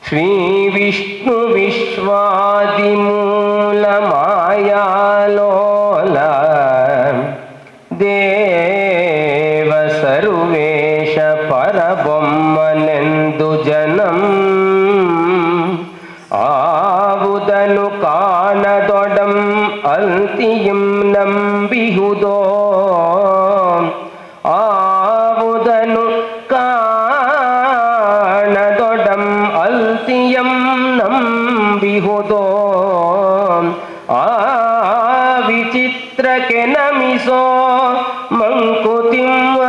ಶ್ರೀ ವಿಷ್ಣು ವಿಶ್ವಾದಿಮೂಲ ಮಾಯಾಲೋಲ ದೇವ ಸರ್ವೇಶ ಪರಬೊಮ್ಮನೆಂದು ಜನಂ ಆವುದನು ಕಾಣದೊಡಂ ಅಲ್ತಿಯಂ ನಂಬಿಹುದೋ ಆವುದನು ಕಾಣದೊಡಂ ಅಲ್ತಿಯಂ ನಂಬಿಹುದೋ ಆ ವಿಚಿತ್ರಕ್ಕೆ ನಮಿಸೋ ಮಂಕುತಿಮ್ಮ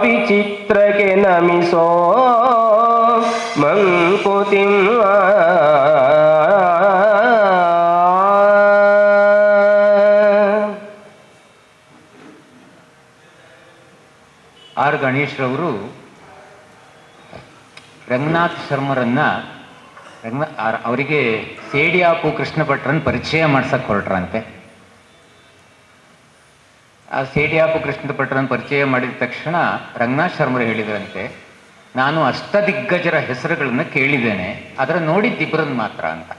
ವಿಚಿತ್ರಕ್ಕೆ ನಮಿಸೋ ಮಂಕುತಿಮ್ಮ. ಆರ್ ಗಣೇಶ್ರವರು ರಂಗನಾಥ್ ಶರ್ಮರನ್ನ ಅವರಿಗೆ ಸೇಡಿಯಾಪು ಕೃಷ್ಣ ಭಟ್ರನ್ನ ಪರಿಚಯ ಮಾಡ್ಸಕ್ಕೆ ಹೊರಟ್ರಂತೆ. ಆ ಸೇಡಿಯಾಪು ಕೃಷ್ಣ ಭಟ್ರನ್ನ ಪರಿಚಯ ಮಾಡಿದ ತಕ್ಷಣ ರಂಗನಾಥ್ ಶರ್ಮರು ಹೇಳಿದ್ರಂತೆ, ನಾನು ಅಷ್ಟದಿಗ್ಗಜರ ಹೆಸರುಗಳನ್ನು ಕೇಳಿದ್ದೇನೆ, ಅದರ ನೋಡಿದ್ದಿಬ್ಬರನ್ನು ಮಾತ್ರ ಅಂತ.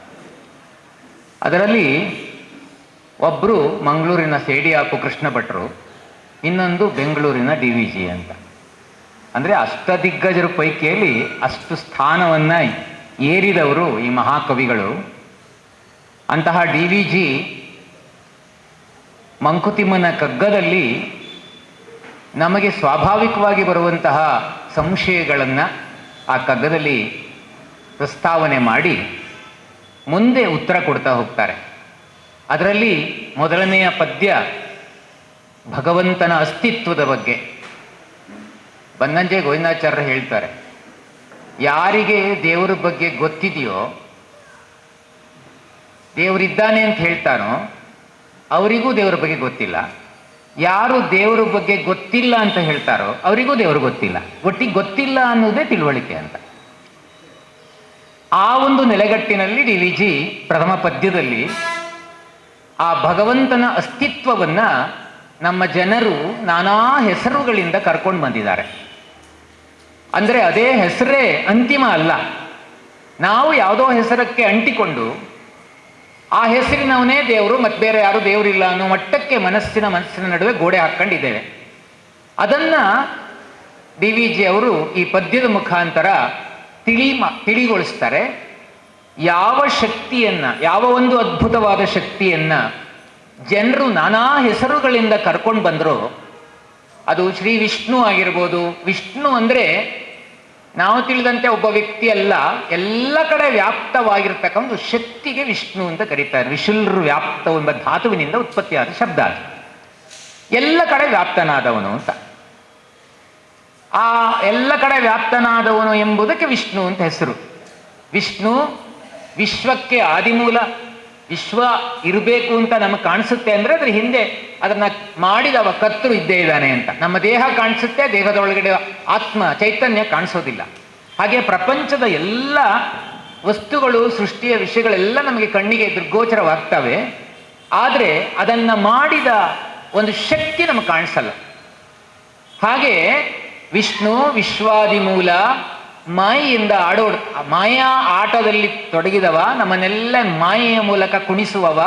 ಅದರಲ್ಲಿ ಒಬ್ಬರು ಮಂಗಳೂರಿನ ಸೇಡಿಯಾಪು ಕೃಷ್ಣ ಭಟ್ರು, ಇನ್ನೊಂದು ಬೆಂಗಳೂರಿನ DVG ಅಂತ. ಅಂದರೆ ಅಷ್ಟದಿಗ್ಗಜರ ಪೈಕಿಯಲ್ಲಿ ಅಷ್ಟು ಸ್ಥಾನವನ್ನು ಏರಿದವರು ಈ ಮಹಾಕವಿಗಳು. ಅಂತಹ DVG ಮಂಕುತಿಮ್ಮನ ಕಗ್ಗದಲ್ಲಿ ನಮಗೆ ಸ್ವಾಭಾವಿಕವಾಗಿ ಬರುವಂತಹ ಸಂಶಯಗಳನ್ನು ಆ ಕಗ್ಗದಲ್ಲಿ ಪ್ರಸ್ತಾವನೆ ಮಾಡಿ ಮುಂದೆ ಉತ್ತರ ಕೊಡ್ತಾ ಹೋಗ್ತಾರೆ. ಅದರಲ್ಲಿ ಮೊದಲನೆಯ ಪದ್ಯ ಭಗವಂತನ ಅಸ್ತಿತ್ವದ ಬಗ್ಗೆ. ಬನ್ನಂಜೆ ಗೋವಿಂದಾಚಾರ್ಯರು ಹೇಳ್ತಾರೆ, ಯಾರಿಗೆ ದೇವರ ಬಗ್ಗೆ ಗೊತ್ತಿದೆಯೋ, ದೇವರಿದ್ದಾನೆ ಅಂತ ಹೇಳ್ತಾನೋ ಅವರಿಗೂ ದೇವರ ಬಗ್ಗೆ ಗೊತ್ತಿಲ್ಲ. ಯಾರು ದೇವರ ಬಗ್ಗೆ ಗೊತ್ತಿಲ್ಲ ಅಂತ ಹೇಳ್ತಾರೋ ಅವರಿಗೂ ದೇವರು ಗೊತ್ತಿಲ್ಲ. ಒಟ್ಟಿಗೆ ಗೊತ್ತಿಲ್ಲ ಅನ್ನೋದೇ ತಿಳುವಳಿಕೆ ಅಂತ. ಆ ಒಂದು ನೆಲೆಗಟ್ಟಿನಲ್ಲಿ DVG ಪ್ರಥಮ ಪದ್ಯದಲ್ಲಿ ಆ ಭಗವಂತನ ಅಸ್ತಿತ್ವವನ್ನು ನಮ್ಮ ಜನರು ನಾನಾ ಹೆಸರುಗಳಿಂದ ಕರ್ಕೊಂಡು ಬಂದಿದ್ದಾರೆ. ಅಂದರೆ ಅದೇ ಹೆಸರೇ ಅಂತಿಮ ಅಲ್ಲ. ನಾವು ಯಾವುದೋ ಹೆಸರಕ್ಕೆ ಅಂಟಿಕೊಂಡು ಆ ಹೆಸರಿನವನೇ ದೇವರು ಮತ್ತು ಬೇರೆ ಯಾರು ದೇವರಿಲ್ಲ ಅನ್ನೋ ಮಟ್ಟಕ್ಕೆ ಮನಸ್ಸಿನ ನಡುವೆ ಗೋಡೆ ಹಾಕ್ಕೊಂಡಿದ್ದೇವೆ. ಅದನ್ನು DVG ಅವರು ಈ ಪದ್ಯದ ಮುಖಾಂತರ ತಿಳಿಗೊಳಿಸ್ತಾರೆ. ಯಾವ ಶಕ್ತಿಯನ್ನು, ಯಾವ ಒಂದು ಅದ್ಭುತವಾದ ಶಕ್ತಿಯನ್ನು ಜನರು ನಾನಾ ಹೆಸರುಗಳಿಂದ ಕರ್ಕೊಂಡು ಬಂದರೂ ಅದು ಶ್ರೀ ವಿಷ್ಣು ಆಗಿರ್ಬೋದು. ವಿಷ್ಣು ಅಂದರೆ ನಾವು ತಿಳಿದಂತೆ ಒಬ್ಬ ವ್ಯಕ್ತಿ ಅಲ್ಲ, ಎಲ್ಲ ಕಡೆ ವ್ಯಾಪ್ತವಾಗಿರ್ತಕ್ಕ ಒಂದು ಶಕ್ತಿಗೆ ವಿಷ್ಣು ಅಂತ ಕರೀತಾರೆ. ವಿಶುಲ್ರು ವ್ಯಾಪ್ತ ಎಂಬ ಧಾತುವಿನಿಂದ ಉತ್ಪತ್ತಿಯಾದ ಶಬ್ದ ಅದು. ಎಲ್ಲ ಕಡೆ ವ್ಯಾಪ್ತನಾದವನು ಅಂತ. ಆ ಎಲ್ಲ ಕಡೆ ವ್ಯಾಪ್ತನಾದವನು ಎಂಬುದಕ್ಕೆ ವಿಷ್ಣು ಅಂತ ಹೆಸರು. ವಿಷ್ಣು ವಿಶ್ವಕ್ಕೆ ಆದಿಮೂಲ. ವಿಶ್ವ ಇರಬೇಕು ಅಂತ ನಮಗೆ ಕಾಣಿಸುತ್ತೆ ಅಂದರೆ ಅದ್ರ ಹಿಂದೆ ಅದನ್ನು ಮಾಡಿದವ ಕರ್ತೃ ಇದ್ದೇ ಇದ್ದಾನೆ ಅಂತ. ನಮ್ಮ ದೇಹ ಕಾಣಿಸುತ್ತೆ, ದೇಹದ ಒಳಗಡೆ ಆತ್ಮ ಚೈತನ್ಯ ಕಾಣಿಸೋದಿಲ್ಲ. ಹಾಗೆ ಪ್ರಪಂಚದ ಎಲ್ಲ ವಸ್ತುಗಳು, ಸೃಷ್ಟಿಯ ವಿಷಯಗಳೆಲ್ಲ ನಮಗೆ ಕಣ್ಣಿಗೆ ದುರ್ಗೋಚರವಾಗ್ತವೆ. ಆದರೆ ಅದನ್ನು ಮಾಡಿದ ಒಂದು ಶಕ್ತಿ ನಮಗೆ ಕಾಣಿಸಲ್ಲ. ಹಾಗೆ ವಿಷ್ಣು ವಿಶ್ವಾದಿಮೂಲ, ಮಾಯೆಯಿಂದ ಮಾಯಾ ಆಟದಲ್ಲಿ ತೊಡಗಿದವ, ನಮ್ಮನ್ನೆಲ್ಲ ಮಾಯೆಯ ಮೂಲಕ ಕುಣಿಸುವವ,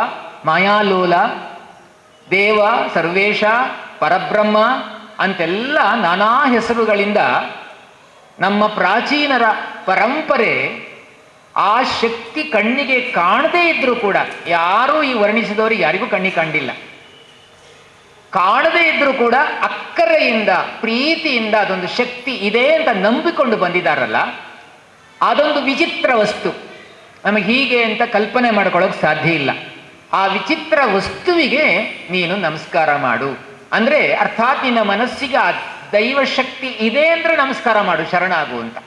ಮಾಯಾಲೋಲ, ದೇವ ಸರ್ವೇಶ ಪರಬ್ರಹ್ಮ ಅಂತೆಲ್ಲ ನಾನಾ ಹೆಸರುಗಳಿಂದ ನಮ್ಮ ಪ್ರಾಚೀನರ ಪರಂಪರೆ ಆ ಶಕ್ತಿ ಕಣ್ಣಿಗೆ ಕಾಣದೇ ಇದ್ರೂ ಕೂಡ, ಯಾರೂ ಈ ವರ್ಣಿಸಿದವರು ಯಾರಿಗೂ ಕಣ್ಣಿಗೆ ಕಂಡಿಲ್ಲ, ಕಾಣದೇ ಇದ್ರೂ ಕೂಡ ಅಕ್ಕರೆಯಿಂದ ಪ್ರೀತಿಯಿಂದ ಅದೊಂದು ಶಕ್ತಿ ಇದೆ ಅಂತ ನಂಬಿಕೊಂಡು ಬಂದಿದ್ದಾರಲ್ಲ, ಅದೊಂದು ವಿಚಿತ್ರ ವಸ್ತು. ನಮಗೆ ಹೀಗೆ ಅಂತ ಕಲ್ಪನೆ ಮಾಡ್ಕೊಳ್ಳೋಕೆ ಸಾಧ್ಯ ಇಲ್ಲ. ಆ ವಿಚಿತ್ರ ವಸ್ತುವಿಗೆ ನೀನು ನಮಸ್ಕಾರ ಮಾಡು ಅಂದರೆ, ಅರ್ಥಾತ್ ನಿನ್ನ ಮನಸ್ಸಿಗೆ ಆ ದೈವ ಶಕ್ತಿ ಇದೆ ಅಂದರೆ ನಮಸ್ಕಾರ ಮಾಡು, ಶರಣಾಗು ಅಂತ.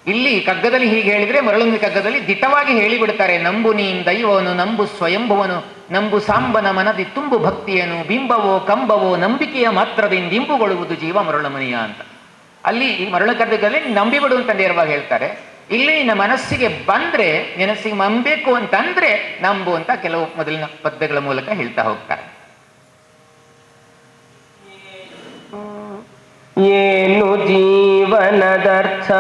ಇಲ್ಲಿ ಕಗ್ಗದಲ್ಲಿ ಹೀಗೆ ಹೇಳಿದರೆ, ಮರಳುಂದಿ ಕಗ್ಗದಲ್ಲಿ ದಿಟವಾಗಿ ಹೇಳಿಬಿಡ್ತಾರೆ, ನಂಬು ನೀನ್ ದೈವವನು, ನಂಬು ಸ್ವಯಂಭುವನು, ನಂಬು ಸಾಂಬನ ಮನದಿ ತುಂಬು ಭಕ್ತಿಯನು, ಬಿಂಬವೋ ಕಂಬವೋ ನಂಬಿಕೆಯ ಮಾತ್ರದಿಂದ ಇಂಬುಗೊಳ್ಳುವುದು ಜೀವ ಮರಳುಮನಿಯ ಅಂತ. ಅಲ್ಲಿ ಮರಳು ಕಗ್ಗದಲ್ಲಿ ನಂಬಿಬಿಡು ಅಂತ ನೇರವಾಗಿ ಹೇಳ್ತಾರೆ. ಇಲ್ಲಿ ನಿನ್ನ ಮನಸ್ಸಿಗೆ ಬಂದರೆ, ಮನಸ್ಸಿಗೆ ನಂಬೇಕು ಅಂತಂದ್ರೆ ನಂಬು ಅಂತ ಕೆಲವು ಮೊದಲಿನ ಪದ್ಯಗಳ ಮೂಲಕ ಹೇಳ್ತಾ ಹೋಗ್ತಾರೆ. ಏನು ಜೀವನದರ್ಥ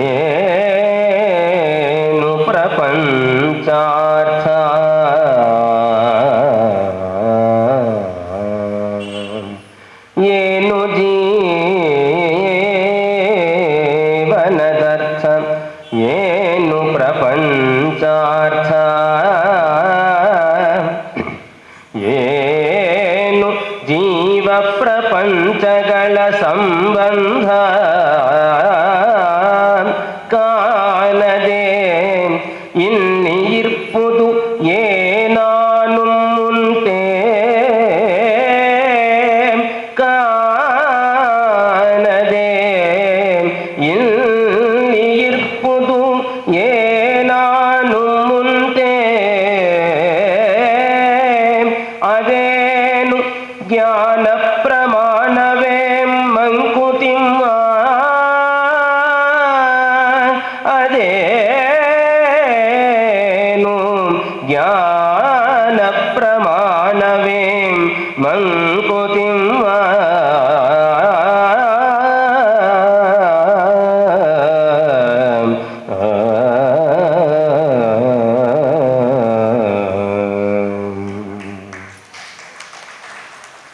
ಏನು ಪ್ರಪಂಚಾರ್ಥ ಏನು ಜೀವನದರ್ಥ ಏನು ಪ್ರಪಂಚಾರ್ಥ ಏನು ಜೀವ ಪ್ರಪಂಚಗಳ ಸಂಬಂಧ ಕಾಣದೆ ಇಲ್ಲಿ ಇರ್ಪುದು ಏನಾನು ಮುಂಟೆ ಕಾಣದೆ ಇಲ್ಲಿ ಇರ್ಪುದು ಏನಾನು ಮುಂಟೆ ಅದೇನು ಜ್ಞಾನ ಪ್ರಮಾಣವೇ ಮಂಕುತಿಮ್ಮ ಅದೇನು ಜ್ಞಾನ ಪ್ರಮಾಣವೇ ಮಂಕುತಿಮ್ಮ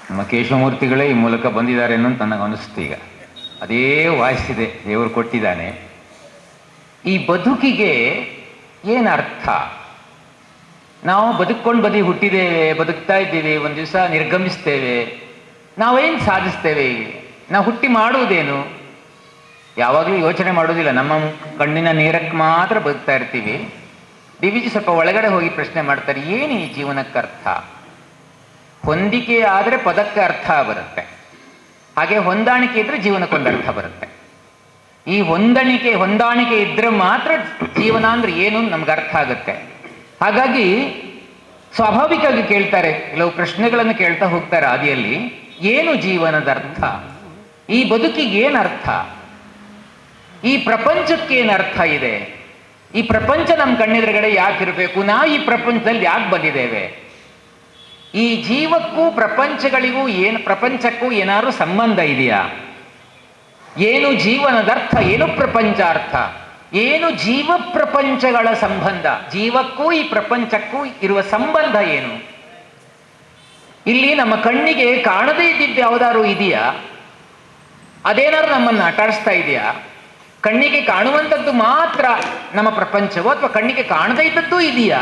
ನಮ್ಮ ಕೇಶವಮೂರ್ತಿಗಳೇ ಈ ಮೂಲಕ ಬಂದಿದ್ದಾರೆ ಅನ್ನೋದು ನನಗೆ ಅನಿಸ್ತು. ಈಗ ಅದೇ ವಾಯಿಸಿದೆ, ದೇವರು ಕೊಟ್ಟಿದ್ದಾನೆ. ಈ ಬದುಕಿಗೆ ಏನು ಅರ್ಥ? ನಾವು ಬದುಕ್ಕೊಂಡು ಹುಟ್ಟಿದ್ದೇವೆ, ಬದುಕ್ತಾ ಇದ್ದೀವಿ, ಒಂದು ದಿವಸ ನಿರ್ಗಮಿಸ್ತೇವೆ. ನಾವೇನು ಸಾಧಿಸ್ತೇವೆ? ನಾವು ಹುಟ್ಟಿ ಮಾಡುವುದೇನು? ಯಾವಾಗಲೂ ಯೋಚನೆ ಮಾಡೋದಿಲ್ಲ. ನಮ್ಮ ಕಣ್ಣಿನ ನೀರಕ್ಕೆ ಮಾತ್ರ ಬದುಕ್ತಾ ಇರ್ತೀವಿ. ಡಿ ವಿ ಜಿ ಸ್ವಲ್ಪ ಒಳಗಡೆ ಹೋಗಿ ಪ್ರಶ್ನೆ ಮಾಡ್ತಾರೆ, ಏನು ಈ ಜೀವನಕ್ಕೆ ಅರ್ಥ? ಹೊಂದಿಕೆ ಆದರೆ ಪದಕ್ಕೆ ಅರ್ಥ ಬರುತ್ತೆ, ಹಾಗೆ ಹೊಂದಾಣಿಕೆ ಇದ್ರೆ ಜೀವನಕ್ಕೊಂದು ಅರ್ಥ ಬರುತ್ತೆ. ಈ ಹೊಂದಾಣಿಕೆ ಇದ್ರೆ ಮಾತ್ರ ಜೀವನ ಅಂದ್ರೆ ಏನು ನಮ್ಗೆ ಅರ್ಥ ಆಗುತ್ತೆ. ಹಾಗಾಗಿ ಸ್ವಾಭಾವಿಕವಾಗಿ ಕೇಳ್ತಾರೆ, ಕೆಲವು ಪ್ರಶ್ನೆಗಳನ್ನು ಕೇಳ್ತಾ ಹೋಗ್ತಾರೆ ಆದಿಯಲ್ಲಿ. ಏನು ಜೀವನದ ಅರ್ಥ? ಈ ಬದುಕಿಗೆ ಏನು ಅರ್ಥ? ಈ ಪ್ರಪಂಚಕ್ಕೆ ಏನು ಅರ್ಥ ಇದೆ? ಈ ಪ್ರಪಂಚ ನಮ್ಮ ಕಣ್ಣೆದುರುಗಡೆ ಯಾಕಿರಬೇಕು? ನಾವು ಈ ಪ್ರಪಂಚದಲ್ಲಿ ಯಾಕೆ ಬಂದಿದ್ದೇವೆ? ಈ ಜೀವಕ್ಕೂ ಪ್ರಪಂಚಕ್ಕೂ ಏನಾದ್ರು ಸಂಬಂಧ ಇದೆಯಾ? ಏನು ಜೀವನದ ಅರ್ಥ? ಏನು ಪ್ರಪಂಚಾರ್ಥ? ಏನು ಜೀವ ಪ್ರಪಂಚಗಳ ಸಂಬಂಧ? ಜೀವಕ್ಕೂ ಈ ಪ್ರಪಂಚಕ್ಕೂ ಇರುವ ಸಂಬಂಧ ಏನು? ಇಲ್ಲಿ ನಮ್ಮ ಕಣ್ಣಿಗೆ ಕಾಣದೇ ಇದ್ದಿದ್ದು ಯಾವ್ದಾದ್ರು ಇದೆಯಾ? ಅದೇನಾದ್ರು ನಮ್ಮನ್ನು ಆಟಾಡಿಸ್ತಾ ಇದೆಯಾ? ಕಣ್ಣಿಗೆ ಕಾಣುವಂಥದ್ದು ಮಾತ್ರ ನಮ್ಮ ಪ್ರಪಂಚವೋ ಅಥವಾ ಕಣ್ಣಿಗೆ ಕಾಣದೇ ಇದ್ದದ್ದೂ ಇದೆಯಾ?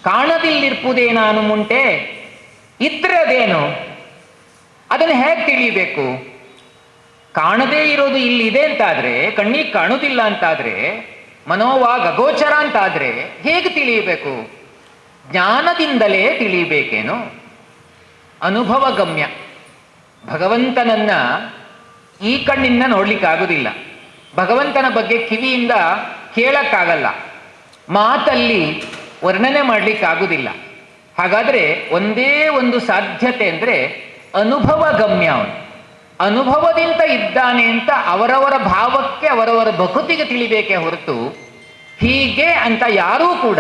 ಕಾಣದಿಲ್ಲಿರ್ಪುದೇನಾನು ಮುಂಟೆ ಇದ್ರೆ ಅದೇನು? ಅದನ್ನು ಹೇಗೆ ತಿಳಿಯಬೇಕು? ಕಾಣದೇ ಇರೋದು ಇಲ್ಲಿದೆ ಅಂತಾದ್ರೆ, ಕಣ್ಣಿಗೆ ಕಾಣುವುದಿಲ್ಲ ಅಂತಾದ್ರೆ, ಮನೋವಾಗ ಅಗೋಚರ ಅಂತಾದ್ರೆ ಹೇಗೆ ತಿಳಿಯಬೇಕು? ಜ್ಞಾನದಿಂದಲೇ ತಿಳಿಯಬೇಕೇನು? ಅನುಭವ ಗಮ್ಯ. ಭಗವಂತನನ್ನ ಈ ಕಣ್ಣಿಂದ ನೋಡ್ಲಿಕ್ಕಾಗುವುದಿಲ್ಲ, ಭಗವಂತನ ಬಗ್ಗೆ ಕಿವಿಯಿಂದ ಕೇಳಕ್ಕಾಗಲ್ಲ, ಮಾತಲ್ಲಿ ವರ್ಣನೆ ಮಾಡ್ಲಿಕ್ಕಾಗುವುದಿಲ್ಲ. ಹಾಗಾದ್ರೆ ಒಂದೇ ಒಂದು ಸಾಧ್ಯತೆ ಅಂದ್ರೆ ಅನುಭವ ಗಮ್ಯ. ಅವನು ಅನುಭವದಿಂದ ಇದ್ದಾನೆ ಅಂತ ಅವರವರ ಭಾವಕ್ಕೆ ಅವರವರ ಭಕುತಿಗೆ ತಿಳಿಬೇಕೇ ಹೊರತು ಹೀಗೆ ಅಂತ ಯಾರೂ ಕೂಡ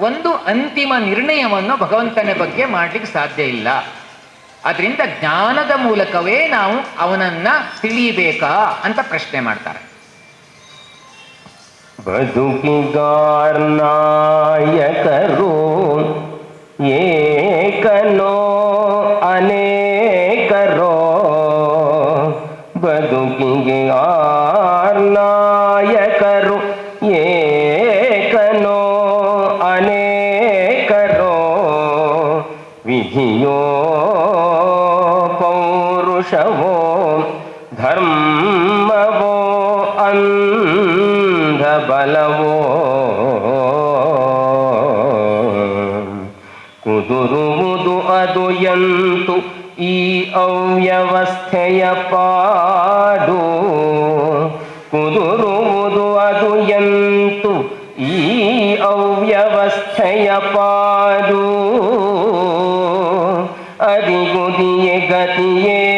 ಒಂದು ಅಂತಿಮ ನಿರ್ಣಯವನ್ನು ಭಗವಂತನ ಬಗ್ಗೆ ಮಾಡ್ಲಿಕ್ಕೆ ಸಾಧ್ಯ ಇಲ್ಲ. ಅದರಿಂದ ಜ್ಞಾನದ ಮೂಲಕವೇ ನಾವು ಅವನನ್ನ ತಿಳಿಯಬೇಕಾ ಅಂತ ಪ್ರಶ್ನೆ ಮಾಡ್ತಾರೆ. ಬದುಕಿಗಾರ್ನಾಯಕರು ಏಕನೋ ಅನೇಕರೋ, ಬದುಕಿಗೆ ಆರ್ನಾಯಕರು ಏಕನೋ ಅನೇಕರೋ, ವಿಧಿಯೋ ಪೌರುಷವೋ ಧರ್ಮವೋ ಅಂಧಬಲವೋ, ಕುದುರುವುದು ಅದು ಎಂತು ಈ ಅವ್ಯವಸ್ಥೆಯ ಪಾಡು, ಕುದುರುವುದು ಅದು ಎಂತು ಈ ಅವ್ಯವಸ್ಥೆಯ ಪಾಡು, ಅದಿಗುದಿಯೇ ಗತಿಯೇನೋ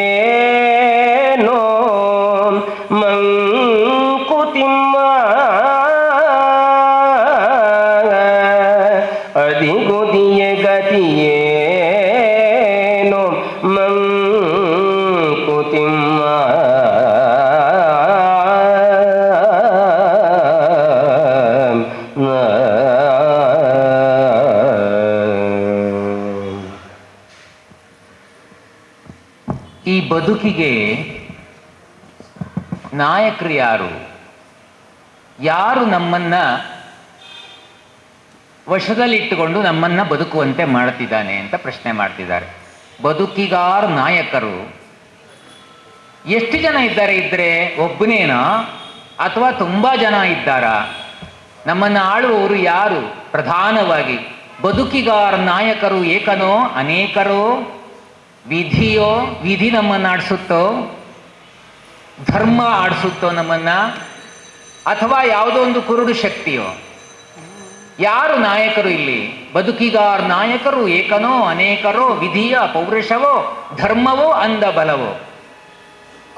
ಮಂಕುತಿಮ್ಮ, ಅದಿಗುದಿಯೇ ಗತಿಯೇನೋ ಮಂಕುತಿಮ್ಮ. ಈ ಬದುಕಿಗೆ ನಾಯಕರು ಯಾರು? ಯಾರು ನಮ್ಮನ್ನ ವಶದಲ್ಲಿಟ್ಟುಕೊಂಡು ನಮ್ಮನ್ನ ಬದುಕುವಂತೆ ಮಾಡ್ತಿದ್ದಾನೆ ಅಂತ ಪ್ರಶ್ನೆ ಮಾಡ್ತಿದ್ದಾರೆ. ಬದುಕಿಗಾರ ನಾಯಕರು ಎಷ್ಟು ಜನ ಇದ್ದಾರೆ? ಇದ್ರೆ ಒಬ್ಬನೇನಾ ಅಥವಾ ತುಂಬಾ ಜನ ಇದ್ದಾರಾ? ನಮ್ಮನ್ನು ಆಳುವವರು ಯಾರು? ಪ್ರಧಾನವಾಗಿ ಬದುಕಿಗಾರ ನಾಯಕರು ಏಕನೋ ಅನೇಕರೋ? ವಿಧಿಯೋ? ವಿಧಿ ನಮ್ಮನ್ನು ಆಡಿಸುತ್ತೋ? ಧರ್ಮ ಆಡಿಸುತ್ತೋ ನಮ್ಮನ್ನ? ಅಥವಾ ಯಾವುದೋ ಒಂದು ಕುರುಡು ಶಕ್ತಿಯೋ? ಯಾರು ನಾಯಕರು ಇಲ್ಲಿ? ಬದುಕಿಗಾರ ನಾಯಕರು ಏಕನೋ ಅನೇಕರೋ? ವಿಧಿಯ ಪೌರುಷವೋ? ಧರ್ಮವೋ? ಅಂದ ಬಲವೋ?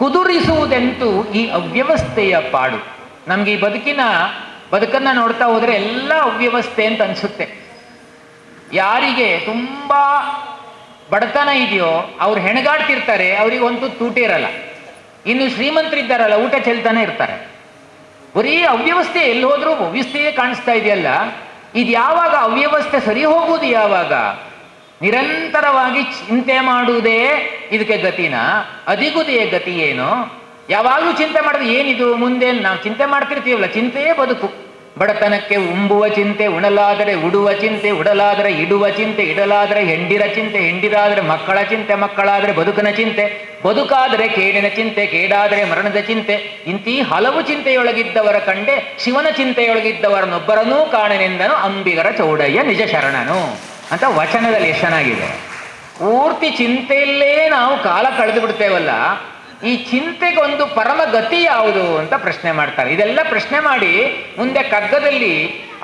ಕುದುರಿಸುವುದೆಂತೂ ಈ ಅವ್ಯವಸ್ಥೆಯ ಪಾಡು. ನಮ್ಗೆ ಈ ಬದುಕನ್ನ ನೋಡ್ತಾ ಹೋದ್ರೆ ಎಲ್ಲ ಅವ್ಯವಸ್ಥೆ ಅಂತ ಅನ್ಸುತ್ತೆ. ಯಾರಿಗೆ ತುಂಬಾ ಬಡತನ ಇದೆಯೋ ಅವ್ರು ಹೆಣಗಾಡ್ತಿರ್ತಾರೆ, ಅವ್ರಿಗೆ ಒಂದು ತೂಟ ಇರಲ್ಲ. ಇನ್ನು ಶ್ರೀಮಂತರಿದ್ದಾರಲ್ಲ, ಊಟ ಚೆಲ್ತಾನೆ ಇರ್ತಾರೆ. ಬರೀ ಅವ್ಯವಸ್ಥೆ, ಎಲ್ಲಿ ಹೋದ್ರೂ ಅವ್ಯವಸ್ಥೆಯೇ ಕಾಣಿಸ್ತಾ ಇದೆಯಲ್ಲ. ಇದು ಯಾವಾಗ ಅವ್ಯವಸ್ಥೆ ಸರಿ ಹೋಗುವುದು? ಯಾವಾಗ? ನಿರಂತರವಾಗಿ ಚಿಂತೆ ಮಾಡುವುದೇ ಇದಕ್ಕೆ ಗತಿನ? ಅದಿಗುದೇ ಗತಿ ಏನು? ಯಾವಾಗಲೂ ಚಿಂತೆ ಮಾಡಿದ್ರೆ ಏನಿದು ಮುಂದೆ? ನಾವು ಚಿಂತೆ ಮಾಡ್ತಿರ್ತೀವಲ್ಲ, ಚಿಂತೆಯೇ ಬದುಕು. ಬಡತನಕ್ಕೆ ಉಂಬುವ ಚಿಂತೆ, ಉಣಲಾದರೆ ಉಡುವ ಚಿಂತೆ, ಉಡಲಾದರೆ ಇಡುವ ಚಿಂತೆ, ಇಡಲಾದರೆ ಹೆಂಡಿರ ಚಿಂತೆ, ಹೆಂಡಿರಾದರೆ ಮಕ್ಕಳ ಚಿಂತೆ, ಮಕ್ಕಳಾದರೆ ಬದುಕಿನ ಚಿಂತೆ, ಬದುಕಾದರೆ ಕೇಡಿನ ಚಿಂತೆ, ಕೇಡಾದರೆ ಮರಣದ ಚಿಂತೆ. ಇಂತೀ ಹಲವು ಚಿಂತೆಯೊಳಗಿದ್ದವರ ಕಂಡೆ ಶಿವನ ಚಿಂತೆಯೊಳಗಿದ್ದವರನ್ನೊಬ್ಬರನ್ನೂ ಕಾಣನೆಂದನು ಅಂಬಿಗರ ಚೌಡಯ್ಯ ನಿಜ ಶರಣನು ಅಂತ ವಚನದಲ್ಲಿ ಎಷ್ಟು ಚೆನ್ನಾಗಿದೆ. ಪೂರ್ತಿ ಚಿಂತೆಯಲ್ಲೇ ನಾವು ಕಾಲ ಕಳೆದು ಬಿಡ್ತೇವಲ್ಲ, ಈ ಚಿಂತೆಗೊಂದು ಪರಮ ಗತಿ ಯಾವುದು ಅಂತ ಪ್ರಶ್ನೆ ಮಾಡ್ತಾರೆ. ಇದೆಲ್ಲ ಪ್ರಶ್ನೆ ಮಾಡಿ ಮುಂದೆ ಕಗ್ಗದಲ್ಲಿ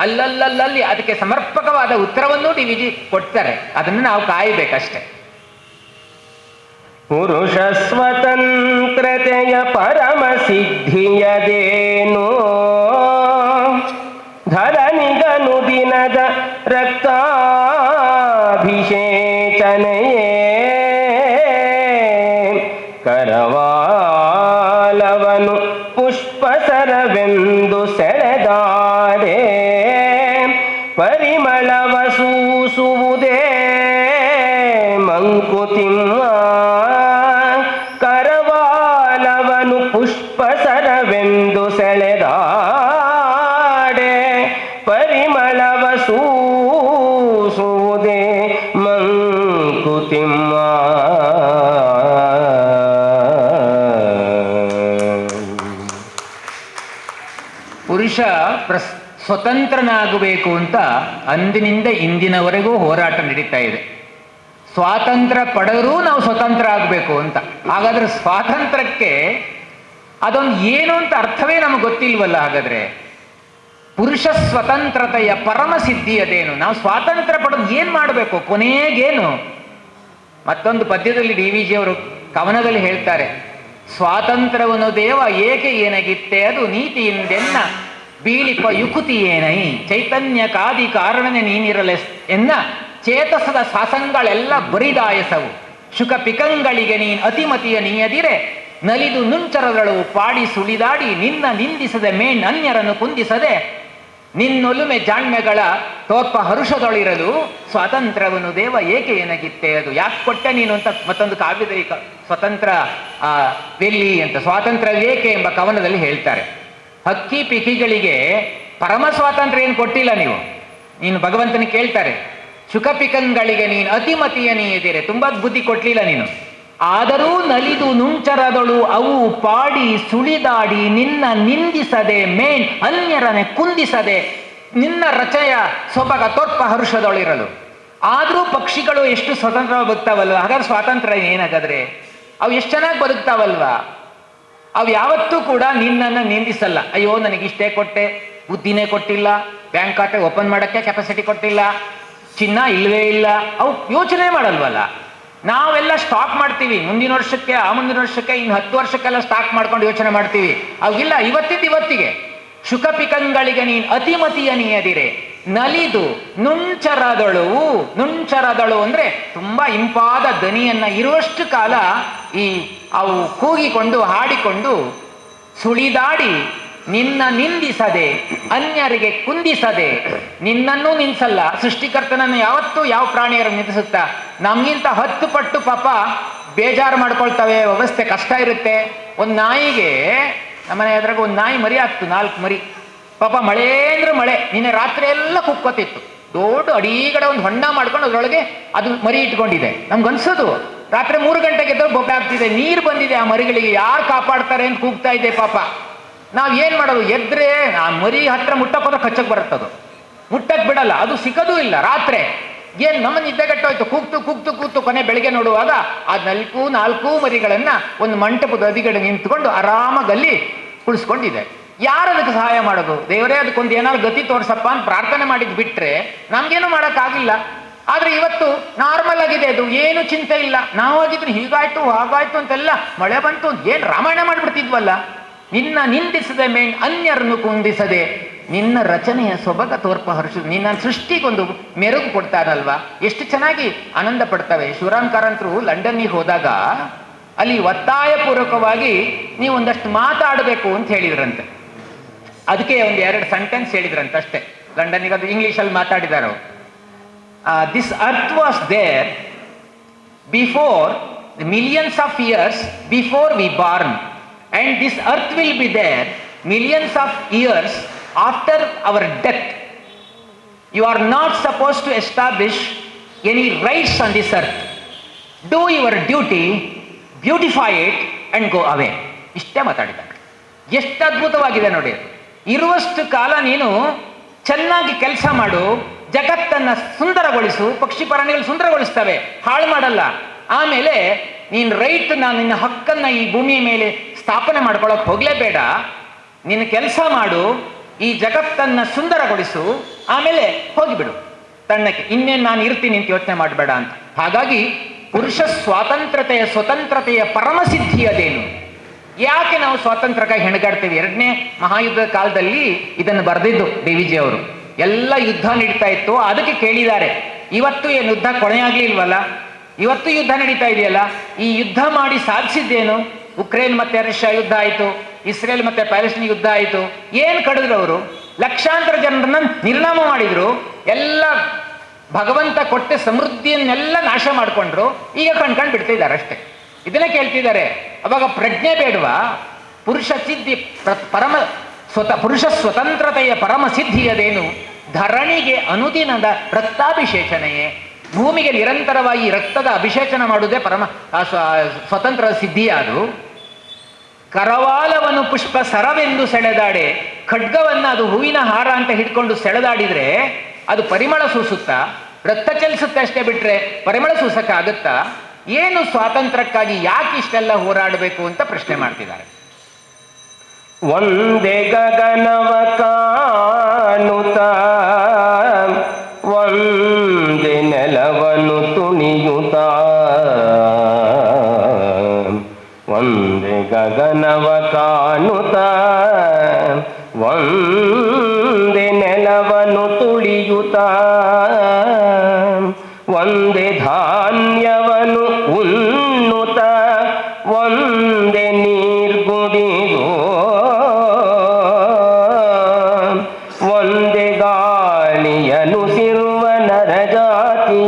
ಅಲ್ಲಲ್ಲಲ್ಲಿ ಅದಕ್ಕೆ ಸಮರ್ಪಕವಾದ ಉತ್ತರವನ್ನು ಡಿ.ವಿ.ಜಿ. ಕೊಡ್ತಾರೆ. ಅದನ್ನು ನಾವು ಕಾಯಬೇಕಷ್ಟೆ. ಪುರುಷ ಸ್ವತಂತ್ರತೆಯ ಪರಮ ಸಿದ್ಧಿಯದೇನೋ ಧರಣಿಗನು ದಿನದ ರಕ್ತಾಭಿಷೇಚನೆಯೇ ಕರವಾಲವನು ಪುಷ್ಪಸರವೆಂದು ಸೆಳೆದಾಡೆ ಪರಿಮಳವ ಸೂಸುವುದೇ ಮಂಕುತಿಮ್ಮ. ಕರವಾಲವನು ಪುಷ್ಪಸರವೆಂದು ಸೆಳೆದಾಡೆ ಪರಿಮಳವ ಸೂಸುವುದೇ ಮಂಕುತಿಮ್ಮ. ಪುರುಷ ಸ್ವತಂತ್ರನಾಗಬೇಕು ಅಂತ ಅಂದಿನಿಂದ ಇಂದಿನವರೆಗೂ ಹೋರಾಟ ನಡೀತಾ ಇದೆ. ಸ್ವಾತಂತ್ರ್ಯ ಪಡೆದರೂ ನಾವು ಸ್ವತಂತ್ರ ಆಗಬೇಕು ಅಂತ. ಹಾಗಾದ್ರೆ ಸ್ವಾತಂತ್ರ್ಯಕ್ಕೆ ಅದೊಂದು ಏನು ಅಂತ ಅರ್ಥವೇ ನಮಗೆ ಗೊತ್ತಿಲ್ವಲ್ಲ. ಹಾಗಾದ್ರೆ ಪುರುಷ ಸ್ವತಂತ್ರತೆಯ ಪರಮ ಸಿದ್ಧಿ ಅದೇನು? ನಾವು ಸ್ವಾತಂತ್ರ್ಯ ಪಡೆದು ಏನು ಮಾಡಬೇಕು? ಕೊನೆಗೇನು? ಮತ್ತೊಂದು ಪದ್ಯದಲ್ಲಿ ಡಿ.ವಿ.ಜಿ. ಅವರು ಕವನದಲ್ಲಿ ಹೇಳ್ತಾರೆ, ಸ್ವಾತಂತ್ರ್ಯವನ್ನು ದೇವ ಏಕೆ ಏನಗಿತ್ತೆ ಅದು ನೀತಿಯಿಂದೆನ್ನ ಬೀಳಿಪ ಯುಕುತಿ ಏನೈ ಚೈತನ್ಯ ಕಾದಿ ಕಾರಣನೆ ನೀನಿರಲೆ ಎನ್ನ ಚೇತಸದ ಸಾಸಂಗಳೆಲ್ಲ ಬರಿದಾಯಸವು ಶುಕ ಪಿಕಂಗಳಿಗೆ ನೀನ್ ಅತಿಮತಿಯ ನೀಯದಿರೆ ನಲಿದು ನುಂಚರಗಳು ಪಾಡಿ ಸುಳಿದಾಡಿ ನಿನ್ನ ನಿಂದಿಸದೆ ಮೇಣ್ ಅನ್ಯರನ್ನು ಕುಂದಿಸದೆ ನಿನ್ನೊಲುಮೆ ಜಾಣ್ಮೆಗಳ ತೋರ್ಪ ಹರುಷದೊಳಿರಲು ಸ್ವಾತಂತ್ರ್ಯವನ್ನು ದೇವ ಏಕೆ ಏನಗಿತ್ತೆ ಅದು ಯಾಕೆ ಕೊಟ್ಟೆ ನೀನು ಅಂತ ಮತ್ತೊಂದು ಕಾವ್ಯದಲ್ಲಿ ಸ್ವತಂತ್ರ ವೆಲ್ಲಿ ಅಂತ ಸ್ವಾತಂತ್ರ್ಯವೇಕೆ ಎಂಬ ಕವನದಲ್ಲಿ ಹೇಳ್ತಾರೆ. ಹಕ್ಕಿ ಪಿಕಿಗಳಿಗೆ ಪರಮ ಸ್ವಾತಂತ್ರ್ಯ ಏನು ಕೊಟ್ಟಿಲ್ಲ ನೀವು. ನೀನು ಭಗವಂತನ ಕೇಳ್ತಾರೆ, ಶುಕಪಿಕಂಗಳಿಗೆ ನೀನು ಅತಿಮತಿಯ ನೀಯದಿರೆ, ತುಂಬಾ ಬುದ್ಧಿ ಕೊಟ್ಲಿಲ್ಲ ನೀನು. ಆದರೂ ನಲಿದು ನುಂಚರದಳು ಅವು ಪಾಡಿ ಸುಳಿದಾಡಿ ನಿನ್ನ ನಿಂದಿಸದೆ ಮೇಣ್ ಅನ್ಯರನೆ ಕುಂದಿಸದೆ ನಿನ್ನ ರಚಯ ಸೊಬಗ ತೋರ್ಪ ಹರುಷದೊಳಿರಲು. ಆದರೂ ಪಕ್ಷಿಗಳು ಎಷ್ಟು ಸ್ವತಂತ್ರವಾಗಿ ಬದುಕ್ತಾವಲ್ವ? ಹಾಗಾದ್ರೆ ಸ್ವಾತಂತ್ರ್ಯ ಏನಾಗಾದ್ರೆ? ಅವು ಎಷ್ಟು ಚೆನ್ನಾಗಿ ಬದುಕ್ತಾವಲ್ವಾ? ಅವು ಯಾವತ್ತೂ ಕೂಡ ನಿನ್ನನ್ನು ನಿಂದಿಸಲ್ಲ. ಅಯ್ಯೋ ನನಗಿಷ್ಟೇ ಕೊಟ್ಟೆ, ಬುದ್ಧಿನೇ ಕೊಟ್ಟಿಲ್ಲ, ಬ್ಯಾಂಕ್ ಖಾತೆ ಓಪನ್ ಮಾಡೋಕ್ಕೆ ಕೆಪಾಸಿಟಿ ಕೊಟ್ಟಿಲ್ಲ, ಚಿನ್ನ ಇಲ್ಲವೇ ಇಲ್ಲ, ಅವು ಯೋಚನೆ ಮಾಡಲ್ವಲ್ಲ. ನಾವೆಲ್ಲ ಸ್ಟಾಕ್ ಮಾಡ್ತೀವಿ, ಮುಂದಿನ ವರ್ಷಕ್ಕೆ ಆ ಮುಂದಿನ ವರ್ಷಕ್ಕೆ ಇನ್ನು 10 ವರ್ಷಕ್ಕೆಲ್ಲ ಸ್ಟಾಕ್ ಮಾಡ್ಕೊಂಡು ಯೋಚನೆ ಮಾಡ್ತೀವಿ. ಅವಾಗಿಲ್ಲ, ಇವತ್ತಿದ್ದು ಇವತ್ತಿಗೆ. ಶುಕಪಿಕಂಗಳಿಗೆ ನೀನು ಅತಿಮತಿಯ ನೀಯದಿರೆ ನಲಿದು ನುಂಚರದಳು ಅಂದ್ರೆ ತುಂಬಾ ಇಂಪಾದ ದನಿಯನ್ನ ಇರುವಷ್ಟು ಕಾಲ ಈ ಅವು ಕೂಗಿಕೊಂಡು ಹಾಡಿಕೊಂಡು ಸುಳಿದಾಡಿ ನಿನ್ನ ನಿಂದಿಸದೆ ಅನ್ಯರಿಗೆ ಕುಂದಿಸದೆ. ನಿನ್ನನ್ನೂ ನಿಂದಿಸಲ್ಲ, ಸೃಷ್ಟಿಕರ್ತನನ್ನು ಯಾವತ್ತೂ ಯಾವ ಪ್ರಾಣಿಯರು ನಿಂದಿಸುತ್ತಾ? ನಮ್ಗಿಂತ 10 ಪಟ್ಟು ಪಾಪ ಬೇಜಾರು ಮಾಡ್ಕೊಳ್ತವೆ, ವ್ಯವಸ್ಥೆ ಕಷ್ಟ ಇರುತ್ತೆ. ಒಂದು ನಾಯಿಗೆ, ನಮ್ಮನೆ ಎದುರಾಗ ಒಂದು ನಾಯಿ ಮರಿ ಆಗ್ತು, 4 ಮರಿ. ಪಾಪ ಮಳೆ ಅಂದ್ರೆ ಮಳೆ, ನಿನ್ನೆ ರಾತ್ರಿ ಎಲ್ಲ ಕುಕ್ಕೋತಿತ್ತು. ದೊಡ್ಡ ಅಡಿಗಡೆ ಒಂದು ಹೊಂಡ ಮಾಡ್ಕೊಂಡು ಅದರೊಳಗೆ ಅದು ಮರಿ ಇಟ್ಕೊಂಡಿದೆ. ನಮ್ಗನ್ಸೋದು ರಾತ್ರಿ 3 ಗಂಟೆಗೆ ಎದ್ದು ಬೊಬ್ಬೆ ಆಗ್ತಿದೆ, ನೀರು ಬಂದಿದೆ ಆ ಮರಿಗಳಿಗೆ, ಯಾರು ಕಾಪಾಡ್ತಾರೆ ಅಂತ ಕೂಗ್ತಾ ಇದೆ ಪಾಪ. ನಾವು ಏನು ಮಾಡೋದು, ಎದ್ರೆ ಆ ಮರಿ ಹತ್ರ ಮುಟ್ಟಕ್ಕೋದ್ರೆ ಕಚ್ಚಕ್ಕೆ ಬರುತ್ತದು, ಮುಟ್ಟಕ್ಕೆ ಬಿಡಲ್ಲ, ಅದು ಸಿಗೋದೂ ಇಲ್ಲ. ರಾತ್ರಿ ಏನು ನಮ್ಮ ನಿದ್ದೆಗೆಟ್ಟೋಯ್ತು, ಕೂಗ್ತು ಕೊನೆ ಬೆಳಿಗ್ಗೆ ನೋಡುವಾಗ ಆ 4 ಮರಿಗಳನ್ನ ಒಂದು ಮಂಟಪದ ಅದಿಗಡೆ ನಿಂತ್ಕೊಂಡು ಆರಾಮಾಗಲ್ಲಿ ಕುಳಿಸ್ಕೊಂಡಿದೆ. ಯಾರು ಅದಕ್ಕೆ ಸಹಾಯ ಮಾಡೋದು? ದೇವರೇ ಅದಕ್ಕೊಂದು ಏನಾದ್ರು ಗತಿ ತೋರ್ಸಪ್ಪ ಅಂತ ಪ್ರಾರ್ಥನೆ ಮಾಡಿದ್ ಬಿಟ್ರೆ ನಮ್ಗೇನು ಮಾಡೋಕ್ಕಾಗಿಲ್ಲ. ಆದ್ರೆ ಇವತ್ತು ನಾರ್ಮಲ್ ಆಗಿದೆ, ಅದು ಏನು ಚಿಂತೆ ಇಲ್ಲ. ನಾವಾಗಿದ್ರೆ ಹೀಗಾಯ್ತು ಹಾಗಾಯ್ತು ಅಂತೆಲ್ಲ, ಮಳೆ ಬಂತು ಏನು ರಾಮಾಯಣ ಮಾಡ್ಬಿಡ್ತಿದ್ವಲ್ಲ. ನಿನ್ನ ನಿಂದಿಸದೆ ಮೇನ್ ಅನ್ಯರನ್ನು ಕುಂದಿಸದೆ, ನಿನ್ನ ರಚನೆಯ ಸೊಬಗ ತೋರ್ಪ ಹರ್ಷ, ನಿನ್ನ ಸೃಷ್ಟಿಗೊಂದು ಮೆರುಗು ಕೊಡ್ತಾರಲ್ವಾ, ಎಷ್ಟು ಚೆನ್ನಾಗಿ ಆನಂದ ಪಡ್ತವೆ. ಶಿವರಾಮ್ ಕಾರಂತರು ಲಂಡನ್ನಿಗೆ ಹೋದಾಗ ಅಲ್ಲಿ ಒತ್ತಾಯಪೂರ್ವಕವಾಗಿ ನೀವು ಒಂದಷ್ಟು ಮಾತಾಡಬೇಕು ಅಂತ ಹೇಳಿದ್ರಂತೆ. ಅದಕ್ಕೆ ಒಂದು 2 ಸೆಂಟೆನ್ಸ್ ಹೇಳಿದ್ರಂತೆ ಅಷ್ಟೇ. ಲಂಡನ್ನಿಗೆ ಅದು ಇಂಗ್ಲೀಷಲ್ಲಿ ಮಾತಾಡಿದಾರೆ. This earth was there before the millions of years before we born, and this earth will be there millions of years after our death. You are not supposed to establish any rights on this earth. Do your duty, beautify it and go away. ಇಷ್ಟೇ ಮಾತಾಡಿದ್ದಾರೆ. ಎಷ್ಟು ಅದ್ಭುತವಾಗಿದೆ ನೋಡಿ. ಇರುವಷ್ಟು ಕಾಲ ನೀನು ಚೆನ್ನಾಗಿ ಕೆಲಸ ಮಾಡು, ಜಗತ್ತನ್ನ ಸುಂದರಗೊಳಿಸು, ಪಕ್ಷಿ ಪ್ರಾಣಿಗಳು ಸುಂದರಗೊಳಿಸ್ತವೆ, ಹಾಳು ಮಾಡಲ್ಲ. ಆಮೇಲೆ ನೀನು ನಿನ್ನ ಹಕ್ಕನ್ನ ಈ ಭೂಮಿಯ ಮೇಲೆ ಸ್ಥಾಪನೆ ಮಾಡ್ಕೊಳ್ಳೋಕೆ ಹೋಗ್ಲೇಬೇಡ. ನೀನು ಕೆಲಸ ಮಾಡು, ಈ ಜಗತ್ತನ್ನ ಸುಂದರಗೊಳಿಸು, ಆಮೇಲೆ ಹೋಗಿಬಿಡು ತಣ್ಣಕ್ಕೆ. ಇನ್ನೇನು ನಾನು ಇರ್ತೀನಿ ಅಂತ ಯೋಚನೆ ಮಾಡಬೇಡ ಅಂತ. ಹಾಗಾಗಿ ಪುರುಷ ಸ್ವತಂತ್ರತೆಯ ಪರಮಸಿದ್ಧಿ ಅದೇನು? ಯಾಕೆ ನಾವು ಸ್ವಾತಂತ್ರ್ಯಕ್ಕಾಗಿ ಹೆಣಗಾಡ್ತೀವಿ? 2ನೇ ಮಹಾಯುದ್ಧದ ಕಾಲದಲ್ಲಿ ಇದನ್ನು ಬರೆದಿದ್ದು DVG ಅವರು. ಎಲ್ಲ ಯುದ್ಧ ನಡೀತಾ ಇತ್ತು, ಅದಕ್ಕೆ ಕೇಳಿದ್ದಾರೆ, ಇವತ್ತು ಏನು ಯುದ್ಧ ಕೊನೆಯಾಗ್ಲಿಲ್ವಲ್ಲ, ಇವತ್ತು ಯುದ್ಧ ನಡೀತಾ ಇದೆಯಲ್ಲ, ಈ ಯುದ್ಧ ಮಾಡಿ ಸಾಧಿಸಿದ್ದೇನು? ಉಕ್ರೇನ್ ಮತ್ತೆ ರಷ್ಯಾ ಯುದ್ಧ ಆಯಿತು, ಇಸ್ರೇಲ್ ಮತ್ತೆ ಪ್ಯಾಲೆಸ್ಟೈನ್ ಯುದ್ಧ ಆಯಿತು. ಏನು ಕಡಿದ್ರು ಅವರು? ಲಕ್ಷಾಂತರ ಜನರನ್ನ ನಿರ್ನಾಮ ಮಾಡಿದ್ರು. ಎಲ್ಲ ಭಗವಂತ ಕೊಟ್ಟ ಸಮೃದ್ಧಿಯನ್ನೆಲ್ಲ ನಾಶ ಮಾಡಿಕೊಂಡ್ರು. ಈಗ ಕಣ್ಕಂಡು ಬಿಡ್ತಿದ್ದಾರೆ ಅಷ್ಟೇ. ಇದನ್ನೇ ಕೇಳ್ತಿದ್ದಾರೆ. ಅವಾಗ ಪ್ರಜ್ಞೆ ಬೇಡವಾ? ಪುರುಷ ಸ್ವತಂತ್ರತೆಯ ಪರಮ ಸಿದ್ಧಿಯದೇನು? ಧರಣಿಗೆ ಅನುದಿನದ ರಕ್ತಾಭಿಷೇಚನೆಯೇ. ಭೂಮಿಗೆ ನಿರಂತರವಾಗಿ ರಕ್ತದ ಅಭಿಷೇಚನ ಮಾಡುವುದೇ ಸ್ವತಂತ್ರ ಸಿದ್ಧಿಯಾದು. ಕರವಾಲವನ್ನು ಪುಷ್ಪ ಸರವೆಂದು ಸೆಳೆದಾಡೆ, ಖಡ್ಗವನ್ನ ಅದು ಹೂವಿನ ಹಾರ ಅಂತ ಹಿಡ್ಕೊಂಡು ಸೆಳೆದಾಡಿದ್ರೆ ಅದು ಪರಿಮಳ ಸೂಸುತ್ತಾ? ರಕ್ತ ಚಲಿಸುತ್ತೆ ಅಷ್ಟೇ ಬಿಟ್ರೆ ಪರಿಮಳ ಸೂಸಕ್ಕಾಗುತ್ತಾ? ಏನು ಸ್ವಾತಂತ್ರ್ಯಕ್ಕಾಗಿ ಯಾಕೆ ಇಷ್ಟೆಲ್ಲ ಹೋರಾಡಬೇಕು ಅಂತ ಪ್ರಶ್ನೆ ಮಾಡ್ತಿದ್ದಾರೆ. ಒಂದೇ ಗಗನವ ಕಾಣುತ್ತ ಒಂದೇ ನೆಲವನ್ನು ತುಣಿಯುತ್ತ, ಒಂದೇ ಗಗನವ ಕಾಣುತ್ತ ಒಂದೇ ನೆಲವನ್ನು ತುಳಿಯುತ್ತ, ಒಂದೇ ಧಾನ್ಯವನ್ನು ಉಣ್ಣುತ್ತ ಒಂದೇ ನೀರ್ಗುಡಿದು, ಒಂದೇ ಗಾಳಿಯನು ಸಿರುವ ನರಜಾತಿಯೊಳಗೆಂತು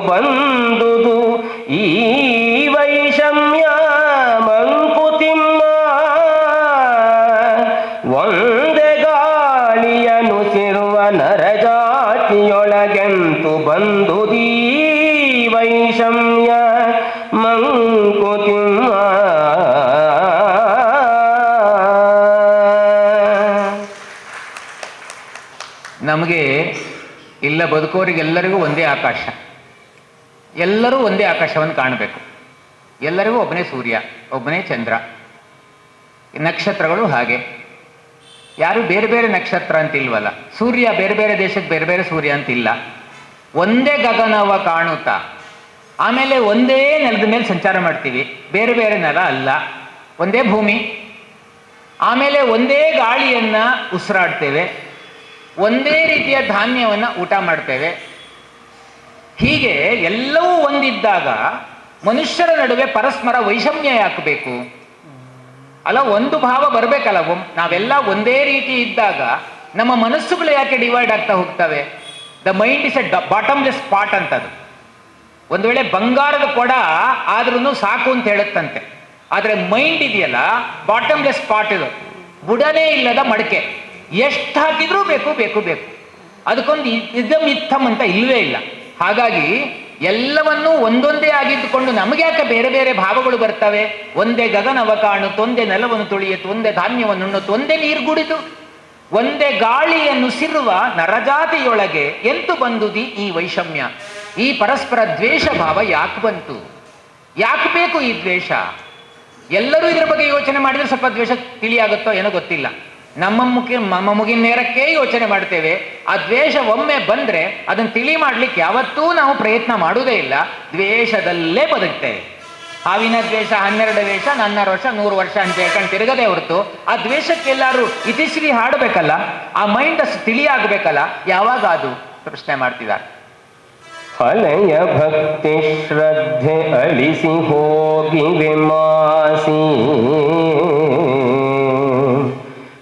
ಬಂದುದು ಈ ವೈಷಮ್ಯ ಮಂಕುತಿಮ್ಮ. ಒಂದೇ ಗಾಳಿಯನು ಸಿರುವ ನರಜಾತಿಯೊಳಗೆಂತು ಬಂದುದೀ ವೈಷಮ್ಯ ಮಂಕುತಿಮ್ಮ. ನಮಗೆ ಇಲ್ಲ ಬದುಕೋರಿಗೆಲ್ಲರಿಗೂ ಒಂದೇ ಆಕಾಶ, ಎಲ್ಲರೂ ಒಂದೇ ಆಕಾಶವನ್ನು ಕಾಣಬೇಕು. ಎಲ್ಲರಿಗೂ ಒಬ್ಬನೇ ಸೂರ್ಯ, ಒಬ್ಬನೇ ಚಂದ್ರ, ನಕ್ಷತ್ರಗಳು ಹಾಗೆ. ಯಾರು ಬೇರೆ ಬೇರೆ ನಕ್ಷತ್ರ ಅಂತಿಲ್ವಲ್ಲ, ಸೂರ್ಯ ಬೇರೆ ಬೇರೆ ದೇಶಕ್ಕೆ ಬೇರೆ ಬೇರೆ ಸೂರ್ಯ ಅಂತಿಲ್ಲ. ಒಂದೇ ಗಗನವ ಕಾಣುತ್ತಾ, ಆಮೇಲೆ ಒಂದೇ ನೆಲದ ಮೇಲೆ ಸಂಚಾರ ಮಾಡ್ತೀವಿ, ಬೇರೆ ಬೇರೆ ನೆಲ ಅಲ್ಲ, ಒಂದೇ ಭೂಮಿ. ಆಮೇಲೆ ಒಂದೇ ಗಾಳಿಯನ್ನ ಉಸಿರಾಡ್ತೇವೆ, ಒಂದೇ ರೀತಿಯ ಧಾನ್ಯವನ್ನು ಊಟ ಮಾಡ್ತೇವೆ. ಹೀಗೆ ಎಲ್ಲವೂ ಒಂದಿದ್ದಾಗ ಮನುಷ್ಯರ ನಡುವೆ ಪರಸ್ಪರ ವೈಷಮ್ಯ ಯಾಕಬೇಕು? ಅಲ್ಲ, ಒಂದು ಭಾವ ಬರಬೇಕಲ್ಲ. ನಾವೆಲ್ಲ ಒಂದೇ ರೀತಿ ಇದ್ದಾಗ ನಮ್ಮ ಮನಸ್ಸುಗಳು ಯಾಕೆ ಡಿವೈಡ್ ಆಗ್ತಾ ಹೋಗ್ತವೆ? The mind is A bottomless pot ಅಂತದು. ಒಂದು ವೇಳೆ ಬಂಗಾರದ ಕೊಡ ಆದ್ರೂ ಸಾಕು ಅಂತ ಹೇಳುತ್ತಂತೆ. ಆದರೆ ಮೈಂಡ್ ಇದೆಯಲ್ಲ, ಬಾಟಮ್ಲೆಸ್ ಪಾಟ್, ಇದು ಬುಡನೇ ಇಲ್ಲದ ಮಡಕೆ, ಎಷ್ಟು ಹಾಕಿದ್ರೂ ಬೇಕು ಬೇಕು ಬೇಕು. ಅದಕ್ಕೊಂದು ಇದಮ್ ಇತ್ತಮ್ ಅಂತ ಇಲ್ಲವೇ ಇಲ್ಲ. ಹಾಗಾಗಿ ಎಲ್ಲವನ್ನೂ ಒಂದೊಂದೇ ಆಗಿದ್ದುಕೊಂಡು ನಮಗೆ ಯಾಕೆ ಬೇರೆ ಬೇರೆ ಭಾವಗಳು ಬರ್ತವೆ? ಒಂದೇ ಗಗನವ ಕಾಣು, ತೊಂದೆ ನೆಲವನ್ನು ತುಳಿಯಿತು, ಒಂದೇ ಧಾನ್ಯವನ್ನು ಉಣ್ಣು, ಒಂದೇ ನೀರು ಗುಡಿದು, ಒಂದೇ ಗಾಳಿಯನ್ನು ಸಿರುವ ನರಜಾತಿಯೊಳಗೆ ಎಂತು ಬಂದುದಿ ಈ ವೈಷಮ್ಯ? ಈ ಪರಸ್ಪರ ದ್ವೇಷ ಭಾವ ಯಾಕೆ ಬಂತು? ಯಾಕೆ ಬೇಕು ಈ ದ್ವೇಷ? ಎಲ್ಲರೂ ಇದ್ರ ಬಗ್ಗೆ ಯೋಚನೆ ಮಾಡಿದ್ರೆ ಸ್ವಲ್ಪ ದ್ವೇಷ ತಿಳಿಯಾಗುತ್ತೋ ಏನೋ ಗೊತ್ತಿಲ್ಲ. ನಮ್ಮ ಮುಗಿನ ನೇರಕ್ಕೆ ಯೋಚನೆ ಮಾಡ್ತೇವೆ. ಆ ದ್ವೇಷ ಒಮ್ಮೆ ಬಂದ್ರೆ ಅದನ್ನು ತಿಳಿ ಮಾಡ್ಲಿಕ್ಕೆ ಯಾವತ್ತೂ ನಾವು ಪ್ರಯತ್ನ ಮಾಡುವುದೇ ಇಲ್ಲ, ದ್ವೇಷದಲ್ಲೇ ಬದುಕ್ತೇವೆ. ಹಾವಿನ ದ್ವೇಷ 12 ವೇಷ, ನನ್ನ ವರ್ಷ 100 ವರ್ಷ ಅಂತ ಹೇಳ್ಕೊಂಡು ತಿರುಗದೆ ಹೊರತು ಆ ದ್ವೇಷಕ್ಕೆಲ್ಲರೂ ಇತಿಶ್ರೀ ಹಾಡಬೇಕಲ್ಲ, ಆ ಮೈಂಡ್ ಅಷ್ಟು ತಿಳಿಯಾಗಬೇಕಲ್ಲ, ಯಾವಾಗ ಅದು ಪ್ರಶ್ನೆ ಮಾಡ್ತಿದ್ದಾರೆ. ಹಳೆಯ ಭಕ್ತಿ ಶ್ರದ್ಧೆ ಅಳಿಸಿ ಹೋಗಿವೆ ಮಾಸಿ,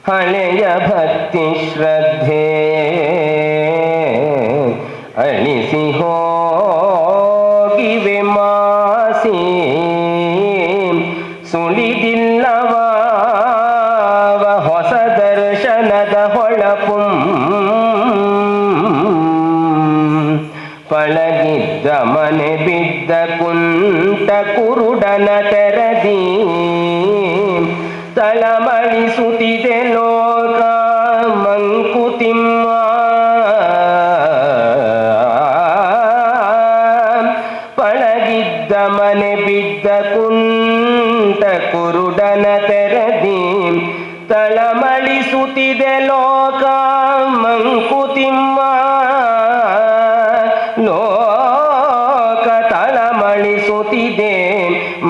ಹಳೆಯ ಭಕ್ತಿ ಶ್ರದ್ಧೆ ಅಳಿಸಿ ಹೋಗಿವೆ ಮಾಸಿ, ಸುಳಿದಿಲ್ಲವ ಹೊಸ ದರ್ಶನದ ಹೊಳಪು, ಪಳಗಿದ್ದ ಮನೆ ಬಿದ್ದ ಕುಂಟ ಕುರುಡನ ತೆರದಿ, ತಳಮಳಿಸುತ್ತಿದೆ ಲೋಕ ಮಂಕುತಿಮ್ಮ, ಪಳಗಿದ್ದ ಮನೆ ಬಿದ್ದ ಕುಂಟ ಕುರುಡನ ತೆರದಿ, ತಳಮಳಿಸುತ್ತಿದೆ ಲೋಕ ಮಂಕುತಿಮ್ಮ, ಲೋಕ ತಳಮಳಿಸುತ್ತಿದೆ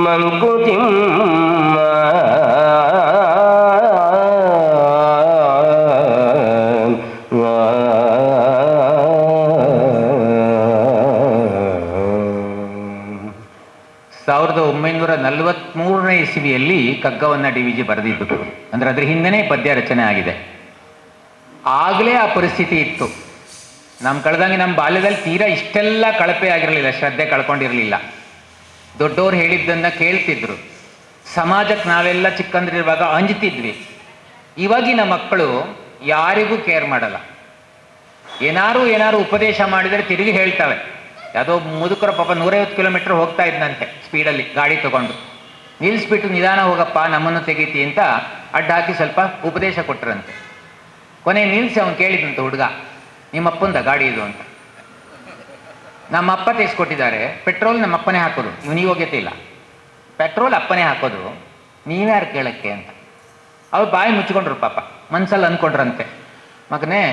ಮಂಕುತಿಮ್ಮ. ಸಾವಿರದ 1943ನೇ ಇಸವಿಯಲ್ಲಿ ಕಗ್ಗವನ್ನ ಡಿ.ವಿ.ಜಿ ಬರೆದಿದ್ದು, ಅಂದ್ರೆ ಅದ್ರ ಹಿಂದೆನೇ ಪದ್ಯ ರಚನೆ ಆಗಿದೆ. ಆಗಲೇ ಆ ಪರಿಸ್ಥಿತಿ ಇತ್ತು. ಕಳೆದಂಗೆ ನಮ್ಮ ಬಾಲ್ಯದಲ್ಲಿ ತೀರಾ ಇಷ್ಟೆಲ್ಲ ಕಳಪೆ ಆಗಿರಲಿಲ್ಲ, ಶ್ರದ್ಧೆ ಕಳ್ಕೊಂಡಿರಲಿಲ್ಲ. ದೊಡ್ಡವ್ರು ಹೇಳಿದ್ದನ್ನ ಕೇಳ್ತಿದ್ರು. ಸಮಾಜಕ್ಕೆ ನಾವೆಲ್ಲ ಚಿಕ್ಕಂದ್ರಿರುವಾಗ ಅಂಜ್ತಿದ್ವಿ. ಇವಾಗಿನ ಮಕ್ಕಳು ಯಾರಿಗೂ ಕೇರ್ ಮಾಡಲ್ಲ. ಏನಾರು ಉಪದೇಶ ಮಾಡಿದರೆ ತಿರುಗಿ ಹೇಳ್ತಾವೆ. ಯಾವುದೋ ಮುದುಕರ ಪಾಪ 150 ಕಿಲೋಮೀಟರ್ ಹೋಗ್ತಾ ಇದ್ದಂತೆ ಸ್ಪೀಡಲ್ಲಿ ಗಾಡಿ ತಗೊಂಡು, ನಿಲ್ಲಿಸ್ಬಿಟ್ಟು ನಿಧಾನ ಹೋಗಪ್ಪ ನಮ್ಮನ್ನು ತೆಗೀತಿ ಅಂತ ಅಡ್ಡ ಹಾಕಿ ಸ್ವಲ್ಪ ಉಪದೇಶ ಕೊಟ್ಟರಂತೆ. ಕೊನೆ ನಿಲ್ಲಿಸಿ ಅವನು ಕೇಳಿದಂತೆ ಹುಡುಗ, ನಿಮ್ಮಪ್ಪಂದ ಗಾಡಿ ಇದು ಅಂತ. ನಮ್ಮಪ್ಪ ತೆಗೆಸ್ಕೊಟ್ಟಿದ್ದಾರೆ, ಪೆಟ್ರೋಲ್ ನಮ್ಮಪ್ಪನೇ ಹಾಕೋದು, ಇವನಿಗೆ ಯೋಗ್ಯತೆ ಇಲ್ಲ, ಪೆಟ್ರೋಲ್ ಅಪ್ಪನೇ ಹಾಕೋದು, ನೀವ್ಯಾರು ಕೇಳಕ್ಕೆ ಅಂತ. ಅವ್ರು ಬಾಯಿ ಮುಚ್ಕೊಂಡ್ರು ಪಾಪ, ಮನ್ಸಲ್ಲಿ ಅಂದ್ಕೊಂಡ್ರಂತೆ, ಮಗನೇ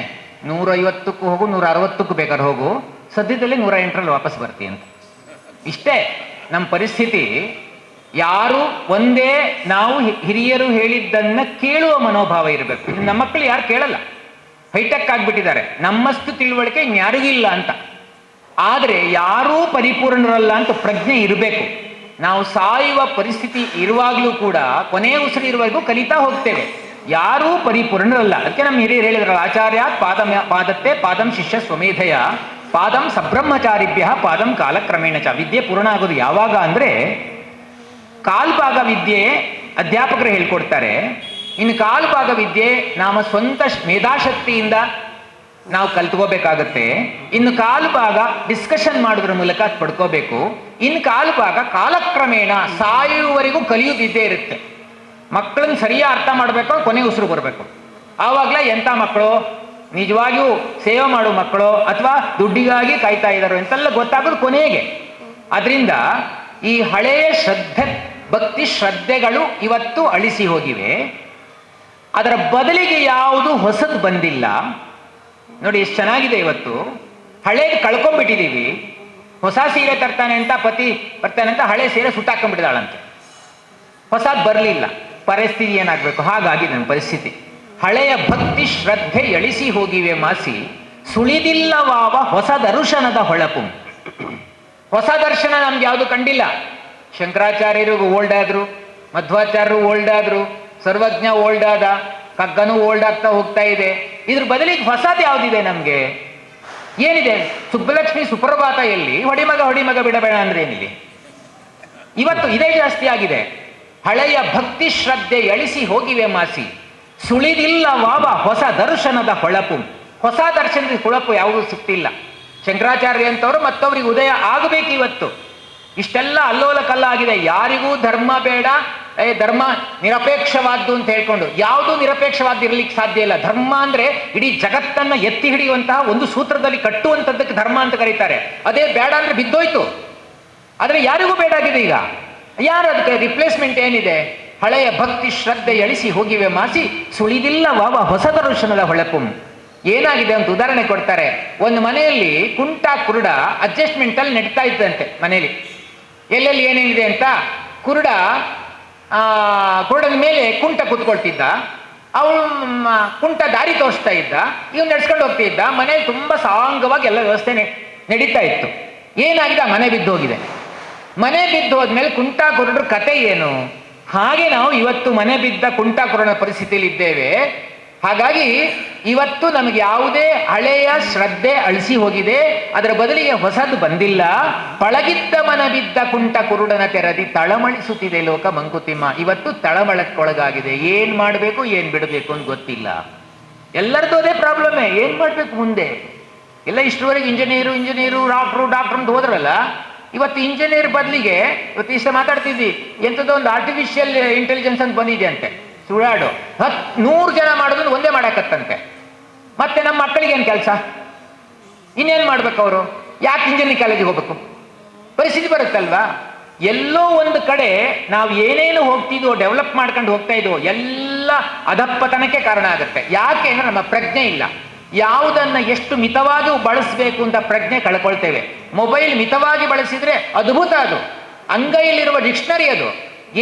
150ಕ್ಕೂ ಹೋಗು, 160ಕ್ಕೂ ಬೇಕಾದ್ರೆ ಹೋಗು, ಸದ್ಯದಲ್ಲಿ 108ರಲ್ಲಿ ವಾಪಸ್ ಬರ್ತೀನಿ ಅಂತ. ಇಷ್ಟೇ ನಮ್ಮ ಪರಿಸ್ಥಿತಿ. ಯಾರು ಒಂದೇ ನಾವು ಹಿರಿಯರು ಹೇಳಿದ್ದನ್ನ ಕೇಳುವ ಮನೋಭಾವ ಇರಬೇಕು. ನಮ್ಮ ಮಕ್ಕಳು ಯಾರು ಕೇಳಲ್ಲ, ಹೈಟೆಕ್ ಆಗ್ಬಿಟ್ಟಿದ್ದಾರೆ, ನಮ್ಮಷ್ಟು ತಿಳುವಳಿಕೆ ಇನ್ಯಾರಿಗೂ ಇಲ್ಲ ಅಂತ. ಆದರೆ ಯಾರೂ ಪರಿಪೂರ್ಣರಲ್ಲ ಅಂತ ಪ್ರಜ್ಞೆ ಇರಬೇಕು. ನಾವು ಸಾಯುವ ಪರಿಸ್ಥಿತಿ ಇರುವಾಗಲೂ ಕೂಡ ಕೊನೆಯ ಉಸಿರು ಇರುವಾಗೂ ಕಲಿತಾ ಹೋಗ್ತೇವೆ. ಯಾರೂ ಪರಿಪೂರ್ಣರಲ್ಲ. ಅದಕ್ಕೆ ನಮ್ಮ ಹಿರಿಯರು ಹೇಳಿದ್ರಲ್ಲ, ಆಚಾರ್ಯ ಪಾದತ್ತೆ ಪಾದಂ ಶಿಷ್ಯ ಸ್ವಮೇಧಯ, ಪಾದಂ ಸಬ್ರಹ್ಮಚಾರಿಭ್ಯ ಪಾದಂ ಕಾಲಕ್ರಮೇಣ ಚ. ವಿದ್ಯೆ ಪೂರ್ಣ ಆಗೋದು ಯಾವಾಗ ಅಂದರೆ, ಕಾಲ್ಭಾಗ ವಿದ್ಯೆ ಅಧ್ಯಾಪಕರು ಹೇಳ್ಕೊಡ್ತಾರೆ, ಇನ್ನು ಕಾಲ್ಭಾಗ ವಿದ್ಯೆ ನಮ್ಮ ಸ್ವಂತ ಮೇಧಾಶಕ್ತಿಯಿಂದ ನಾವು ಕಲ್ತ್ಕೋಬೇಕಾಗತ್ತೆ. ಇನ್ನು ಕಾಲ್ಭಾಗ ಡಿಸ್ಕಷನ್ ಮಾಡೋದ್ರ ಮೂಲಕ ಪಡ್ಕೋಬೇಕು. ಇನ್ನು ಕಾಲ್ಭಾಗ ಕಾಲಕ್ರಮೇಣ ಸಾಯುವವರೆಗೂ ಕಲಿಯುವುದಿದ್ದೇ ಇರುತ್ತೆ. ಮಕ್ಕಳನ್ನ ಸರಿಯಾಗಿ ಅರ್ಥ ಮಾಡಬೇಕು, ಕೊನೆ ಉಸಿರು ಬರಬೇಕು. ಆವಾಗಲೇ ಎಂಥ ಮಕ್ಕಳು ನಿಜವಾಗಿಯೂ ಸೇವೆ ಮಾಡೋ ಮಕ್ಕಳು ಅಥವಾ ದುಡ್ಡಿಗಾಗಿ ಕಾಯ್ತಾ ಇದ್ದಾರೋ ಎಂತೆಲ್ಲ ಗೊತ್ತಾಗೋದು ಕೊನೆಗೆ. ಅದರಿಂದ ಈ ಹಳೆಯ ಭಕ್ತಿ ಶ್ರದ್ಧೆಗಳು ಇವತ್ತು ಅಳಿಸಿ ಹೋಗಿವೆ. ಅದರ ಬದಲಿಗೆ ಯಾವುದು ಹೊಸದು ಬಂದಿಲ್ಲ. ನೋಡಿ ಎಷ್ಟು ಚೆನ್ನಾಗಿದೆ. ಇವತ್ತು ಹಳೇದು ಕಳ್ಕೊಂಡ್ಬಿಟ್ಟಿದ್ದೀವಿ. ಹೊಸ ಸೀರೆ ತರ್ತಾನೆ ಅಂತ ಪತಿ ಬರ್ತಾನೆ ಅಂತ ಹಳೆ ಸೀರೆ ಸುಟ್ಟಾಕೊಂಡ್ಬಿಟ್ಟಿದ್ದಾಳಂತೆ. ಹೊಸದು ಬರಲಿಲ್ಲ. ಪರಿಸ್ಥಿತಿ ಏನಾಗಬೇಕು? ಹಾಗಾಗಿ ನನ್ನ ಪರಿಸ್ಥಿತಿ. ಹಳೆಯ ಭಕ್ತಿ ಶ್ರದ್ಧೆ ಎಳಿಸಿ ಹೋಗಿವೆ ಮಾಸಿ, ಸುಳಿದಿಲ್ಲವಾವ ಹೊಸ ದರ್ಶನದ ಹೊಳಪು. ಹೊಸ ದರ್ಶನ ನಮ್ಗೆ ಯಾವುದು ಕಂಡಿಲ್ಲ. ಶಂಕರಾಚಾರ್ಯರು ಓಲ್ಡ್ ಆದ್ರು, ಮಧ್ವಾಚಾರ್ಯರು ಓಲ್ಡ್ ಆದ್ರು, ಸರ್ವಜ್ಞ ಓಲ್ಡ್ ಆದ, ಕಗ್ಗನೂ ಓಲ್ಡ್ ಆಗ್ತಾ ಹೋಗ್ತಾ ಇದೆ. ಇದ್ರ ಬದಲಿಗೆ ಹೊಸದು ಯಾವುದಿದೆ ನಮಗೆ? ಏನಿದೆ ಸುಬ್ಬಲಕ್ಷ್ಮಿ ಸುಪ್ರಭಾತ ಎಲ್ಲಿ, ಹೊಡಿಮಗ ಬಿಡಬೇಡ ಅಂದ್ರೆ ಏನಿದೆ? ಇವತ್ತು ಇದೇ ಜಾಸ್ತಿ ಆಗಿದೆ. ಹಳೆಯ ಭಕ್ತಿ ಶ್ರದ್ಧೆ ಎಳಿಸಿ ಹೋಗಿವೆ ಮಾಸಿ, ಸುಳಿದಿಲ್ಲ ವಾವ ಹೊಸ ದರ್ಶನದ ಹೊಳಪು. ಹೊಸ ದರ್ಶನದ ಹೊಳಪು ಯಾವುದೂ ಸಿಗ್ತಿಲ್ಲ. ಶಂಕರಾಚಾರ್ಯ ಅಂತವರು ಮತ್ತವರಿಗೆ ಉದಯ ಆಗಬೇಕು ಇವತ್ತು. ಇಷ್ಟೆಲ್ಲ ಅಲ್ಲೋಲ ಕಲ್ಲಾಗಿದೆ. ಯಾರಿಗೂ ಧರ್ಮ ಬೇಡ, ಧರ್ಮ ನಿರಪೇಕ್ಷವಾದ್ದು ಅಂತ ಹೇಳ್ಕೊಂಡು ಯಾವುದು ನಿರಪೇಕ್ಷವಾದ್ದು ಇರಲಿಕ್ಕೆ ಸಾಧ್ಯ ಇಲ್ಲ. ಧರ್ಮ ಅಂದ್ರೆ ಇಡೀ ಜಗತ್ತನ್ನ ಎತ್ತಿ ಹಿಡಿಯುವಂತಹ ಒಂದು ಸೂತ್ರದಲ್ಲಿ ಕಟ್ಟುವಂಥದ್ದಕ್ಕೆ ಧರ್ಮ ಅಂತ ಕರೀತಾರೆ. ಅದೇ ಬೇಡ ಅಂದ್ರೆ ಬಿದ್ದೋಯ್ತು. ಆದರೆ ಯಾರಿಗೂ ಬೇಡ ಆಗಿದೆ ಈಗ. ಯಾರು ಅದಕ್ಕೆ ರಿಪ್ಲೇಸ್ಮೆಂಟ್ ಏನಿದೆ? ಹಳೆಯ ಭಕ್ತಿ ಶ್ರದ್ಧೆ ಎಳಿಸಿ ಹೋಗಿವೆ ಮಾಸಿ, ಸುಳಿದಿಲ್ಲ ವಾವ ಹೊಸ ದರ್ಶನದ ಹೊಳಪು. ಏನಾಗಿದೆ ಅಂತ ಉದಾಹರಣೆ ಕೊಡ್ತಾರೆ. ಒಂದು ಮನೆಯಲ್ಲಿ ಕುಂಟ ಕುರುಡ ಅಡ್ಜಸ್ಟ್ಮೆಂಟ್ ಅಲ್ಲಿ ನಡೀತಾ ಇದ್ದಂತೆ ಮನೆಯಲ್ಲಿ. ಎಲ್ಲೆಲ್ಲಿ ಏನೇನಿದೆ ಅಂತ ಕುರುಡನ ಮೇಲೆ ಕುಂಟ ಕೂತ್ಕೊಳ್ತಿದ್ದ. ಅವಳು ಕುಂಟ ದಾರಿ ತೋರಿಸ್ತಾ ಇದ್ದ, ಇವ್ನು ನಡ್ಸ್ಕೊಂಡು ಹೋಗ್ತಿದ್ದ. ಮನೇಲಿ ತುಂಬಾ ಸಾಂಗವಾಗಿ ಎಲ್ಲ ವ್ಯವಸ್ಥೆ ನಡೀತಾ ಇತ್ತು. ಏನಾಗಿದೆ? ಮನೆ ಬಿದ್ದು ಹೋಗಿದೆ. ಮನೆ ಬಿದ್ದು ಹೋದ್ಮೇಲೆ ಕುಂಟ ಕುರುಡ್ರ ಕತೆ ಏನು? ಹಾಗೆ ನಾವು ಇವತ್ತು ಮನೆ ಬಿದ್ದ ಕುಂಟ ಕುರುಡನ ಪರಿಸ್ಥಿತಿಯಲ್ಲಿ ಇದ್ದೇವೆ. ಹಾಗಾಗಿ ಇವತ್ತು ನಮಗೆ ಯಾವುದೇ ಹಳೆಯ ಶ್ರದ್ಧೆ ಅಳಿಸಿ ಹೋಗಿದೆ, ಅದರ ಬದಲಿಗೆ ಹೊಸದು ಬಂದಿಲ್ಲ. ಪಳಗಿದ್ದ ಮನ ಬಿದ್ದ ಕುಂಟ ಕುರುಡನ ತೆರದಿ ತಳಮಳಿಸುತ್ತಿದೆ ಲೋಕ ಮಂಕುತಿಮ್ಮ. ಇವತ್ತು ತಳಮಳಕ್ಕೊಳಗಾಗಿದೆ. ಏನ್ ಮಾಡಬೇಕು ಏನ್ ಬಿಡಬೇಕು ಅಂತ ಗೊತ್ತಿಲ್ಲ. ಎಲ್ಲರದ್ದು ಅದೇ ಪ್ರಾಬ್ಲಮ್ಮೇ. ಏನ್ ಮಾಡ್ಬೇಕು ಮುಂದೆ? ಎಲ್ಲ ಇಷ್ಟರವರೆಗೆ ಇಂಜಿನಿಯರು ಡಾಕ್ಟ್ರು ಅಂತ ಹೋದ್ರಲ್ಲ, ಇವತ್ತು ಇಂಜಿನಿಯರ್ ಬದಲಿಗೆ ಇವತ್ತು ಇಷ್ಟ ಮಾತಾಡ್ತಿದ್ವಿ, ಎಂಥದ್ದೋ ಒಂದು ಆರ್ಟಿಫಿಷಿಯಲ್ ಇಂಟೆಲಿಜೆನ್ಸ್ ಅಂತ ಬಂದಿದೆ ಅಂತೆ. ಸುಳ್ಳಾಡು. 100 ಜನ ಮಾಡೋದನ್ನು ಒಂದೇ ಮಾಡಕತ್ತಂತೆ. ಮತ್ತೆ ನಮ್ಮ ಮಕ್ಕಳಿಗೆ ಏನು ಕೆಲಸ? ಇನ್ನೇನು ಮಾಡ್ಬೇಕು ಅವರು? ಯಾಕೆ ಇಂಜಿನಿಯರಿಂಗ್ ಕಾಲೇಜಿಗೆ ಹೋಗ್ಬೇಕು? ಪರಿಸ್ಥಿತಿ ಬರುತ್ತಲ್ವಾ? ಎಲ್ಲೋ ಒಂದು ಕಡೆ ನಾವು ಏನೇನು ಹೋಗ್ತಿದ್ವೋ, ಡೆವಲಪ್ ಮಾಡ್ಕೊಂಡು ಹೋಗ್ತಾ ಇದ್ವೋ, ಎಲ್ಲ ಅಧಪ್ಪತನಕ್ಕೆ ಕಾರಣ ಆಗುತ್ತೆ. ಯಾಕೆ ಅಂದ್ರೆ ನಮ್ಮ ಪ್ರಜ್ಞೆ ಇಲ್ಲ. ಯಾವುದನ್ನ ಎಷ್ಟು ಮಿತವಾಗಿ ಬಳಸಬೇಕು ಅಂತ ಪ್ರಜ್ಞೆ ಕಳ್ಕೊಳ್ತೇವೆ. ಮೊಬೈಲ್ ಮಿತವಾಗಿ ಬಳಸಿದ್ರೆ ಅದ್ಭುತ. ಅದು ಅಂಗೈಯಲ್ಲಿರುವ ಡಿಕ್ಷನರಿ, ಅದು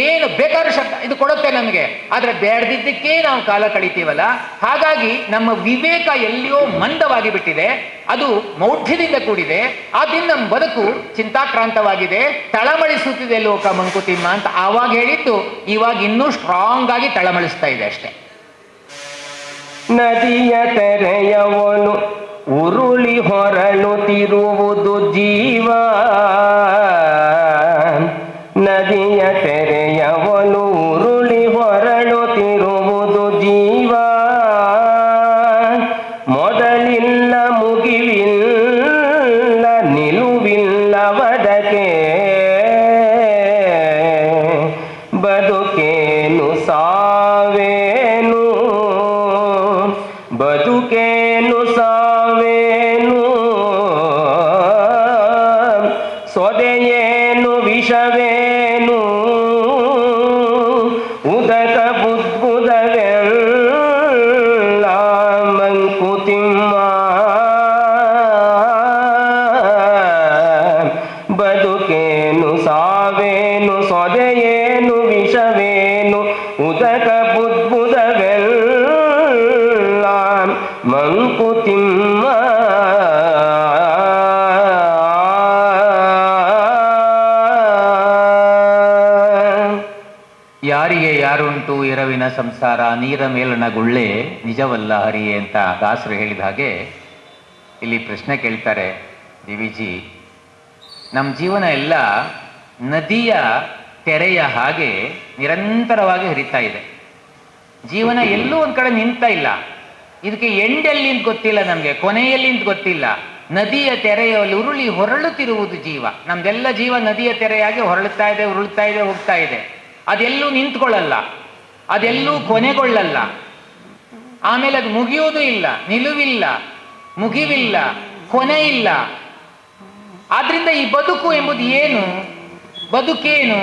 ಏನು ಬೇಕಾದ್ರೂ ಶಬ್ದ ಇದು ಕೊಡುತ್ತೆ ನಮಗೆ. ಆದ್ರೆ ಬೇಡದಿದ್ದಕ್ಕೆ ನಾವು ಕಾಲ ಕಳಿತೀವಲ್ಲ. ಹಾಗಾಗಿ ನಮ್ಮ ವಿವೇಕ ಎಲ್ಲಿಯೋ ಮಂದವಾಗಿ ಬಿಟ್ಟಿದೆ. ಅದು ಮೌಢ್ಯದಿಂದ ಕೂಡಿದೆ. ಆದ್ರಿಂದ ನಮ್ಮ ಬದುಕು ಚಿಂತಾಕ್ರಾಂತವಾಗಿದೆ. ತಳಮಳಿಸುತ್ತಿದೆ ಲೋಕ ಮಂಕುತಿಮ್ಮ ಅಂತ ಆವಾಗ ಹೇಳಿದ್ದು ಇವಾಗ ಇನ್ನೂ ಸ್ಟ್ರಾಂಗ್ ಆಗಿ ತಳಮಳಿಸ್ತಾ ಇದೆ ಅಷ್ಟೇ. ನದಿಯ ತೆರೆಯವನು ಉರುಳಿ ಹೊರಳುತ್ತಿರುವುದು ಜೀವ. ನದಿಯ ತೆರೆಯವನು ಉರುಳಿ ಹೊರಳುತ್ತಿರುವುದು ಜೀವ. ಮೊದಲಿಲ್ಲ ಮುಗಿವಿಲ್ಲ ನಿಲುವಿಲ್ಲವದಕ್ಕೆ, ಬದುಕೇನು ಸಾವೇನು ಬದುಕೇನು ಸಾವೇನು, ಸೊದೆಯೇನು ವಿಷವೇನು, ಉದಕ ಬುದ್ಬುದವೆಲ್ಲ ಮಂಕುತಿಮ್ಮ. ಬದುಕೇನು ಸಾವೇನು, ಸೊದೆಯೇನು ವಿಷವೇನು, ಉದಕ ಬುದ್ಬುದವೆಲ್ಲ ಮಂಕುತಿಮ್ಮ. ಯಾರಿಗೆ ಯಾರುಂಟು ಎರವಿನ ಸಂಸಾರ, ನೀರ ಮೇಲನ ಗುಳ್ಳೆ ನಿಜವಲ್ಲ ಹರಿಯೇ ಅಂತ ದಾಸರು ಹೇಳಿದ ಹಾಗೆ ಇಲ್ಲಿ ಪ್ರಶ್ನೆ ಕೇಳ್ತಾರೆ ದೇವಿಜಿ. ನಮ್ಮ ಜೀವನ ಎಲ್ಲ ನದಿಯ ತೆರೆಯ ಹಾಗೆ ನಿರಂತರವಾಗಿ ಹರಿತಾ ಇದೆ. ಜೀವನ ಎಲ್ಲೂ ಒಂದ್ ಕಡೆ ನಿಂತ ಇಲ್ಲ. ಇದಕ್ಕೆ ಎಂಡೆಲ್ಲಿ ಅಂತ ಗೊತ್ತಿಲ್ಲ, ನಮಗೆ ಕೊನೆಯಲ್ಲಿ ಅಂತ ಗೊತ್ತಿಲ್ಲ. ನದಿಯ ತೆರೆಯಲ್ಲಿ ಉರುಳಿ ಹೊರಳುತ್ತಿರುವುದು ಜೀವ. ನಮ್ದೆಲ್ಲ ಜೀವ ನದಿಯ ತೆರೆಯಾಗಿ ಹೊರಳುತ್ತಾ ಇದೆ, ಉರುಳ್ತಾ ಇದೆ, ಹೋಗ್ತಾ ಇದೆ. ಅದೆಲ್ಲೂ ನಿಂತ್ಕೊಳ್ಳಲ್ಲ, ಅದೆಲ್ಲೂ ಕೊನೆಗೊಳ್ಳಲ್ಲ. ಆಮೇಲೆ ಅದು ಮುಗಿಯುವುದೂ ಇಲ್ಲ, ನಿಲುವಿಲ್ಲ, ಮುಗಿವಿಲ್ಲ, ಕೊನೆ ಇಲ್ಲ. ಆದ್ರಿಂದ ಈ ಬದುಕು ಎಂಬುದು ಏನು? ಬದುಕೇನು?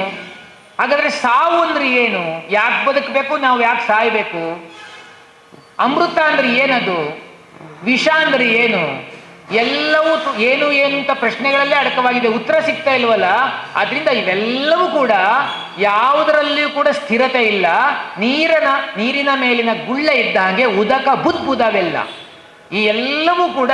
ಹಾಗಾದ್ರೆ ಸಾವು ಅಂದ್ರೆ ಏನು? ಯಾಕೆ ಬದುಕಬೇಕು? ನಾವು ಯಾಕೆ ಸಾಯ್ಬೇಕು? ಅಮೃತ ಅಂದ್ರೆ ಏನದು? ವಿಷ ಅಂದ್ರೆ ಏನು? ಎಲ್ಲವೂ ಏನು ಅಂತ ಪ್ರಶ್ನೆಗಳಲ್ಲೇ ಅಡಕವಾಗಿದೆ. ಉತ್ತರ ಸಿಗ್ತಾ ಇಲ್ವಲ್ಲ. ಆದ್ರಿಂದ ಇವೆಲ್ಲವೂ ಕೂಡ ಯಾವುದರಲ್ಲಿಯೂ ಕೂಡ ಸ್ಥಿರತೆ ಇಲ್ಲ. ನೀರಿನ ಮೇಲಿನ ಗುಳ್ಳೆ ಇದ್ದ ಹಾಗೆ ಉದಕ ಬುದ್ಬುದವೆಲ್ಲ. ಈ ಎಲ್ಲವೂ ಕೂಡ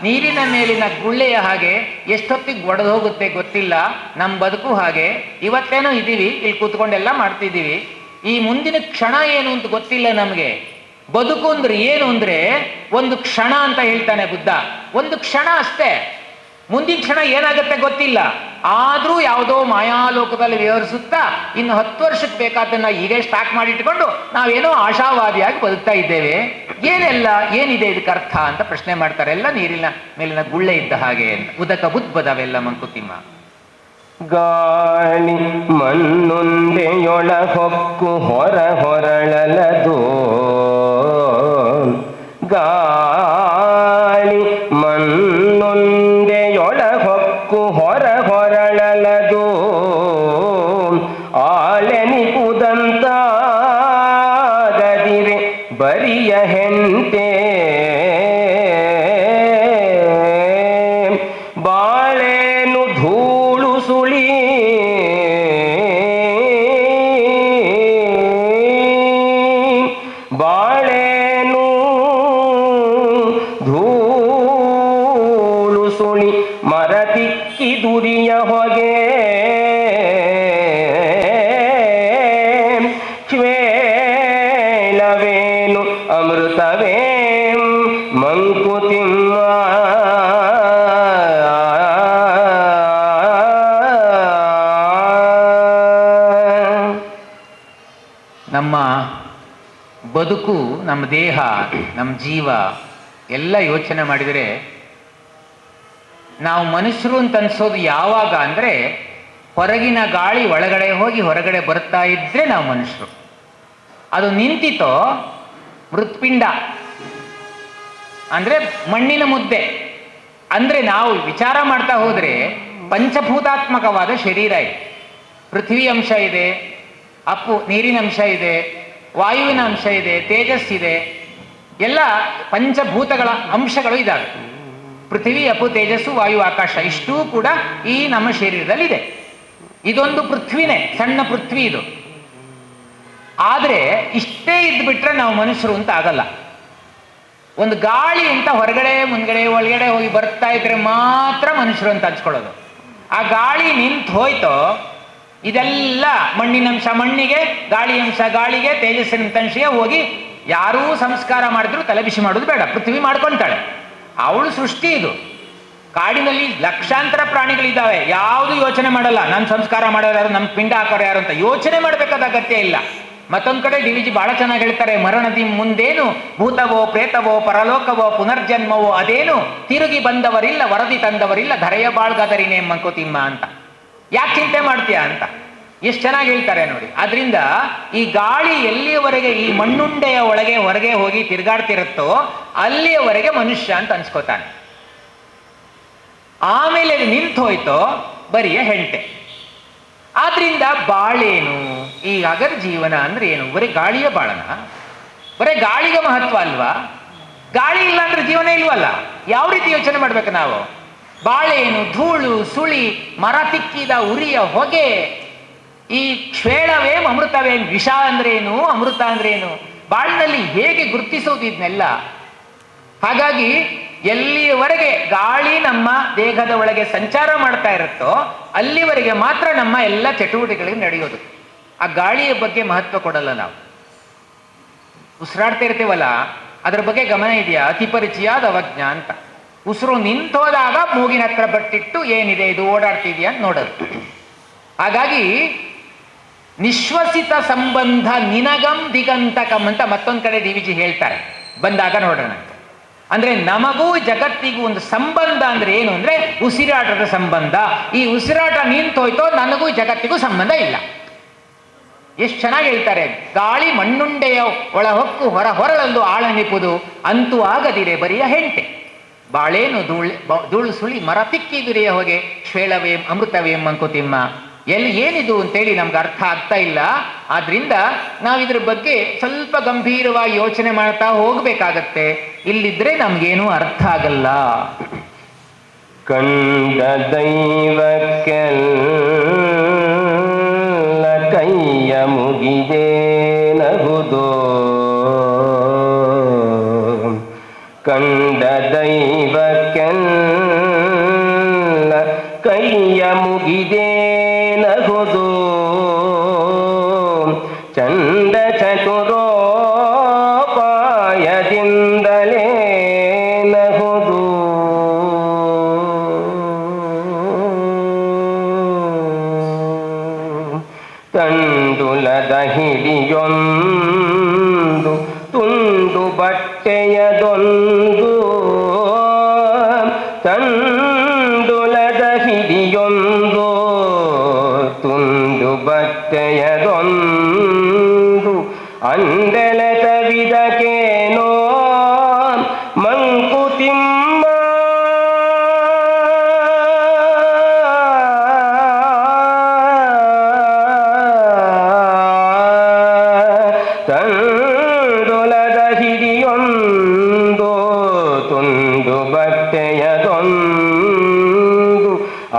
ನೀರಿನ ಮೇಲಿನ ಗುಳ್ಳೆಯ ಹಾಗೆ ಎಷ್ಟೊತ್ತಿಗೆ ಒಡೆದು ಹೋಗುತ್ತೆ ಗೊತ್ತಿಲ್ಲ. ನಮ್ಮ ಬದುಕು ಹಾಗೆ. ಇವತ್ತೇನೋ ಇದ್ದೀವಿ, ಇಲ್ಲಿ ಕೂತ್ಕೊಂಡೆಲ್ಲ ಮಾಡ್ತಿದ್ದೀವಿ. ಈ ಮುಂದಿನ ಕ್ಷಣ ಏನು ಅಂತ ಗೊತ್ತಿಲ್ಲ ನಮಗೆ. ಬದುಕು ಅಂದ್ರೆ ಏನು ಅಂದ್ರೆ ಒಂದು ಕ್ಷಣ ಅಂತ ಹೇಳ್ತಾನೆ ಬುದ್ಧ. ಒಂದು ಕ್ಷಣ ಅಷ್ಟೇ, ಮುಂದಿನ ಕ್ಷಣ ಏನಾಗುತ್ತೆ ಗೊತ್ತಿಲ್ಲ. ಆದ್ರೂ ಯಾವುದೋ ಮಾಯಾಲೋಕದಲ್ಲಿ ವಿವರಿಸುತ್ತಾ ಇನ್ನು 10 ವರ್ಷಕ್ಕೆ ಬೇಕಾದನ್ನ ಈಗ ಸ್ಟಾಕ್ ಮಾಡಿಟ್ಕೊಂಡು ನಾವೇನೋ ಆಶಾವಾದಿಯಾಗಿ ಬದುಕ್ತಾ ಇದ್ದೇವೆ. ಏನಿದೆ ಇದಕ್ಕೆ ಅರ್ಥ ಅಂತ ಪ್ರಶ್ನೆ ಮಾಡ್ತಾರೆ. ಎಲ್ಲ ನೀರಿನ ಮೇಲಿನ ಗುಳ್ಳೆ ಇದ್ದ ಹಾಗೆ ಉದಕ ಬುದ್ಬದವೆಲ್ಲ ಮಂಕುತಿಮ್ಮ. ಗಾಳಿ ಮಣ್ಣುಂಡೆಯೊಳ ಹೊಕ್ಕು ಹೊರಳಲದು, ಗಾಳಿ ಮಣ್ಣುಂಡೆಯೊಳ ಹೊಕ್ಕು ಹೊರಳಲದು, ಆಳೆನಿಪುದಂತಾಗದಿರೆ ಬರಿಯ ಹೆಂಟೆ, ಬಾಳೆನು ಧೂಳು ಸುಳಿ ಬಾಳೆನು ಧೂಳು ಸುಳಿ ಮರತಿಕ್ಕಿ ದುರಿಯ ಹೊಗೆ, ಶ್ವೇಲವೇನು ಅಮೃತವೇ ಮಂಕುತಿಮ್ಮ. ನಮ್ಮ ಬದುಕು, ನಮ್ಮ ದೇಹ, ನಮ್ಮ ಜೀವ ಎಲ್ಲ ಯೋಚನೆ ಮಾಡಿದರೆ ನಾವು ಮನುಷ್ಯರು ಅಂತ ಅನ್ಸೋದು ಯಾವಾಗ ಅಂದರೆ ಹೊರಗಿನ ಗಾಳಿ ಒಳಗಡೆ ಹೋಗಿ ಹೊರಗಡೆ ಬರ್ತಾ ಇದ್ರೆ ನಾವು ಮನುಷ್ಯರು. ಅದು ನಿಂತಿತೋ ಮೃತ್ಪಿಂಡ ಅಂದರೆ ಮಣ್ಣಿನ ಮುದ್ದೆ. ಅಂದರೆ ನಾವು ವಿಚಾರ ಮಾಡ್ತಾ ಹೋದರೆ ಪಂಚಭೂತಾತ್ಮಕವಾದ ಶರೀರ ಇದೆ. ಪೃಥ್ವಿ ಅಂಶ ಇದೆ, ಅಪ್ಪು ನೀರಿನ ಅಂಶ ಇದೆ, ವಾಯುವಿನ ಅಂಶ ಇದೆ, ತೇಜಸ್ಸಿದೆ, ಎಲ್ಲ ಪಂಚಭೂತಗಳ ಅಂಶಗಳು ಇದ್ದಾವೆ. ಪೃಥ್ವಿ, ಅಪ್ಪು, ತೇಜಸ್ಸು, ವಾಯು, ಆಕಾಶ ಇಷ್ಟೂ ಕೂಡ ಈ ನಮ್ಮ ಶರೀರದಲ್ಲಿದೆ. ಇದೊಂದು ಪೃಥ್ವಿನೇ, ಸಣ್ಣ ಪೃಥ್ವಿ ಇದು. ಆದರೆ ಇಷ್ಟೇ ಇದ್ಬಿಟ್ರೆ ನಾವು ಮನುಷ್ಯರು ಅಂತ ಆಗಲ್ಲ. ಒಂದು ಗಾಳಿ ಅಂತ ಹೊರಗಡೆ ಮುಂದ್ಗಡೆ ಒಳಗಡೆ ಹೋಗಿ ಬರ್ತಾ ಇದ್ರೆ ಮಾತ್ರ ಮನುಷ್ಯರು ಅಂತ ಹಂಚ್ಕೊಳ್ಳೋದು. ಆ ಗಾಳಿ ನಿಂತು ಹೋಯ್ತೋ ಇದೆಲ್ಲ ಮಣ್ಣಿನಂಶ ಮಣ್ಣಿಗೆ, ಗಾಳಿ ಅಂಶ ಗಾಳಿಗೆ, ತೇಜಸ್ಸಿನ ಅಂಶಿಗೆ ಹೋಗಿ ಯಾರೂ ಸಂಸ್ಕಾರ ಮಾಡಿದ್ರು ತಲೆ ಬಿಸಿ ಮಾಡೋದು ಬೇಡ, ಪೃಥ್ವಿ ಮಾಡ್ಕೊಳ್ತಾಳೆ. ಅವಳು ಸೃಷ್ಟಿ ಇದು. ಕಾಡಿನಲ್ಲಿ ಲಕ್ಷಾಂತರ ಪ್ರಾಣಿಗಳಿದ್ದಾವೆ, ಯಾವುದು ಯೋಚನೆ ಮಾಡಲ್ಲ ನಾನು ಸಂಸ್ಕಾರ ಮಾಡೋರು ಯಾರು, ನಮ್ಮ ಪಿಂಡ ಹಾಕೋರು ಯಾರು ಅಂತ ಯೋಚನೆ ಮಾಡಬೇಕಾದ ಅಗತ್ಯ ಇಲ್ಲ. ಮತ್ತೊಂದು ಕಡೆ ಡಿ ವಿ ಜಿ ಬಹಳ ಚೆನ್ನಾಗಿ ಹೇಳ್ತಾರೆ, ಮರಣದಿ ಮುಂದೇನು ಭೂತವೋ ಪ್ರೇತವೋ ಪರಲೋಕವೋ ಪುನರ್ಜನ್ಮವೋ ಅದೇನು, ತಿರುಗಿ ಬಂದವರಿಲ್ಲ ವರದಿ ತಂದವರಿಲ್ಲ, ಧರೆಯ ಬಾಳ್ಗದರಿನೇ ಮಂಕುತಿಮ್ಮ ಅಂತ. ಯಾಕೆ ಚಿಂತೆ ಮಾಡ್ತೀಯಾ ಅಂತ ಎಷ್ಟು ಚೆನ್ನಾಗಿ ಹೇಳ್ತಾರೆ ನೋಡಿ. ಆದ್ರಿಂದ ಈ ಗಾಳಿ ಎಲ್ಲಿಯವರೆಗೆ ಈ ಮಣ್ಣುಂಡೆಯ ಒಳಗೆ ಹೊರಗೆ ಹೋಗಿ ತಿರುಗಾಡ್ತಿರುತ್ತೋ ಅಲ್ಲಿಯವರೆಗೆ ಮನುಷ್ಯ ಅಂತ ಅನ್ಸ್ಕೋತಾನೆ. ಆಮೇಲೆ ನಿಂತು ಹೋಯ್ತೋ ಬರಿಯ ಹೆಂಟೆ. ಆದ್ರಿಂದ ಬಾಳೇನು, ಈ ಅಗರ ಜೀವನ ಅಂದ್ರೆ ಏನು? ಬರೀ ಗಾಳಿಯ ಬಾಳನ? ಬರೀ ಗಾಳಿಗೆ ಮಹತ್ವ ಅಲ್ವಾ? ಗಾಳಿ ಇಲ್ಲ ಅಂದ್ರೆ ಜೀವನ ಇಲ್ವಲ್ಲ. ಯಾವ ರೀತಿ ಯೋಚನೆ ಮಾಡ್ಬೇಕು ನಾವು? ಬಾಳೇನು, ಧೂಳು ಸುಳಿ, ಮರ ತಿಕ್ಕಿದ ಉರಿಯ ಹೊಗೆ, ಈ ಕ್ಷೇಳವೇಂ ಅಮೃತವೇಂ, ವಿಷ ಅಂದ್ರೇನು ಅಮೃತ ಅಂದ್ರೇನು, ಬಾಳಿನಲ್ಲಿ ಹೇಗೆ ಗುರುತಿಸೋದು ಇದನ್ನೆಲ್ಲ? ಹಾಗಾಗಿ ಎಲ್ಲಿಯವರೆಗೆ ಗಾಳಿ ನಮ್ಮ ದೇಹದ ಒಳಗೆ ಸಂಚಾರ ಮಾಡ್ತಾ ಇರುತ್ತೋ ಅಲ್ಲಿವರೆಗೆ ಮಾತ್ರ ನಮ್ಮ ಎಲ್ಲ ಚಟುವಟಿಕೆಗಳಿಗೆ ನಡೆಯೋದು. ಆ ಗಾಳಿಯ ಬಗ್ಗೆ ಮಹತ್ವ ಕೊಡಲ್ಲ ನಾವು. ಉಸಿರಾಡ್ತಾ ಇರ್ತೇವಲ್ಲ ಅದ್ರ ಬಗ್ಗೆ ಗಮನ ಇದೆಯಾ? ಅತಿ ಪರಿಚಯಾದ ಅವಜ್ಞ ಅಂತ. ಉಸಿರು ನಿಂತೋದಾಗ ಮೂಗಿನ ಹತ್ರ ಬಟ್ಟಿಟ್ಟು ಏನಿದೆ ಇದು ಓಡಾಡ್ತಿದ್ಯಾ ಅಂತ ನೋಡೋದು. ಹಾಗಾಗಿ ನಿಶ್ವಸಿತ ಸಂಬಂಧ ನಿನಗಂ ದಿಗಂತಕಂ ಅಂತ ಮತ್ತೊಂದು ಕಡೆ ಡಿ ವಿ ಜಿ ಹೇಳ್ತಾರೆ, ಬಂದಾಗ ನೋಡೋಣ ಅಂತ. ಅಂದ್ರೆ ನಮಗೂ ಜಗತ್ತಿಗೂ ಒಂದು ಸಂಬಂಧ ಅಂದ್ರೆ ಏನು ಅಂದ್ರೆ ಉಸಿರಾಟದ ಸಂಬಂಧ. ಈ ಉಸಿರಾಟ ನಿಂತೋಯ್ತೋ ನನಗೂ ಜಗತ್ತಿಗೂ ಸಂಬಂಧ ಇಲ್ಲ. ಎಷ್ಟು ಚೆನ್ನಾಗಿ ಹೇಳ್ತಾರೆ, ಗಾಳಿ ಮಣ್ಣುಂಡೆಯ ಒಳ ಹೊಕ್ಕು ಹೊರಳಲು ಆಳನಿಪುದು, ಅಂತೂ ಆಗದಿರೆ ಬರಿಯ ಹೆಂಟೆ, ಬಾಳೇನು ಧೂಳು ಸುಳಿ ಮರ ತಿಕ್ಕಿದುರಿಯ ಹೊಗೆ, ಶ್ವೇಳವೇಂ ಅಮೃತವೇಂ ಮಂಕುತಿಮ್ಮ. ಏನಿದು ಅಂತೇಳಿ ನಮ್ಗೆ ಅರ್ಥ ಆಗ್ತಾ ಇಲ್ಲ. ಆದ್ರಿಂದ ನಾವಿದ್ರ ಬಗ್ಗೆ ಸ್ವಲ್ಪ ಗಂಭೀರವಾಗಿ ಯೋಚನೆ ಮಾಡ್ತಾ ಹೋಗ್ಬೇಕಾಗತ್ತೆ. ಇಲ್ಲಿದ್ರೆ ನಮ್ಗೇನು ಅರ್ಥ ಆಗಲ್ಲ. ಕಂಡ ದೈವಕ್ಕೆಲ್ಲ ಕೈಯ ಮುಗಿದೆ ನಗುದೋ, ಕಂಡ ದೈವಕ್ಕೆಲ್ಲ ಕೈಯ ಮುಗಿದೆ ನಗುದು, ಚಂಡ ಚತುರೋಪಾಯ ತಂಡುಲದ ಹಿಡಿಯೊಂದು ತುಂಡು ಬಟ್ಟೆಯದೊಂದು ತಂಡುಲದ ಹಿಡಿಯೊಂದು ತುಂಡು ಬಟ್ಟೆಯದೊಂದು ಅಂದೆಲೆತವಿದಕೇನೋ ಮಂಕುತಿಮ್ಮ ತಂಡುಲದ ಹಿಡಿಯೊಂದು ತುಂಡು ಬಟ್ಟೆಯದೊಂದು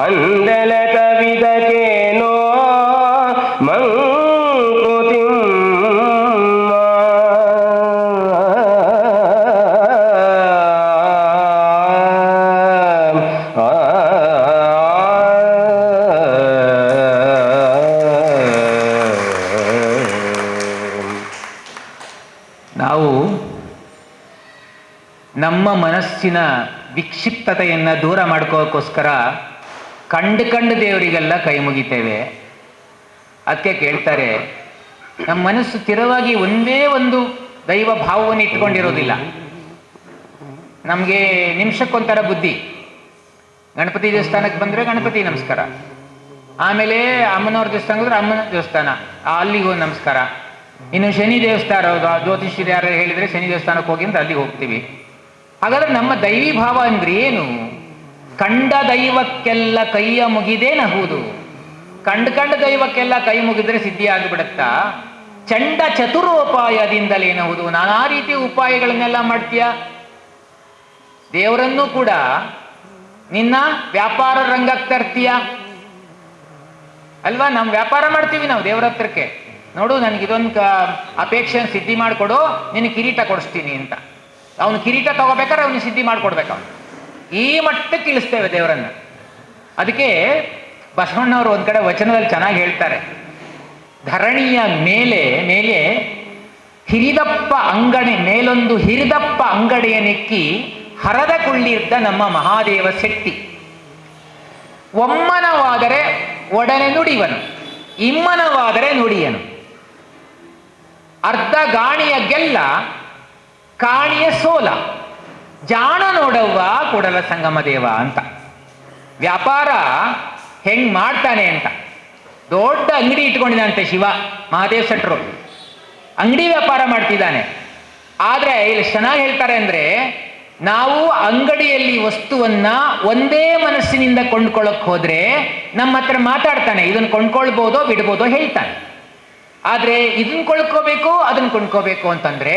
ಅಂದೆಲೆತವಿದಕೇನೋ ಮಂಕುತಿಮ್ಮ ನಾವು ನಮ್ಮ ಮನಸ್ಸಿನ ವಿಕ್ಷಿಪ್ತತೆಯನ್ನು ದೂರ ಮಾಡ್ಕೋಕ್ಕೋಸ್ಕರ ಕಂಡು ದೇವರಿಗೆಲ್ಲ ಕೈ ಮುಗಿತೇವೆ. ಅದಕ್ಕೆ ಕೇಳ್ತಾರೆ, ನಮ್ಮ ಮನಸ್ಸು ಸ್ಥಿರವಾಗಿ ಒಂದೇ ಒಂದು ದೈವ ಭಾವವನ್ನು ಇಟ್ಕೊಂಡಿರೋದಿಲ್ಲ. ನಮಗೆ ನಿಮಿಷಕ್ಕೊಂಥರ ಬುದ್ಧಿ. ಗಣಪತಿ ದೇವಸ್ಥಾನಕ್ಕೆ ಬಂದರೆ ಗಣಪತಿ ನಮಸ್ಕಾರ, ಆಮೇಲೆ ಅಮ್ಮನವ್ರ ದೇವಸ್ಥಾನ ಹೋದ್ರೆ ಅಮ್ಮನ ದೇವಸ್ಥಾನ, ಅಲ್ಲಿಗೂ ನಮಸ್ಕಾರ. ಇನ್ನು ಶನಿ ದೇವಸ್ಥಾನ, ಜ್ಯೋತಿಷ್ಯರು ಯಾರು ಹೇಳಿದರೆ ಶನಿ ದೇವಸ್ಥಾನಕ್ಕೆ ಹೋಗಿ ಅಂತ ಅಲ್ಲಿಗೆ ಹೋಗ್ತೀವಿ. ಹಾಗಾದ್ರೆ ನಮ್ಮ ದೈವಿ ಭಾವ ಅಂದ್ರೆ ಏನು? ಕಂಡ ದೈವಕ್ಕೆಲ್ಲ ಕೈಯ ಮುಗಿದೇ ನಹುದು. ಕಂಡ ದೈವಕ್ಕೆಲ್ಲ ಕೈ ಮುಗಿದ್ರೆ ಸಿದ್ಧಿ ಆಗಿಬಿಡುತ್ತಾ? ಚಂಡ ಚತುರೋಪಾಯದಿಂದಲೇನಹುದು. ನಾನಾ ರೀತಿಯ ಉಪಾಯಗಳನ್ನೆಲ್ಲ ಮಾಡ್ತೀಯ. ದೇವರನ್ನೂ ಕೂಡ ನಿನ್ನ ವ್ಯಾಪಾರ ರಂಗಕ್ಕೆ ತರ್ತೀಯ ಅಲ್ವಾ? ನಾವು ವ್ಯಾಪಾರ ಮಾಡ್ತೀವಿ ನಾವು ದೇವರ ಹತ್ರಕ್ಕೆ. ನೋಡು, ನನಗಿದೊಂದು ಅಪೇಕ್ಷೆಯನ್ನು ಸಿದ್ಧಿ ಮಾಡಿಕೊಡು, ನಿನಗೆ ಕಿರೀಟ ಕೊಡಿಸ್ತೀನಿ ಅಂತ. ಅವನು ಕಿರೀಟ ತಗೋಬೇಕಾದ್ರೆ ಅವನು ಸಿದ್ಧಿ ಮಾಡಿಕೊಡ್ಬೇಕು. ಅವನು ಈ ಮಟ್ಟಕ್ಕೆ ಇಳಿಸ್ತೇವೆ ದೇವರನ್ನು. ಅದಕ್ಕೆ ಬಸವಣ್ಣವರು ಒಂದು ಕಡೆ ವಚನದಲ್ಲಿ ಚೆನ್ನಾಗಿ ಹೇಳ್ತಾರೆ, ಧರಣಿಯ ಮೇಲೆ ಹಿರಿದಪ್ಪ ಅಂಗಡಿ ಮೇಲೊಂದು ಹಿರಿದಪ್ಪ ಅಂಗಡಿಯ ನೆಕ್ಕಿ ಹರದ ಕೊಳ್ಳಿದ್ದ ನಮ್ಮ ಮಹಾದೇವ ಶಕ್ತಿ. ಒಮ್ಮನವಾದರೆ ಒಡನೆ ನುಡಿವನು, ಇಮ್ಮನವಾದರೆ ನುಡಿಯನು. ಅರ್ಧ ಗಾಣಿಯ ಗೆಲ್ಲ ಕಾಣಿಯ ಸೋಲ, ಜಾಣ ನೋಡವ್ವ ಕೂಡಲ ಸಂಗಮ ದೇವ ಅಂತ. ವ್ಯಾಪಾರ ಹೆಂಗ್ ಮಾಡ್ತಾನೆ ಅಂತ. ದೊಡ್ಡ ಅಂಗಡಿ ಇಟ್ಕೊಂಡಿದ್ದಾನಂತೆ ಶಿವ ಮಹಾದೇವ ಶೆಟ್ರು, ಅಂಗಡಿ ವ್ಯಾಪಾರ ಮಾಡ್ತಿದ್ದಾನೆ. ಆದರೆ ಇಲ್ಲಿ ಚೆನ್ನಾಗಿ ಹೇಳ್ತಾರೆ ಅಂದರೆ, ನಾವು ಅಂಗಡಿಯಲ್ಲಿ ವಸ್ತುವನ್ನ ಒಂದೇ ಮನಸ್ಸಿನಿಂದ ಕೊಂಡ್ಕೊಳ್ಳೋಕೆ ಹೋದ್ರೆ ನಮ್ಮ ಹತ್ರ ಮಾತಾಡ್ತಾನೆ, ಇದನ್ನು ಕೊಂಡ್ಕೊಳ್ಬೋದೋ ಬಿಡ್ಬೋದೋ ಹೇಳ್ತಾನೆ. ಆದರೆ ಇದನ್ನ ಕೊಂಡ್ಕೋಬೇಕು ಅದನ್ನು ಕೊಂಡ್ಕೋಬೇಕು ಅಂತಂದ್ರೆ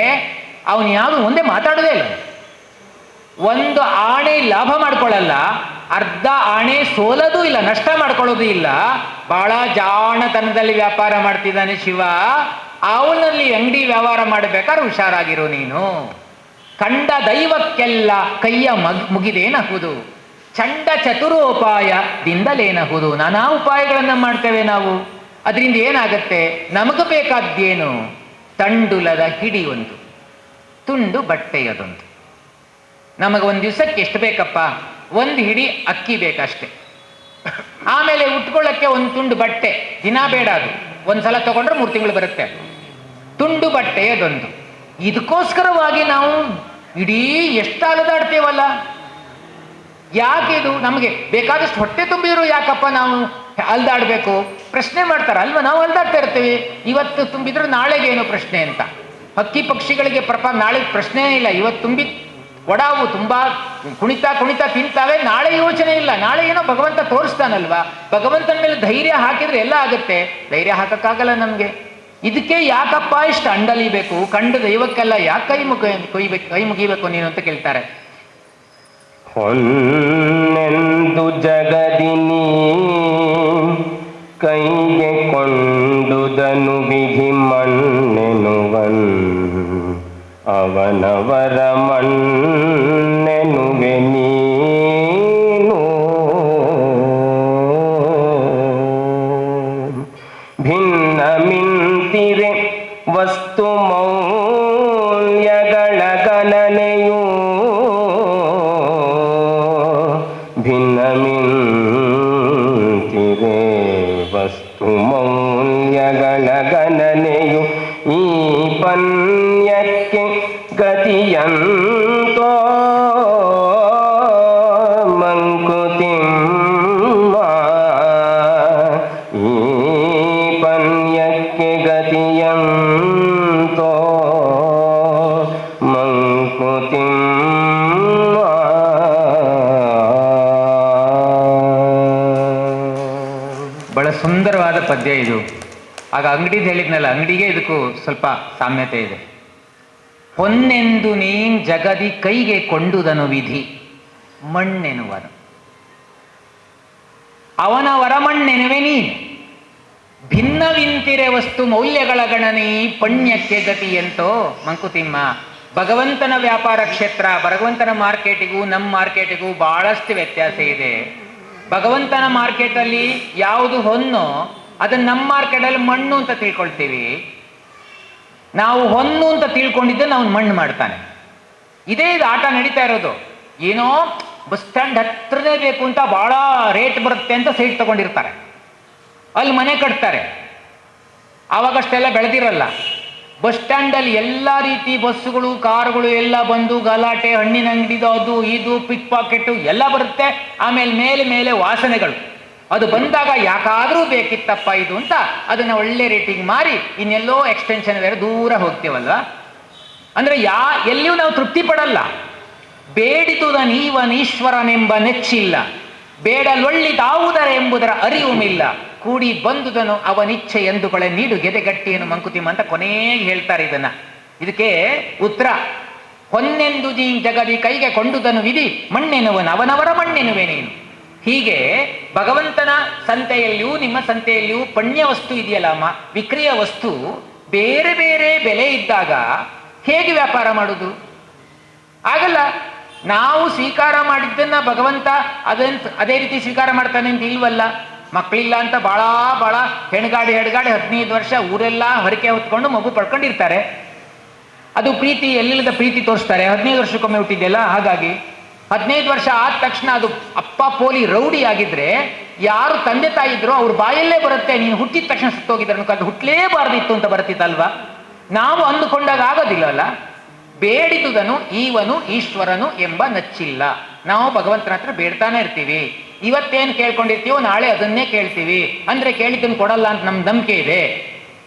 ಅವನು ಯಾವುದು ಒಂದೇ ಮಾತಾಡೋದೇ ಇಲ್ಲ. ಒಂದು ಆಣೆ ಲಾಭ ಮಾಡ್ಕೊಳ್ಳಲ್ಲ, ಅರ್ಧ ಆಣೆ ಸೋಲೋದು ಇಲ್ಲ, ನಷ್ಟ ಮಾಡ್ಕೊಳ್ಳೋದು ಇಲ್ಲ. ಬಹಳ ಜಾಣತನದಲ್ಲಿ ವ್ಯಾಪಾರ ಮಾಡ್ತಿದ್ದಾನೆ ಶಿವ. ಅವನಲ್ಲಿ ಅಂಗಡಿ ವ್ಯವಹಾರ ಮಾಡಬೇಕಾದ್ರೆ ಹುಷಾರಾಗಿರು ನೀನು. ಕಂಡ ದೈವಕ್ಕೆಲ್ಲ ಕೈಯ ಮುಗಿದೇನಹುದು, ಚಂಡ ಚತುರೋಪಾಯದಿಂದಲೇನಹುದು. ನಾನಾ ಉಪಾಯಗಳನ್ನು ಮಾಡ್ತೇವೆ ನಾವು. ಅದರಿಂದ ಏನಾಗತ್ತೆ? ನಮಗೆ ಬೇಕಾದ್ದೇನು? ತಂಡುಲದ ಹಿಡಿ ಒಂದು, ತುಂಡು ಬಟ್ಟೆಯದೊಂದು. ನಮಗೆ ಒಂದು ದಿವಸಕ್ಕೆ ಎಷ್ಟು ಬೇಕಪ್ಪ? ಒಂದು ಹಿಡಿ ಅಕ್ಕಿ ಬೇಕಷ್ಟೆ. ಆಮೇಲೆ ಉಟ್ಕೊಳ್ಳೋಕ್ಕೆ ಒಂದು ತುಂಡು ಬಟ್ಟೆ, ದಿನ ಬೇಡ ಅದು, ಒಂದ್ಸಲ ತಗೊಂಡ್ರೆ 3 ತಿಂಗಳು ಬರುತ್ತೆ. ತುಂಡು ಬಟ್ಟೆಯದೊಂದು. ಇದಕ್ಕೋಸ್ಕರವಾಗಿ ನಾವು ಇಡೀ ಎಷ್ಟು ಅಲೆದಾಡ್ತೇವಲ್ಲ. ಯಾಕಿದು? ನಮಗೆ ಬೇಕಾದಷ್ಟು ಹೊಟ್ಟೆ ತುಂಬಿದ್ರು ಯಾಕಪ್ಪ ನಾವು ಅಲ್ದಾಡಬೇಕು? ಪ್ರಶ್ನೆ ಮಾಡ್ತಾರೆ ಅಲ್ವಾ? ನಾವು ಅಲ್ದಾಡ್ತಾ ಇರ್ತೀವಿ. ಇವತ್ತು ತುಂಬಿದ್ರು ನಾಳೆಗೇನು ಪ್ರಶ್ನೆ ಅಂತ. ಹಕ್ಕಿ ಪಕ್ಷಿಗಳಿಗೆ ನಾಳೆ ಪ್ರಶ್ನೆ ಇಲ್ಲ. ಇವತ್ತು ತುಂಬಿ ಒಡಾವು ತುಂಬ ಕುಣಿತಾ ತಿಂತಾವೆ, ನಾಳೆ ಯೋಚನೆ ಇಲ್ಲ. ನಾಳೆ ಏನೋ ಭಗವಂತ ತೋರಿಸ್ತಾನಲ್ವಾ? ಭಗವಂತನ ಮೇಲೆ ಧೈರ್ಯ ಹಾಕಿದ್ರೆ ಎಲ್ಲ ಆಗುತ್ತೆ. ಧೈರ್ಯ ಹಾಕಕ್ಕಾಗಲ್ಲ ನಮಗೆ. ಇದಕ್ಕೆ ಯಾಕಪ್ಪ ಇಷ್ಟು ಅಂಡಲಿಬೇಕು? ಕಂಡು ದೈವಕ್ಕೆಲ್ಲ ಯಾಕೆ ಕೈ ಮುಗಿಬೇಕು ನೀನು ಅಂತ ಕೇಳ್ತಾರೆ. ಹೊನ್ನೆಂದು ಜಗದಿನಿ ಕೈಗೆ ಕೊಂಡುದನು ವಿಧಿ ಮಣ್ಣೆನುವನ್, ಅವನವರ ಮಣ್ಣೆನುವೆ ನೀನು. ಭಿನ್ನ ಮಿಂತಿರೆ ವಸ್ತು ಮೌಲ್ಯಗಳ ಗಣನೆಯೂ, ಭಿನ್ನ ಮಿಂತಿರೆ ವಸ್ತು ಮೌಲ್ಯಗಳ ಸುಂದರವಾದ ಪದ್ಯ ಇದು. ಆಗ ಅಂಗಡಿದು ಹೇಳಿದ್ನಲ್ಲ, ಅಂಗಡಿಗೆ ಇದಕ್ಕೂ ಸ್ವಲ್ಪ ಸಾಮ್ಯತೆ ಇದೆ. ಹೊನ್ನೆಂದು ನೀನ್ ಜಗದಿ ಕೈಗೆ ಕೊಂಡುದನು ವಿಧಿ ಮಣ್ಣೆನುವನು, ಅವನ ವರಮಣ್ಣೆನುವೆ ನೀನು. ಭಿನ್ನವಿಂತಿರೆ ವಸ್ತು ಮೌಲ್ಯಗಳ ಗಣನೆ ಪಣ್ಯಕ್ಕೆ ಗತಿ ಎಂತೋ ಮಂಕುತಿಮ್ಮ. ಭಗವಂತನ ವ್ಯಾಪಾರ ಕ್ಷೇತ್ರ, ಭಗವಂತನ ಮಾರ್ಕೆಟಿಗೂ ನಮ್ಮ ಮಾರ್ಕೆಟಿಗೂ ಬಹಳಷ್ಟು ವ್ಯತ್ಯಾಸ ಇದೆ. ಭಗವಂತನ ಮಾರ್ಕೆಟಲ್ಲಿ ಯಾವುದು ಹೊನ್ನು ಅದನ್ನು ನಮ್ಮ ಮಾರ್ಕೆಟಲ್ಲಿ ಮಣ್ಣು ಅಂತ ತಿಳ್ಕೊಳ್ತೀವಿ. ನಾವು ಹೊನ್ನು ಅಂತ ತಿಳ್ಕೊಂಡಿದ್ದೆ ನಾವು ಮಣ್ಣು ಮಾಡ್ತಾನೆ. ಇದೇ ಇದು ಆಟ ನಡೀತಾ ಇರೋದು. ಏನೋ ಬಸ್ ಸ್ಟ್ಯಾಂಡ್ ಹತ್ರನೇ ಬೇಕು ಅಂತ ಬಹಳ ರೇಟ್ ಬರುತ್ತೆ ಅಂತ ಸೈಟ್ ತಗೊಂಡಿರ್ತಾರೆ, ಅಲ್ಲಿ ಮನೆ ಕಟ್ತಾರೆ. ಆವಾಗಷ್ಟೆಲ್ಲ ಬೆಳೆದಿರಲ್ಲ. ಬಸ್ ಸ್ಟ್ಯಾಂಡಲ್ಲಿ ಎಲ್ಲ ರೀತಿ ಬಸ್ಸುಗಳು ಕಾರುಗಳು ಎಲ್ಲ ಬಂದು ಗಲಾಟೆ, ಹಣ್ಣಿನ ಅಂಗಡಿದು ಅದು ಇದು ಪಿಕ್ ಪಾಕೆಟು ಎಲ್ಲ ಬರುತ್ತೆ. ಆಮೇಲೆ ಮೇಲೆ ಮೇಲೆ ವಾಸನೆಗಳು. ಅದು ಬಂದಾಗ ಯಾಕಾದರೂ ಬೇಕಿತ್ತಪ್ಪ ಇದು ಅಂತ ಅದನ್ನು ಒಳ್ಳೆ ರೇಟಿಂಗ್ ಮಾರಿ ಇನ್ನೆಲ್ಲೋ ಎಕ್ಸ್ಟೆನ್ಷನ್ ಬೇರೆ ದೂರ ಹೋಗ್ತೀವಲ್ವ. ಅಂದರೆ ಎಲ್ಲಿಯೂ ನಾವು ತೃಪ್ತಿ ಪಡಲ್ಲ. ಬೇಡಿದುದ ನೀವನೀಶ್ವರನೆಂಬ ನೆಚ್ಚಿಲ್ಲ, ಬೇಡಲೊಳ್ಳಿದಾವುದರ ಎಂಬುದರ ಅರಿವುಮಿಲ್ಲ, ಕೂಡಿ ಬಂದುದನು ಅವನಿಚ್ಛೆ ಎಂದುಕೊಳ್ಳೆ ನೀಡು ಗೆದೆಗಟ್ಟಿಯನ್ನು ಮಂಕುತಿಮ್ಮ ಅಂತ ಕೊನೆಗೆ ಹೇಳ್ತಾರೆ ಇದನ್ನ. ಇದಕ್ಕೆ ಉತ್ತರ ಹೊನ್ನೆಂದು ನೀ ಜಗದಿ ಕೈಗೆ ಕೊಂಡುದನು ವಿಧಿ ಮಣ್ಣೆನುವನು, ಅವನವರ ಮಣ್ಣೆನುವೆ ನೀನು. ಹೀಗೆ ಭಗವಂತನ ಸಂತೆಯಲ್ಲಿಯೂ ನಿಮ್ಮ ಸಂತೆಯಲ್ಲಿಯೂ ಪಣ್ಯ ವಸ್ತು ಇದೆಯಲ್ಲಮ್ಮ, ವಿಕ್ರಿಯ ವಸ್ತು ಬೇರೆ ಬೇರೆ ಬೆಲೆ ಇದ್ದಾಗ ಹೇಗೆ ವ್ಯಾಪಾರ ಮಾಡುವುದು? ಆಗಲ್ಲ. ನಾವು ಸ್ವೀಕಾರ ಮಾಡಿದ್ದನ್ನ ಭಗವಂತ ಅದೇ ರೀತಿ ಸ್ವೀಕಾರ ಮಾಡ್ತಾನೆ ಅಂತ ಇಲ್ವಲ್ಲ. ಮಕ್ಕಳಿಲ್ಲ ಅಂತ ಭಾಳ ಭಾಳ ಹೆಣ್ಗಾಡಿ 15 ವರ್ಷ ಊರೆಲ್ಲ ಹರಕೆ ಹೊತ್ಕೊಂಡು ಮಗು ಪಡ್ಕೊಂಡಿರ್ತಾರೆ. ಅದು ಪ್ರೀತಿ, ಎಲ್ಲಿಲ್ಲದ ಪ್ರೀತಿ ತೋರಿಸ್ತಾರೆ. 15 ವರ್ಷಕ್ಕೊಮ್ಮೆ ಹುಟ್ಟಿದೆಯಲ್ಲ, ಹಾಗಾಗಿ 15 ವರ್ಷ ಆದ ತಕ್ಷಣ ಅದು ಅಪ್ಪ ಪೋಲಿ ರೌಡಿ ಆಗಿದ್ರೆ ಯಾರು ತಂದೆ ತಾಯಿ ಇದ್ರು ಅವ್ರ ಬಾಯಲ್ಲೇ ಬರುತ್ತೆ, ನೀನು ಹುಟ್ಟಿದ ತಕ್ಷಣ ಸತ್ತೋಗಿದ್ರು ಅದು ಹುಟ್ಟಲೇಬಾರ್ದಿತ್ತು ಅಂತ ಬರ್ತಿತ್ತಲ್ವಾ. ನಾವು ಅಂದುಕೊಂಡಾಗ ಆಗೋದಿಲ್ಲವಲ್ಲ. ಬೇಡಿದುದನು ಈವನು ಈಶ್ವರನು ಎಂಬ ನಚ್ಚಿಲ್ಲ. ನಾವು ಭಗವಂತನ ಹತ್ರ ಬೇಡ್ತಾನೆ ಇರ್ತೀವಿ. ಇವತ್ತೇನು ಕೇಳ್ಕೊಂಡಿರ್ತೀವೋ ನಾಳೆ ಅದನ್ನೇ ಕೇಳ್ತೀವಿ. ಅಂದ್ರೆ ಕೇಳಿದ್ದನ್ನು ಕೊಡಲ್ಲ ಅಂತ ನಮ್ಗೆ ನಂಬಿಕೆ ಇದೆ,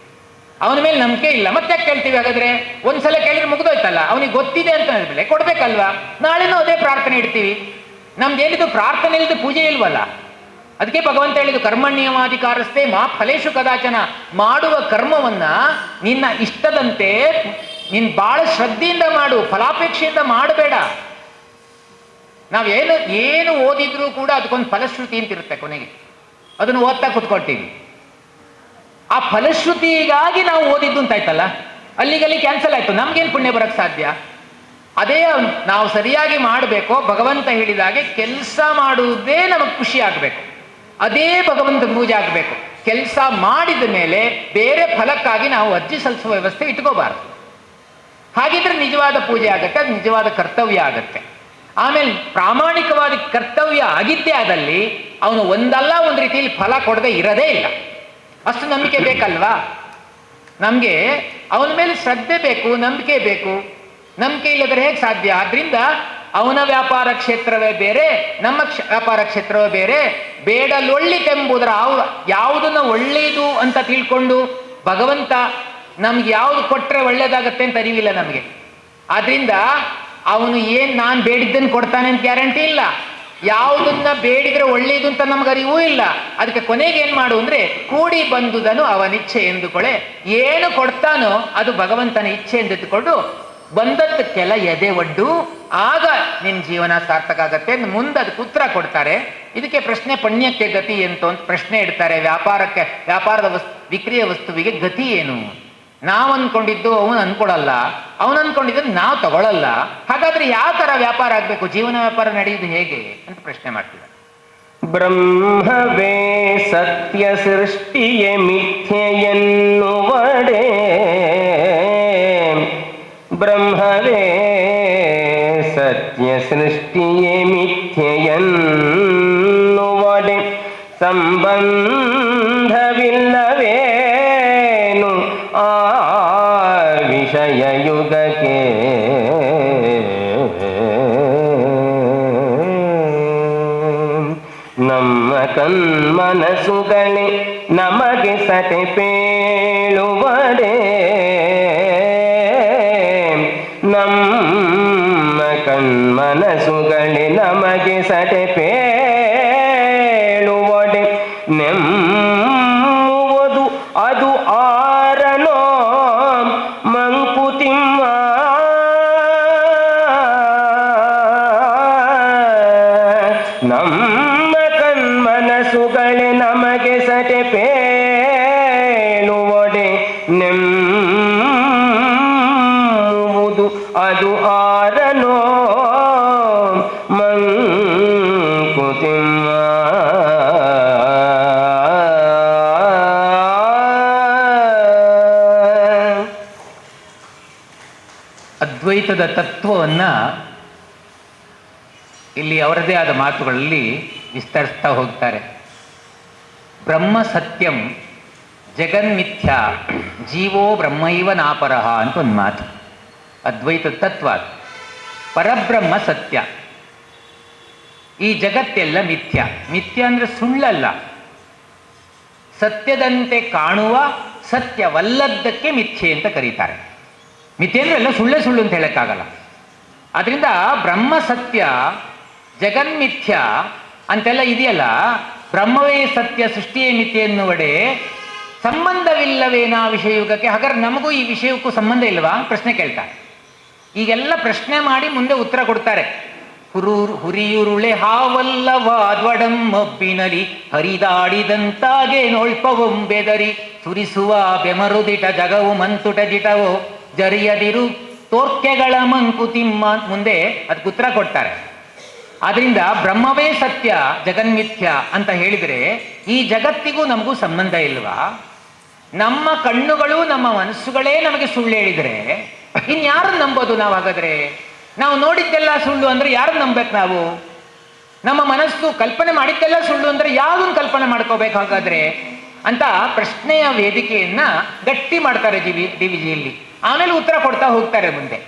ಅವನ ಮೇಲೆ ನಂಬಿಕೆ ಇಲ್ಲ. ಮತ್ತೆ ಕೇಳ್ತೀವಿ? ಹಾಗಾದ್ರೆ ಒಂದ್ಸಲ ಕೇಳಿದ್ರೆ ಮುಗಿದೋಯ್ತಲ್ಲ, ಅವನಿಗೆ ಗೊತ್ತಿದೆ ಅಂತ ಹೇಳಿದ್ಮೇಲೆ ಕೊಡ್ಬೇಕಲ್ವಾ. ನಾಳೆನೂ ಅದೇ ಪ್ರಾರ್ಥನೆ ಇಡ್ತೀವಿ. ನಮ್ದೇನಿದು ಪ್ರಾರ್ಥನೆ ಇಲ್ಲದೆ ಪೂಜೆ ಇಲ್ವಲ್ಲ. ಅದಕ್ಕೆ ಭಗವಂತ ಹೇಳಿದ್ದು ಕರ್ಮಣ್ಯವಾಧಿಕಾರಸ್ಥೆ ಮಾ ಫಲೇಶು ಕದಾಚನ. ಮಾಡುವ ಕರ್ಮವನ್ನ ನಿನ್ನ ಇಷ್ಟದಂತೆ ನೀನ್ ಬಹಳ ಶ್ರದ್ಧೆಯಿಂದ ಮಾಡು, ಫಲಾಪೇಕ್ಷೆಯಿಂದ ಮಾಡಬೇಡ. ಏನು ಓದಿದ್ರೂ ಕೂಡ ಅದಕ್ಕೊಂದು ಫಲಶ್ರುತಿ ಅಂತಿರುತ್ತೆ. ಕೊನೆಗೆ ಅದನ್ನು ಓದ್ತಾ ಕುತ್ಕೊಳ್ತೀವಿ. ಆ ಫಲಶ್ರುತಿಗಾಗಿ ನಾವು ಓದಿದ್ದು ಅಂತಾಯ್ತಲ್ಲ, ಅಲ್ಲಿಗಲ್ಲಿ ಕ್ಯಾನ್ಸಲ್ ಆಯ್ತು. ನಮ್ಗೇನು ಪುಣ್ಯ ಬರಕ್ಕೆ ಸಾಧ್ಯ? ಅದೇ ನಾವು ಸರಿಯಾಗಿ ಮಾಡಬೇಕು. ಭಗವಂತ ಹೇಳಿದಾಗೆ ಕೆಲಸ ಮಾಡುವುದೇ ನಮಗೆ ಖುಷಿ ಆಗಬೇಕು, ಅದೇ ಭಗವಂತ ಪೂಜೆ ಆಗಬೇಕು. ಕೆಲಸ ಮಾಡಿದ ಮೇಲೆ ಬೇರೆ ಫಲಕ್ಕಾಗಿ ನಾವು ಅರ್ಜಿ ಸಲ್ಲಿಸುವ ವ್ಯವಸ್ಥೆ ಇಟ್ಕೋಬಾರ್ದು. ಹಾಗಿದ್ರೆ ನಿಜವಾದ ಪೂಜೆ ಆಗತ್ತೆ, ಅದು ನಿಜವಾದ ಕರ್ತವ್ಯ ಆಗತ್ತೆ. ಆಮೇಲೆ ಪ್ರಾಮಾಣಿಕವಾದ ಕರ್ತವ್ಯ ಆಗಿದ್ದೇ ಆದಲ್ಲಿ ಅವನು ಒಂದಲ್ಲ ಒಂದು ರೀತಿಯಲ್ಲಿ ಫಲ ಕೊಡದೆ ಇರೋದೇ ಇಲ್ಲ. ಅಷ್ಟು ನಂಬಿಕೆ ಬೇಕಲ್ವಾ ನಮಗೆ? ಅವನ ಮೇಲೆ ಶ್ರದ್ಧೆ ಬೇಕು, ನಂಬಿಕೆ ಬೇಕು. ನಂಬಿಕೆ ಇಲ್ಲದ್ರೆ ಹೇಗೆ ಸಾಧ್ಯ? ಆದ್ರಿಂದ ಅವನ ವ್ಯಾಪಾರ ಕ್ಷೇತ್ರವೇ ಬೇರೆ, ನಮ್ಮ ವ್ಯಾಪಾರ ಕ್ಷೇತ್ರವೇ ಬೇರೆ. ಬೇಡಲೊಳ್ಳಿತೆಂಬುದರ ಯಾವುದನ್ನ ಒಳ್ಳೆಯದು ಅಂತ ತಿಳ್ಕೊಂಡು ಭಗವಂತ ನಮ್ಗೆ ಯಾವುದು ಕೊಟ್ಟರೆ ಒಳ್ಳೇದಾಗತ್ತೆ ಅಂತ ಅರಿವಿಲ್ಲ ನಮಗೆ. ಆದ್ರಿಂದ ಅವನು ನಾನು ಬೇಡಿದ್ದನ್ನು ಕೊಡ್ತಾನೆ ಅಂತ ಗ್ಯಾರಂಟಿ ಇಲ್ಲ. ಯಾವುದನ್ನ ಬೇಡಿದ್ರೆ ಒಳ್ಳೇದು ಅಂತ ನಮ್ಗೆ ಅರಿವೂ ಇಲ್ಲ. ಅದಕ್ಕೆ ಕೊನೆಗೆ ಏನು ಮಾಡು ಅಂದ್ರೆ ಕೂಡಿ ಬಂದುದನು ಅವನಿಚ್ಛೆ ಎಂದುಕೊಳ್ಳೆ. ಏನು ಕೊಡ್ತಾನೋ ಅದು ಭಗವಂತನ ಇಚ್ಛೆ ಎಂದಿಟ್ಟುಕೊಂಡು ಬಂದದ್ದಕ್ಕೆಲ್ಲ ಎದೆ ಒಡ್ಡು, ಆಗ ನಿನ್ನ ಜೀವನ ಸಾರ್ಥಕ ಆಗತ್ತೆ. ಮುಂದೆ ಅದಕ್ಕೆ ಉತ್ತರ ಕೊಡ್ತಾರೆ. ಇದಕ್ಕೆ ಪ್ರಶ್ನೆ ಪಣ್ಯಕ್ಕೆ ಗತಿ ಎಂತ ಅಂತ ಪ್ರಶ್ನೆ ಇಡ್ತಾರೆ. ವ್ಯಾಪಾರದ ವಿಕ್ರಿಯ ವಸ್ತುವಿಗೆ ಗತಿ ಏನು? ನಾವು ಅನ್ಕೊಂಡಿದ್ದು ಅವನು ಅನ್ಕೊಡಲ್ಲ, ಅವನು ಅನ್ಕೊಂಡಿದ್ದು ನಾವು ತಗೊಳ್ಳಲ್ಲ. ಹಾಗಾದ್ರೆ ಯಾವ ತರ ವ್ಯಾಪಾರ ಆಗ್ಬೇಕು, ಜೀವನ ವ್ಯಾಪಾರ ನಡೆಯುವುದು ಹೇಗೆ ಅಂತ ಪ್ರಶ್ನೆ ಮಾಡ್ತಿದ್ದಾರೆ. ಬ್ರಹ್ಮವೇ ಸತ್ಯ ಸೃಷ್ಟಿಯೇ ಮಿಥ್ಯೆಯನ್ನುವಡೆ, ಬ್ರಹ್ಮವೇ ಸತ್ಯ ಸೃಷ್ಟಿಯೇ ಮಿಥ್ಯೆಯನ್ನುವಡೆ, ಸಂಬಂಧವಿಲ್ಲವೇನು ಆ ವಿಷಯ ಯುಗಕ್ಕೆ, ನಮ್ಮ ಕನ್ಮನಸುಗಳೇ ನಮಗೆ ಸತೆ ಪೇಳುವಡೆ, ನಮ್ಮ ಕನ್ಮನಸುಗಳೇ ನಮಗೆ ಸತೆ ಪೇಳುವಡೆ, ನೆಮ್ಮ ಕೇಳುವಡೆ ನೆಮ್ಮುವುದು ಅದು ಆರನೋ ಮಂಕುತಿಮ್ಮ. ಅದ್ವೈತದ ತತ್ವವನ್ನು ಇಲ್ಲಿ ಅವರದೇ ಆದ ಮಾತುಗಳಲ್ಲಿ ವಿಸ್ತರಿಸ್ತಾ ಹೋಗ್ತಾರೆ. ಬ್ರಹ್ಮ ಸತ್ಯಂ ಜಗನ್ಮಿಥ್ಯ ಜೀವೋ ಬ್ರಹ್ಮೈವ ನಾಪರಹ ಅಂತ ಒಂದು ಮಾತು. ಅದ್ವೈತದ ತತ್ವ ಅದು. ಪರಬ್ರಹ್ಮ ಸತ್ಯ, ಈ ಜಗತ್ತೆಲ್ಲ ಮಿಥ್ಯ. ಮಿಥ್ಯ ಅಂದರೆ ಸುಳ್ಳಲ್ಲ, ಸತ್ಯದಂತೆ ಕಾಣುವ ಸತ್ಯವಲ್ಲದ್ದಕ್ಕೆ ಮಿಥ್ಯೆ ಅಂತ ಕರೀತಾರೆ. ಮಿಥ್ಯೆ ಅಂದರೆ ಎಲ್ಲ ಸುಳ್ಳೆ ಸುಳ್ಳು ಅಂತ ಹೇಳೋಕ್ಕಾಗಲ್ಲ. ಆದ್ದರಿಂದ ಬ್ರಹ್ಮ ಸತ್ಯ ಜಗನ್ಮಿಥ್ಯ ಅಂತೆಲ್ಲ ಇದೆಯಲ್ಲ, ಬ್ರಹ್ಮವೇ ಸತ್ಯ ಸೃಷ್ಟಿಯೇ ಮಿಥ್ಯೆ ಎನ್ನುವಡೆ ಸಂಬಂಧವಿಲ್ಲವೇನಾ ವಿಷಯಯುಗಕ್ಕೆ? ಹಾಗಾದ್ರೆ ನಮಗೂ ಈ ವಿಷಯಕ್ಕೂ ಸಂಬಂಧ ಇಲ್ವಾ ಪ್ರಶ್ನೆ ಕೇಳ್ತಾರೆ. ಈಗೆಲ್ಲ ಪ್ರಶ್ನೆ ಮಾಡಿ ಮುಂದೆ ಉತ್ತರ ಕೊಡ್ತಾರೆ. ಹುರಿಯುರುಳೆ ಹಾವಲ್ಲವಾದ್ವಡಂ ಮಬ್ಬಿನಲಿ ಹರಿದಾಡಿದಂತಾಗೆ ನೋಳ್ಪವೊಂಬೆದರಿ ಸುರಿಸುವ ಬೆಮರುದಿಟ ಜಗವು ಮಂತುಟ ಜಿಟವೋ ಜರಿಯದಿರು ತೋರ್ಕೆಗಳ ಮಂಕುತಿಮ್ಮ. ಮುಂದೆ ಅದಕ್ಕೆ ಉತ್ತರ ಕೊಡ್ತಾರೆ. ಆದ್ರಿಂದ ಬ್ರಹ್ಮವೇ ಸತ್ಯ ಜಗನ್ಮಿಥ್ಯ ಅಂತ ಹೇಳಿದರೆ ಈ ಜಗತ್ತಿಗೂ ನಮಗೂ ಸಂಬಂಧ ಇಲ್ವಾ? ನಮ್ಮ ಕಣ್ಣುಗಳು ನಮ್ಮ ಮನಸ್ಸುಗಳೇ ನಮಗೆ ಸುಳ್ಳು ಹೇಳಿದರೆ ಇನ್ಯಾರು ನಂಬೋದು ನಾವು? ಹಾಗಾದ್ರೆ ನಾವು ನೋಡಿದ್ದೆಲ್ಲ ಸುಳ್ಳು ಅಂದ್ರೆ ಯಾರು ನಂಬೇಕು ನಾವು? ನಮ್ಮ ಮನಸ್ಸು ಕಲ್ಪನೆ ಮಾಡಿದ್ದೆಲ್ಲ ಸುಳ್ಳು ಅಂದ್ರೆ ಯಾವುದನ್ನು ಕಲ್ಪನೆ ಮಾಡ್ಕೋಬೇಕು ಹಾಗಾದ್ರೆ ಅಂತ ಪ್ರಶ್ನೆಯ ವೇದಿಕೆಯನ್ನ ಗಟ್ಟಿ ಮಾಡ್ತಾರೆ ಡಿವಿಜಿಯಲ್ಲಿ. ಆಮೇಲೆ ಉತ್ತರ ಕೊಡ್ತಾ ಹೋಗ್ತಾರೆ ಮುಂದೆ.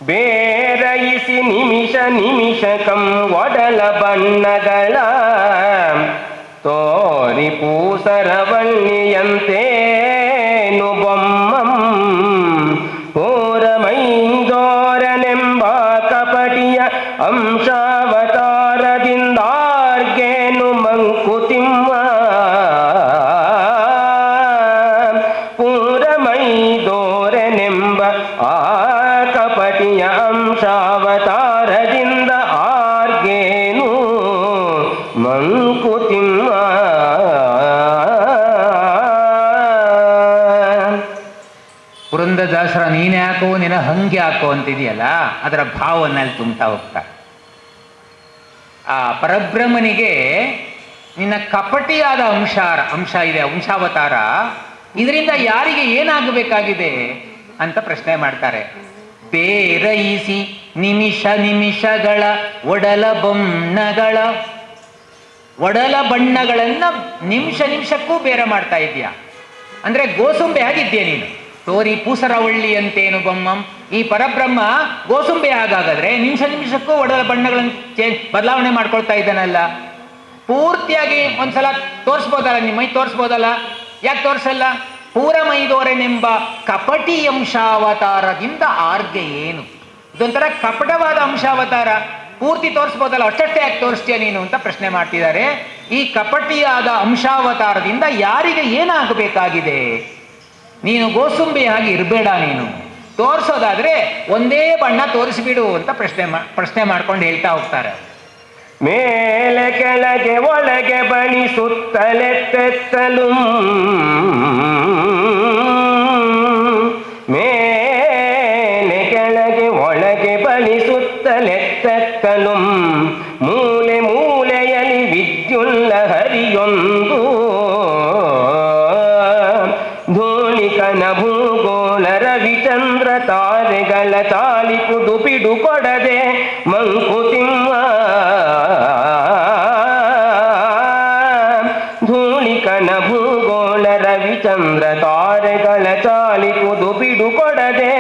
ಬೇರಯಿಸಿ ನಿಮಿಷ ನಿಮಿಷಕಂ ಒಡಲ ಬಣ್ಣಗಳ ತೋರಿ ಪೂಸರವಳ್ಳಿಯಂತೇನು ಬೊಮ್ಮಂ ಪೂರಮೈಂದೋರನೆಂಬ ಕಪಟಿಯ ಅಂಶಾವತಾರದಿಂದಾರ್ಗೇನು ಮಂಕುತಿಮ್ಮ. ಪೂರಮೈದೋರನೆಂಬ ಆ ಕಪಟಿಯ ಅಂಶಾವತಾರದಿಂದ ಆರ್ಗೇನು ಮಂಕುತಿಮ್ಮ. ಪುರಂದರದಾಸರ ನೀನೇ ಹಾಕೋ ನಿನ್ನ ಹಂಗೆ ಹಾಕೋ ಅಂತಿದೆಯಲ್ಲ, ಅದರ ಭಾವನಲ್ಲಿ ತುಂಬ್ತಾ ಹೋಗ್ತಾರೆ. ಆ ಪರಬ್ರಹ್ಮನಿಗೆ ನಿನ್ನ ಕಪಟಿಯಾದ ಅಂಶ ಇದೆ, ಅಂಶಾವತಾರ, ಇದರಿಂದ ಯಾರಿಗೆ ಏನಾಗಬೇಕಾಗಿದೆ ಅಂತ ಪ್ರಶ್ನೆ ಮಾಡ್ತಾರೆ. ಬೇರಯಿಸಿ ನಿಮಿಷ ನಿಮಿಷಗಳ ಒಡಲ ಬಣ್ಣಗಳನ್ನ ನಿಮಿಷ ನಿಮಿಷಕ್ಕೂ ಬೇರೆ ಮಾಡ್ತಾ ಇದೆಯಾ ಅಂದ್ರೆ ಗೋಸುಂಬೆ ಆಗಿದ್ಯಾ ನೀನು? ತೋರಿ ಪೂಸರವಳ್ಳಿ ಅಂತೇನು ಬೊಮ್ಮಂ. ಈ ಪರಬ್ರಹ್ಮ ಗೋಸುಂಬೆ ಆಗಾದ್ರೆ ನಿಮಿಷ ನಿಮಿಷಕ್ಕೂ ಒಡಲ ಬಣ್ಣಗಳನ್ನು ಬದಲಾವಣೆ ಮಾಡ್ಕೊಳ್ತಾ ಇದ್ದಾನಲ್ಲ. ಪೂರ್ತಿಯಾಗಿ ಒಂದ್ಸಲ ತೋರಿಸ್ಬೋದಲ್ಲ, ನಿಮ್ಮ ಮೈ ತೋರಿಸ್ಬೋದಲ್ಲ, ಯಾಕೆ ತೋರಿಸಲ್ಲ? ಪೂರಮೈದೋರೆನೆಂಬ ಕಪಟಿ ಅಂಶಾವತಾರದಿಂದ ಆರ್ಗೆ ಏನು? ಇದೊಂಥರ ಕಪಟವಾದ ಅಂಶಾವತಾರ, ಪೂರ್ತಿ ತೋರಿಸ್ಬೋದಲ್ಲ, ಅಷ್ಟಷ್ಟೇ ಯಾಕೆ ತೋರಿಸ್ತೀಯ ನೀನು ಅಂತ ಪ್ರಶ್ನೆ ಮಾಡ್ತಿದ್ದಾರೆ. ಈ ಕಪಟಿಯಾದ ಅಂಶಾವತಾರದಿಂದ ಯಾರಿಗೆ ಏನಾಗಬೇಕಾಗಿದೆ? ನೀನು ಗೋಸುಂಬಿಯಾಗಿ ಇರಬೇಡ, ನೀನು ತೋರಿಸೋದಾದ್ರೆ ಒಂದೇ ಬಣ್ಣ ತೋರಿಸಿಬಿಡು ಅಂತ ಪ್ರಶ್ನೆ ಮಾಡ್ಕೊಂಡು ಹೇಳ್ತಾ ಹೋಗ್ತಾರೆ. ಮೇಲೆ ಕೆಳಗೆ ಒಳಗೆ ಬಣಿಸುತ್ತಲೆತ್ತೆತ್ತಲು ಮೇಲೆ ಕೆಳಗೆ ಒಳಗೆ ಬಣಿಸುತ್ತಲೆತ್ತೆತ್ತಲು ಮೂಲೆ ಮೂಲೆಯಲ್ಲಿ ವಿದ್ಯುಲ್ಲ ಹರಿಯೊಂದು ಧೂಳಿಕನ ಭೂಗೋಳ ರವಿಚಂದ್ರ ತಾರೆಗಳ ಚಾಲಿಪುದು ಪಿಡು ಕೊಡದೆ ಮಂಕುತಿಮ್ಮ. ಧೂಳಿಕನ ಭೂಗೋಳ ರವಿಚಂದ್ರ ತಾರೆಗಳ ಚಾಲಿಪುದು ಪಿಡು ಕೊಡದೆ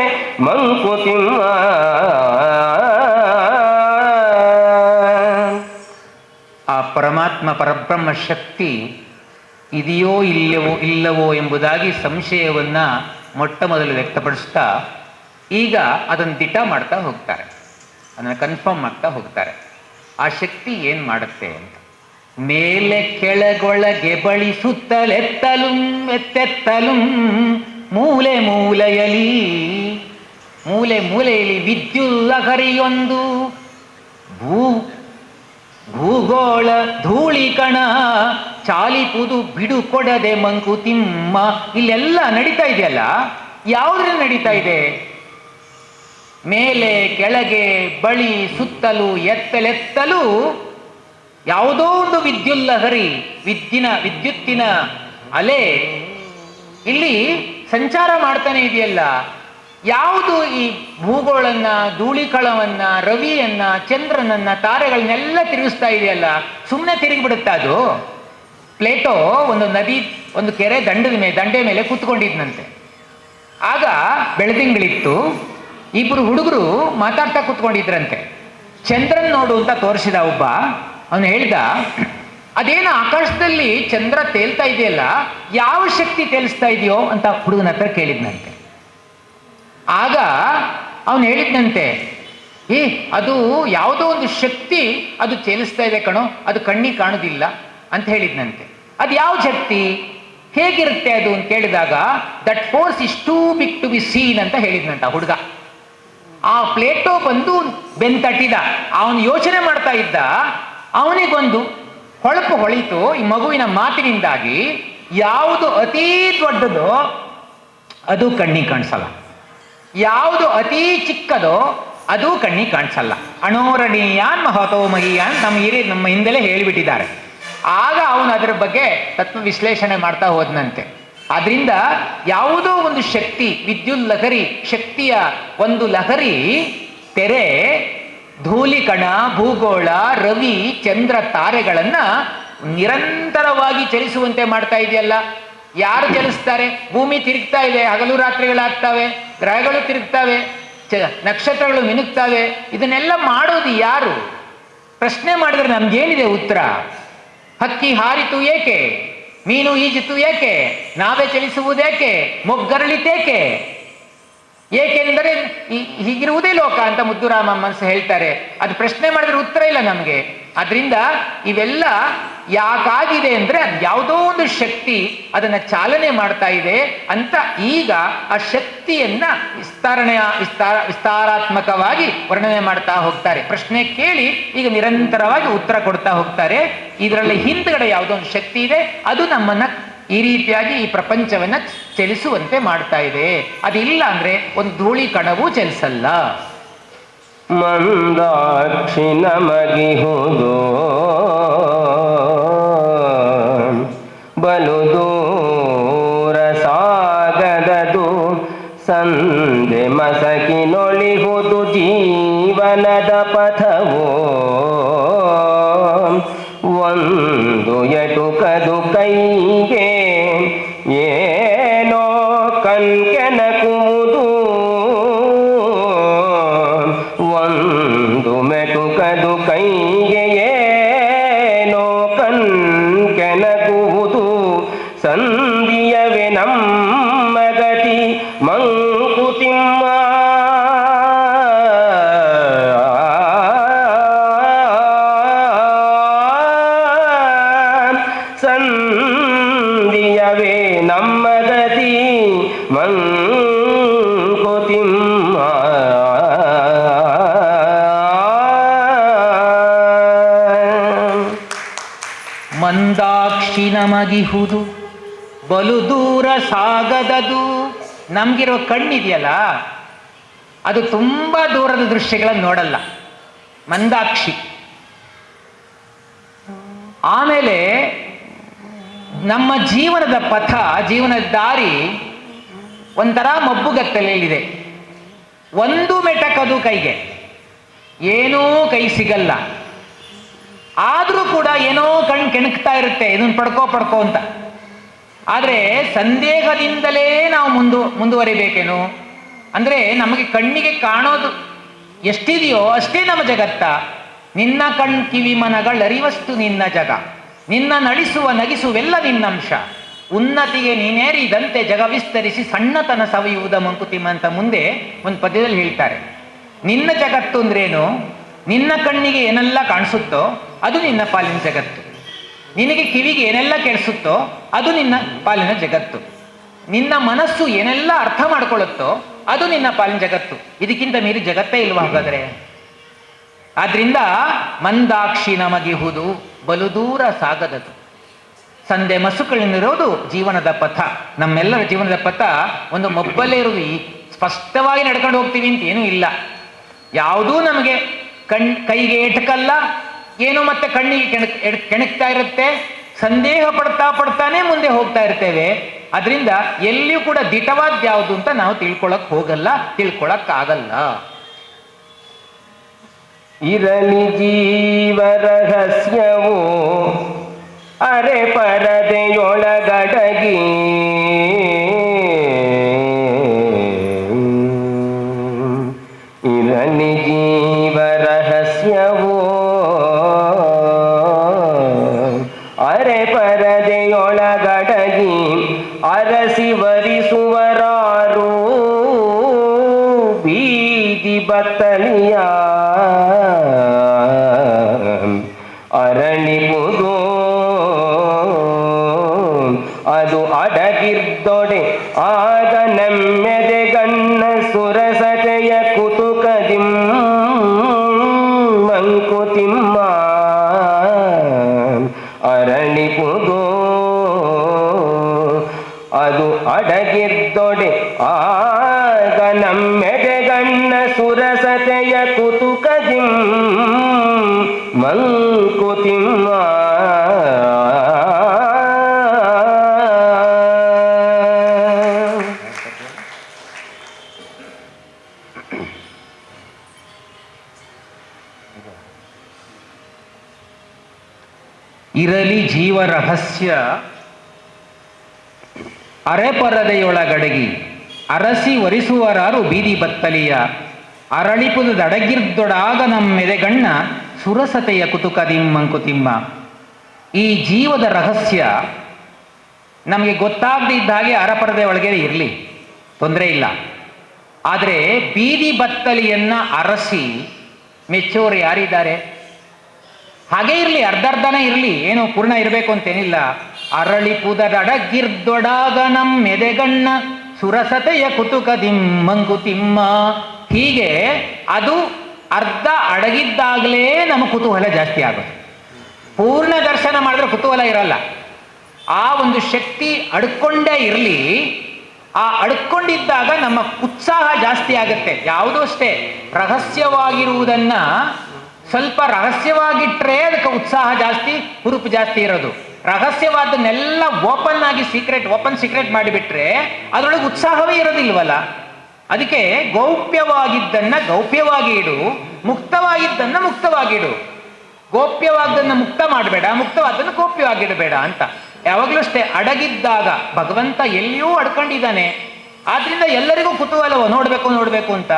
ಮಂಕುತಿಮ್ಮ. ಆ ಪರಮಾತ್ಮ ಪರಬ್ರಹ್ಮ ಶಕ್ತಿ ಇದೆಯೋ ಇಲ್ಲವೋ ಎಂಬುದಾಗಿ ಸಂಶಯವನ್ನ ಮೊಟ್ಟ ಮೊದಲು ವ್ಯಕ್ತಪಡಿಸ್ತಾ ಈಗ ಅದನ್ನು ದಿಟ ಮಾಡ್ತಾ ಹೋಗ್ತಾರೆ, ಅದನ್ನು ಕನ್ಫರ್ಮ್ ಮಾಡ್ತಾ ಹೋಗ್ತಾರೆ. ಆ ಶಕ್ತಿ ಏನು ಮಾಡುತ್ತೆ ಅಂತ. ಮೇಲೆ ಕೆಳಗೊಳಗೆ ಬಳಿಸುತ್ತಲೆತ್ತಲು ಎತ್ತೆತ್ತಲು ಮೂಲೆ ಮೂಲೆಯಲ್ಲಿ ವಿದ್ಯುಲ್ಲಹರಿಯೊಂದು ಭೂಗೋಳ ಧೂಳಿಕಣ ಚಾಲಿಪುದು ಬಿಡು ಕೊಡದೆ ಮಂಕುತಿಮ್ಮ, ಇಲ್ಲೆಲ್ಲ ನಡೀತಾ ಇದೆಯಲ್ಲ, ಯಾವುದ್ರಲ್ಲಿ ನಡೀತಾ ಇದೆ? ಮೇಲೆ ಕೆಳಗೆ ಬಳಿ ಸುತ್ತಲೂ ಎತ್ತಲೆತ್ತಲೂ ಯಾವುದೋ ಒಂದು ವಿದ್ಯುಲ್ಲಹರಿ, ವಿದ್ಯುತ್ತಿನ ಅಲೆ ಇಲ್ಲಿ ಸಂಚಾರ ಮಾಡ್ತಾನೆ ಇದೆಯಲ್ಲ. ಯಾವುದು ಈ ಭೂಗೋಳನ್ನ, ಧೂಳಿಕಳವನ್ನ, ರವಿಯನ್ನ, ಚಂದ್ರನನ್ನ, ತಾರೆಗಳನ್ನೆಲ್ಲ ತಿರುಗಿಸ್ತಾ ಇದೆಯಲ್ಲ, ಸುಮ್ಮನೆ ತಿರುಗಿಬಿಡುತ್ತಾ ಅದು? ಪ್ಲೇಟೋ ಒಂದು ನದಿ, ಒಂದು ಕೆರೆ ದಂಡೆ ಮೇಲೆ ಕೂತ್ಕೊಂಡಿದ್ನಂತೆ. ಆಗ ಬೆಳದಿಂಗಳಿತ್ತು, ಇಬ್ರು ಹುಡುಗರು ಮಾತಾಡ್ತಾ ಕೂತ್ಕೊಂಡಿದ್ರಂತೆ. ಚಂದ್ರನ್ ನೋಡು ಅಂತ ತೋರಿಸಿದ ಒಬ್ಬ. ಅವನು ಹೇಳ್ದ, ಅದೇನು ಆಕಾಶದಲ್ಲಿ ಚಂದ್ರ ತೇಲ್ತಾ ಇದೆಯಲ್ಲ, ಯಾವ ಶಕ್ತಿ ತೇಲಿಸ್ತಾ ಇದೆಯೋ ಅಂತ ಹುಡುಗನ ಹತ್ರ ಕೇಳಿದ್ನಂತೆ. ಆಗ ಅವನು ಹೇಳಿದ್ನಂತೆ, ಅದು ಯಾವುದೋ ಒಂದು ಶಕ್ತಿ ಅದು ಚಲಿಸ್ತಾ ಇದೆ ಕಣೋ, ಅದು ಕಣ್ಣಿಗೆ ಕಾಣುದಿಲ್ಲ ಅಂತ ಹೇಳಿದ್ನಂತೆ. ಅದು ಯಾವ ಶಕ್ತಿ, ಹೇಗಿರುತ್ತೆ ಅದು ಅಂತ ಕೇಳಿದಾಗ, that force is too big to be seen ಅಂತ ಹೇಳಿದ್ನಂತ ಹುಡುಗ. ಆ ಪ್ಲೇಟೋ ಬಂದು ಬೆಂತಟ್ಟಿದ. ಅವನು ಯೋಚನೆ ಮಾಡ್ತಾ ಇದ್ದ, ಅವನಿಗೊಂದು ಹೊಳಪು ಹೊಳಿತು ಈ ಮಗುವಿನ ಮಾತಿನಿಂದಾಗಿ. ಯಾವುದು ಅತೀ ದೊಡ್ಡದೋ ಅದು ಕಣ್ಣಿಗೆ ಕಾಣಿಸಲ್ಲ, ಯಾವುದು ಅತೀ ಚಿಕ್ಕದೋ ಅದು ಕಣ್ಣಿಗೆ ಕಾಣಿಸಲ್ಲ. ಅಣೋರಣೀಯಾನ್ ಮಹತೋ ಮಹೀಯಾನ್ ನಮ್ಮ ಹಿಂದೆಲೇ ಹೇಳಿಬಿಟ್ಟಿದ್ದಾರೆ. ಆಗ ಅವನು ಅದರ ಬಗ್ಗೆ ತತ್ವ ವಿಶ್ಲೇಷಣೆ ಮಾಡ್ತಾ ಹೋದನಂತೆ. ಆದ್ರಿಂದ ಯಾವುದೋ ಒಂದು ಶಕ್ತಿ, ವಿದ್ಯುಲ್ಲಹರಿ, ಶಕ್ತಿಯ ಒಂದು ಲಹರಿ ತೆರೆ ಧೂಳಿಕಣ, ಭೂಗೋಳ, ರವಿ, ಚಂದ್ರ, ತಾರೆಗಳನ್ನ ನಿರಂತರವಾಗಿ ಚಲಿಸುವಂತೆ ಮಾಡ್ತಾ ಇದೆಯಲ್ಲ. ಯಾರು ಚಲಿಸ್ತಾರೆ? ಭೂಮಿ ತಿರುಗ್ತಾ ಇದೆ, ಹಗಲು ರಾತ್ರಿಗಳಾಗ್ತವೆ, ಗ್ರಹಗಳು ತಿರುಗ್ತವೆ, ನಕ್ಷತ್ರಗಳು ಮಿನುಗ್ತವೆ. ಇದನ್ನೆಲ್ಲ ಮಾಡೋದು ಯಾರು? ಪ್ರಶ್ನೆ ಮಾಡಿದ್ರೆ ನಮ್ಗೇನಿದೆ ಉತ್ತರ? ಹಕ್ಕಿ ಹಾರಿತು ಏಕೆ? ಮೀನು ಈಜಿತು ಏಕೆ? ನಾವೇ ಚಲಿಸುವುದೇಕೆ? ಮೊಗ್ಗರಳಿತೇಕೆ? ಏಕೆಂದರೆ ಹೀಗಿರುವುದೇ ಲೋಕ ಅಂತ ಮುದ್ದುರಾಮ ಮನಸ್ಸು ಹೇಳ್ತಾರೆ. ಅದು ಪ್ರಶ್ನೆ ಮಾಡಿದ್ರೆ ಉತ್ತರ ಇಲ್ಲ ನಮಗೆ. ಅದರಿಂದ ಇವೆಲ್ಲ ಯಾಕಾಗಿದೆ ಅಂದ್ರೆ, ಅದು ಯಾವುದೋ ಒಂದು ಶಕ್ತಿ ಅದನ್ನ ಚಾಲನೆ ಮಾಡ್ತಾ ಇದೆ ಅಂತ ಈಗ ಆ ಶಕ್ತಿಯನ್ನ ವಿಸ್ತಾರಾತ್ಮಕವಾಗಿ ವರ್ಣನೆ ಮಾಡ್ತಾ ಹೋಗ್ತಾರೆ. ಪ್ರಶ್ನೆ ಕೇಳಿ ಈಗ ನಿರಂತರವಾಗಿ ಉತ್ತರ ಕೊಡ್ತಾ ಹೋಗ್ತಾರೆ. ಇದರಲ್ಲಿ ಹಿಂದ್ಗಡೆ ಯಾವುದೋ ಒಂದು ಶಕ್ತಿ ಇದೆ, ಅದು ನಮ್ಮನ್ನ ಈ ರೀತಿಯಾಗಿ ಈ ಪ್ರಪಂಚವನ್ನ ಚಲಿಸುವಂತೆ ಮಾಡ್ತಾ ಇದೆ. ಅದಿಲ್ಲ ಅಂದ್ರೆ ಒಂದು ಧೂಳಿ ಕಣವೂ ಚಲಿಸಲ್ಲ. ಮಂದಾಕ್ಷಿ ನಮಗಿಹುದು ಬಲು ದೂರ ಸಾಗದದು, ಸಂದೆ ಮಸಕಿನೊಳಿಹುದು ಜೀವನದ ಪಥವೋ. ಒಂದು ಎಟುಕದು ಕೈಗೆ ಏನೋ ಕಣ್ಕೆನಕುವುದು, ಒಂದು ಮೆಟುಕದು ಕೈಗೆ ಏನೋ ಕಣ್ಕೆನಕುವುದು. ಸಂಧಿಯವೇ ನಮ್ಮ ಗತಿ ಮಂಕುತಿಮ್ಮ, ಸಂಧಿಯವೇ ನಮ್ಮ ಗತಿ ಮಂಕುತಿಮ್ಮ. ಮಂದಾಕ್ಷಿ ನಮಗಿಹುದು ಬಲು ದೂರ ಸಾಗದದು. ನಮ್ಗಿರೋ ಕಣ್ಣಿದೆಯಲ್ಲ, ಅದು ತುಂಬಾ ದೂರದ ದೃಶ್ಯಗಳನ್ನು ನೋಡಲ್ಲ, ಮಂದಾಕ್ಷಿ. ಆಮೇಲೆ ನಮ್ಮ ಜೀವನದ ಪಥ, ಜೀವನದ ದಾರಿ ಒಂಥರ ಮಬ್ಬುಗತ್ತಲೆಯಲ್ಲಿದೆ. ಒಂದು ಮೆಟಕದು ಕೈಗೆ, ಏನೂ ಕೈ ಸಿಗಲ್ಲ. ಆದರೂ ಕೂಡ ಏನೋ ಕಣ್ಣು ಕೆಣಕ್ತಾ ಇರುತ್ತೆ, ಇದನ್ನು ಪಡ್ಕೋ ಅಂತ. ಆದರೆ ಸಂದೇಹದಿಂದಲೇ ನಾವು ಮುಂದುವರಿಬೇಕೇನು? ಅಂದರೆ ನಮಗೆ ಕಣ್ಣಿಗೆ ಕಾಣೋದು ಎಷ್ಟಿದೆಯೋ ಅಷ್ಟೇ ನಮ್ಮ ಜಗತ್ತ. ನಿನ್ನ ಕಿವಿ ಮನಗಳರಿವಷ್ಟು ನಿನ್ನ ಜಗ, ನಿನ್ನ ನಡೆಸುವ ನಗಿಸುವೆಲ್ಲ ನಿನ್ನಂಶ. ಉನ್ನತಿಗೆ ನೀನೇರಿದಂತೆ ಜಗ ವಿಸ್ತರಿಸಿ ಸಣ್ಣತನ ಸವಿಯುವುದ ಮಂಕುತಿಮ್ಮ ಅಂತ ಮುಂದೆ ಒಂದು ಪದ್ಯದಲ್ಲಿ ಹೇಳ್ತಾರೆ. ನಿನ್ನ ಜಗತ್ತು ಅಂದ್ರೇನು? ನಿನ್ನ ಕಣ್ಣಿಗೆ ಏನೆಲ್ಲ ಕಾಣಿಸುತ್ತೋ ಅದು ನಿನ್ನ ಪಾಲಿನ ಜಗತ್ತು. ನಿನಗೆ ಕಿವಿಗೆ ಏನೆಲ್ಲ ಕೇಳಿಸುತ್ತೋ ಅದು ನಿನ್ನ ಪಾಲಿನ ಜಗತ್ತು. ನಿನ್ನ ಮನಸ್ಸು ಏನೆಲ್ಲ ಅರ್ಥ ಮಾಡ್ಕೊಳ್ಳುತ್ತೋ ಅದು ನಿನ್ನ ಪಾಲಿನ ಜಗತ್ತು. ಇದಕ್ಕಿಂತ ಮೀರಿ ಜಗತ್ತೇ ಇಲ್ವಾ ಹಾಗಾದ್ರೆ? ಆದ್ರಿಂದ ಮಂದಾಕ್ಷಿ ನಮಗಿಹುದು ಬಲು ದೂರ ಸಾಗದದು. ಸಂಧೆ ಮಸುಕಳಿನಿರೋದು ಜೀವನದ ಪಥ. ನಮ್ಮೆಲ್ಲರ ಜೀವನದ ಪಥ ಒಂದು ಮೊಬ್ಬಲ್ಲೇ ಇರೋದು. ಈ ಸ್ಪಷ್ಟವಾಗಿ ನಡ್ಕೊಂಡು ಹೋಗ್ತೀವಿ ಅಂತ ಏನೂ ಇಲ್ಲ. ಯಾವುದೂ ನಮಗೆ ಕೈಗೆ ಎಟಕಲ್ಲ, ಏನೋ ಮತ್ತೆ ಕಣ್ಣಿಗೆ ಕೆಣಕ್ತಾ ಇರುತ್ತೆ. ಸಂದೇಹ ಪಡ್ತಾನೆ ಮುಂದೆ ಹೋಗ್ತಾ ಇರ್ತೇವೆ. ಅದರಿಂದ ಎಲ್ಲಿಯೂ ಕೂಡ ದಿಟವಾದ ಯಾವುದು ಅಂತ ನಾವು ತಿಳ್ಕೊಳಕ್ಕಾಗಲ್ಲ. ಇರಲಿ ಜೀವ ರಹಸ್ಯವೋ ಅರೆ ಪರದೆಯೊಳಗಡಗಿ, ಇರಲಿ ಜೀವ ರಹಸ್ಯವೋ ಅರೆ ಪರದೆಯೊಳಗಡಗಿ, ಅರಸಿ ವರಿಸುವರಾರು ಬೀದಿ ಬತ್ತಲಿಯ ಅರಳಿಪುದು ಅದು ಅಡಗಿರ್ದೊಡೆ ಆಗ ನಮ್ಮೆದೆಗಣ್ಣ ಸುರಸತೆಯ ಕುತುಕದಿಂ ಮಂಕುತಿಮ್ಮ ಅರಳಿಪುದು ಅದು ಅಡಗಿರ್ದೊಡೆ ಆಗ ನಮ್ಮೆದೆಗಣ್ಣ ಸುರಸತೆಯ ಕುತುಕದಿಂ ಮಂಕುತಿಮ್ಮ. ಇರಲಿ ಜೀವ ರಹಸ್ಯ ಅರೆಪರದೆಯೊಳಗಡಗಿ, ಅರಸಿ ವರಿಸುವರಾರು ಬೀದಿ ಬತ್ತಲಿಯ ಅರಳಿಪುದಡಗಿರ್ದೊಡಾಗ ನಮ್ಮೆದೆಗಣ್ಣ ಸುರಸತೆಯ ಕುತುಕದಿಂ ಮಂಕುತಿಮ್ಮ. ಈ ಜೀವದ ರಹಸ್ಯ ನಮಗೆ ಗೊತ್ತಾಗದೇ ಇದ್ದ ಹಾಗೆ ಅರಪರದೆ ಒಳಗೆ ಇರಲಿ, ತೊಂದರೆ ಇಲ್ಲ. ಆದರೆ ಬೀದಿ ಬತ್ತಲಿಯನ್ನ ಅರಸಿ ಮೆಚ್ಚೋರು ಯಾರಿದ್ದಾರೆ? ಹಾಗೇ ಇರಲಿ, ಅರ್ಧರ್ಧನೇ ಇರಲಿ, ಏನು ಪೂರ್ಣ ಇರಬೇಕು ಅಂತೇನಿಲ್ಲ. ಅರಳಿಪುದಡಗಿರ್ದೊಡಾಗ ನಮ್ಮೆದೆಗಣ್ಣ ಸುರಸತೆಯ ಕುತುಕದಿಂ ಮಂಕುತಿಮ್ಮ. ಹೀಗೆ ಅದು ಅರ್ಧ ಅಡಗಿದ್ದಾಗಲೇ ನಮ್ಮ ಕುತೂಹಲ ಜಾಸ್ತಿ ಆಗುತ್ತೆ. ಪೂರ್ಣ ದರ್ಶನ ಮಾಡಿದ್ರೆ ಕುತೂಹಲ ಇರಲ್ಲ. ಆ ಒಂದು ಶಕ್ತಿ ಅಡ್ಕೊಂಡೇ ಇರಲಿ, ಆ ಅಡ್ಕೊಂಡಿದ್ದಾಗ ನಮ್ಮ ಉತ್ಸಾಹ ಜಾಸ್ತಿ ಆಗುತ್ತೆ. ಯಾವುದೂ ಅಷ್ಟೇ, ರಹಸ್ಯವಾಗಿರುವುದನ್ನ ಸ್ವಲ್ಪ ರಹಸ್ಯವಾಗಿಟ್ರೆ ಅದಕ್ಕೆ ಉತ್ಸಾಹ ಜಾಸ್ತಿ, ಹುರುಪು ಜಾಸ್ತಿ ಇರೋದು. ರಹಸ್ಯವಾದನ್ನೆಲ್ಲ ಓಪನ್ ಸೀಕ್ರೆಟ್ ಮಾಡಿಬಿಟ್ರೆ ಅದರೊಳಗೆ ಉತ್ಸಾಹವೇ ಇರೋದಿಲ್ವಲ್ಲ. ಅದಕ್ಕೆ ಗೌಪ್ಯವಾಗಿದ್ದನ್ನ ಗೌಪ್ಯವಾಗಿ ಇಡು, ಮುಕ್ತವಾಗಿದ್ದನ್ನ ಮುಕ್ತವಾಗಿಡು. ಗೋಪ್ಯವಾದನ್ನ ಮುಕ್ತ ಮಾಡಬೇಡ, ಮುಕ್ತವಾದನ್ನು ಗೋಪ್ಯವಾಗಿಡಬೇಡ ಅಂತ. ಯಾವಾಗಲೂ ಅಷ್ಟೇ, ಅಡಗಿದ್ದಾಗ ಭಗವಂತ ಎಲ್ಲಿಯೂ ಅಡ್ಕೊಂಡಿದ್ದಾನೆ. ಆದ್ರಿಂದ ಎಲ್ಲರಿಗೂ ಕುತೂಹಲವ ನೋಡ್ಬೇಕು ಅಂತ.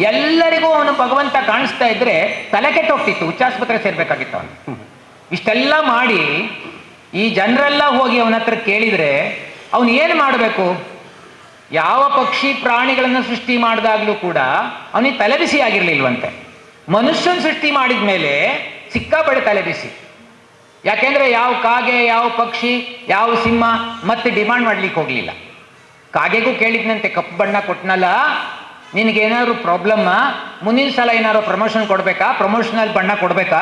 ಎಲ್ಲರಿಗೂ ಅವನು ಭಗವಂತ ಕಾಣಿಸ್ತಾ ಇದ್ರೆ ತಲೆ ಕೆಟ್ಟೋಗ್ತಿತ್ತು, ಉಚ್ಚಾಸ್ಪತ್ರೆ ಸೇರ್ಬೇಕಾಗಿತ್ತು ಅವನು. ಇಷ್ಟೆಲ್ಲ ಮಾಡಿ ಈ ಜನರೆಲ್ಲ ಹೋಗಿ ಅವನ ಹತ್ರ ಕೇಳಿದ್ರೆ ಅವನು ಏನು ಮಾಡಬೇಕು? ಯಾವ ಪಕ್ಷಿ ಪ್ರಾಣಿಗಳನ್ನು ಸೃಷ್ಟಿ ಮಾಡಿದಾಗಲೂ ಕೂಡ ಅವನಿಗೆ ತಲೆಬಿಸಿ ಆಗಿರ್ಲಿಲ್ವಂತೆ. ಮನುಷ್ಯನ ಸೃಷ್ಟಿ ಮಾಡಿದ ಮೇಲೆ ಸಿಕ್ಕಾಪಡೆ ತಲೆಬಿಸಿ. ಯಾಕೆಂದ್ರೆ ಯಾವ ಕಾಗೆ, ಯಾವ ಪಕ್ಷಿ, ಯಾವ ಸಿಂಹ ಮತ್ತೆ ಡಿಮಾಂಡ್ ಮಾಡ್ಲಿಕ್ಕೆ ಹೋಗ್ಲಿಲ್ಲ. ಕಾಗೆಗೂ ಕೇಳಿದ್ನಂತೆ, ಕಪ್ಪು ಬಣ್ಣ ಕೊಟ್ಟನಲ್ಲ, ನಿನಗೇನಾದ್ರು ಪ್ರಾಬ್ಲಮ್ಮ, ಮುಂದಿನ ಸಲ ಏನಾದ್ರು ಪ್ರಮೋಷನ್ ಕೊಡ್ಬೇಕಾ, ಪ್ರಮೋಷನಲ್ಲಿ ಬಣ್ಣ ಕೊಡ್ಬೇಕಾ,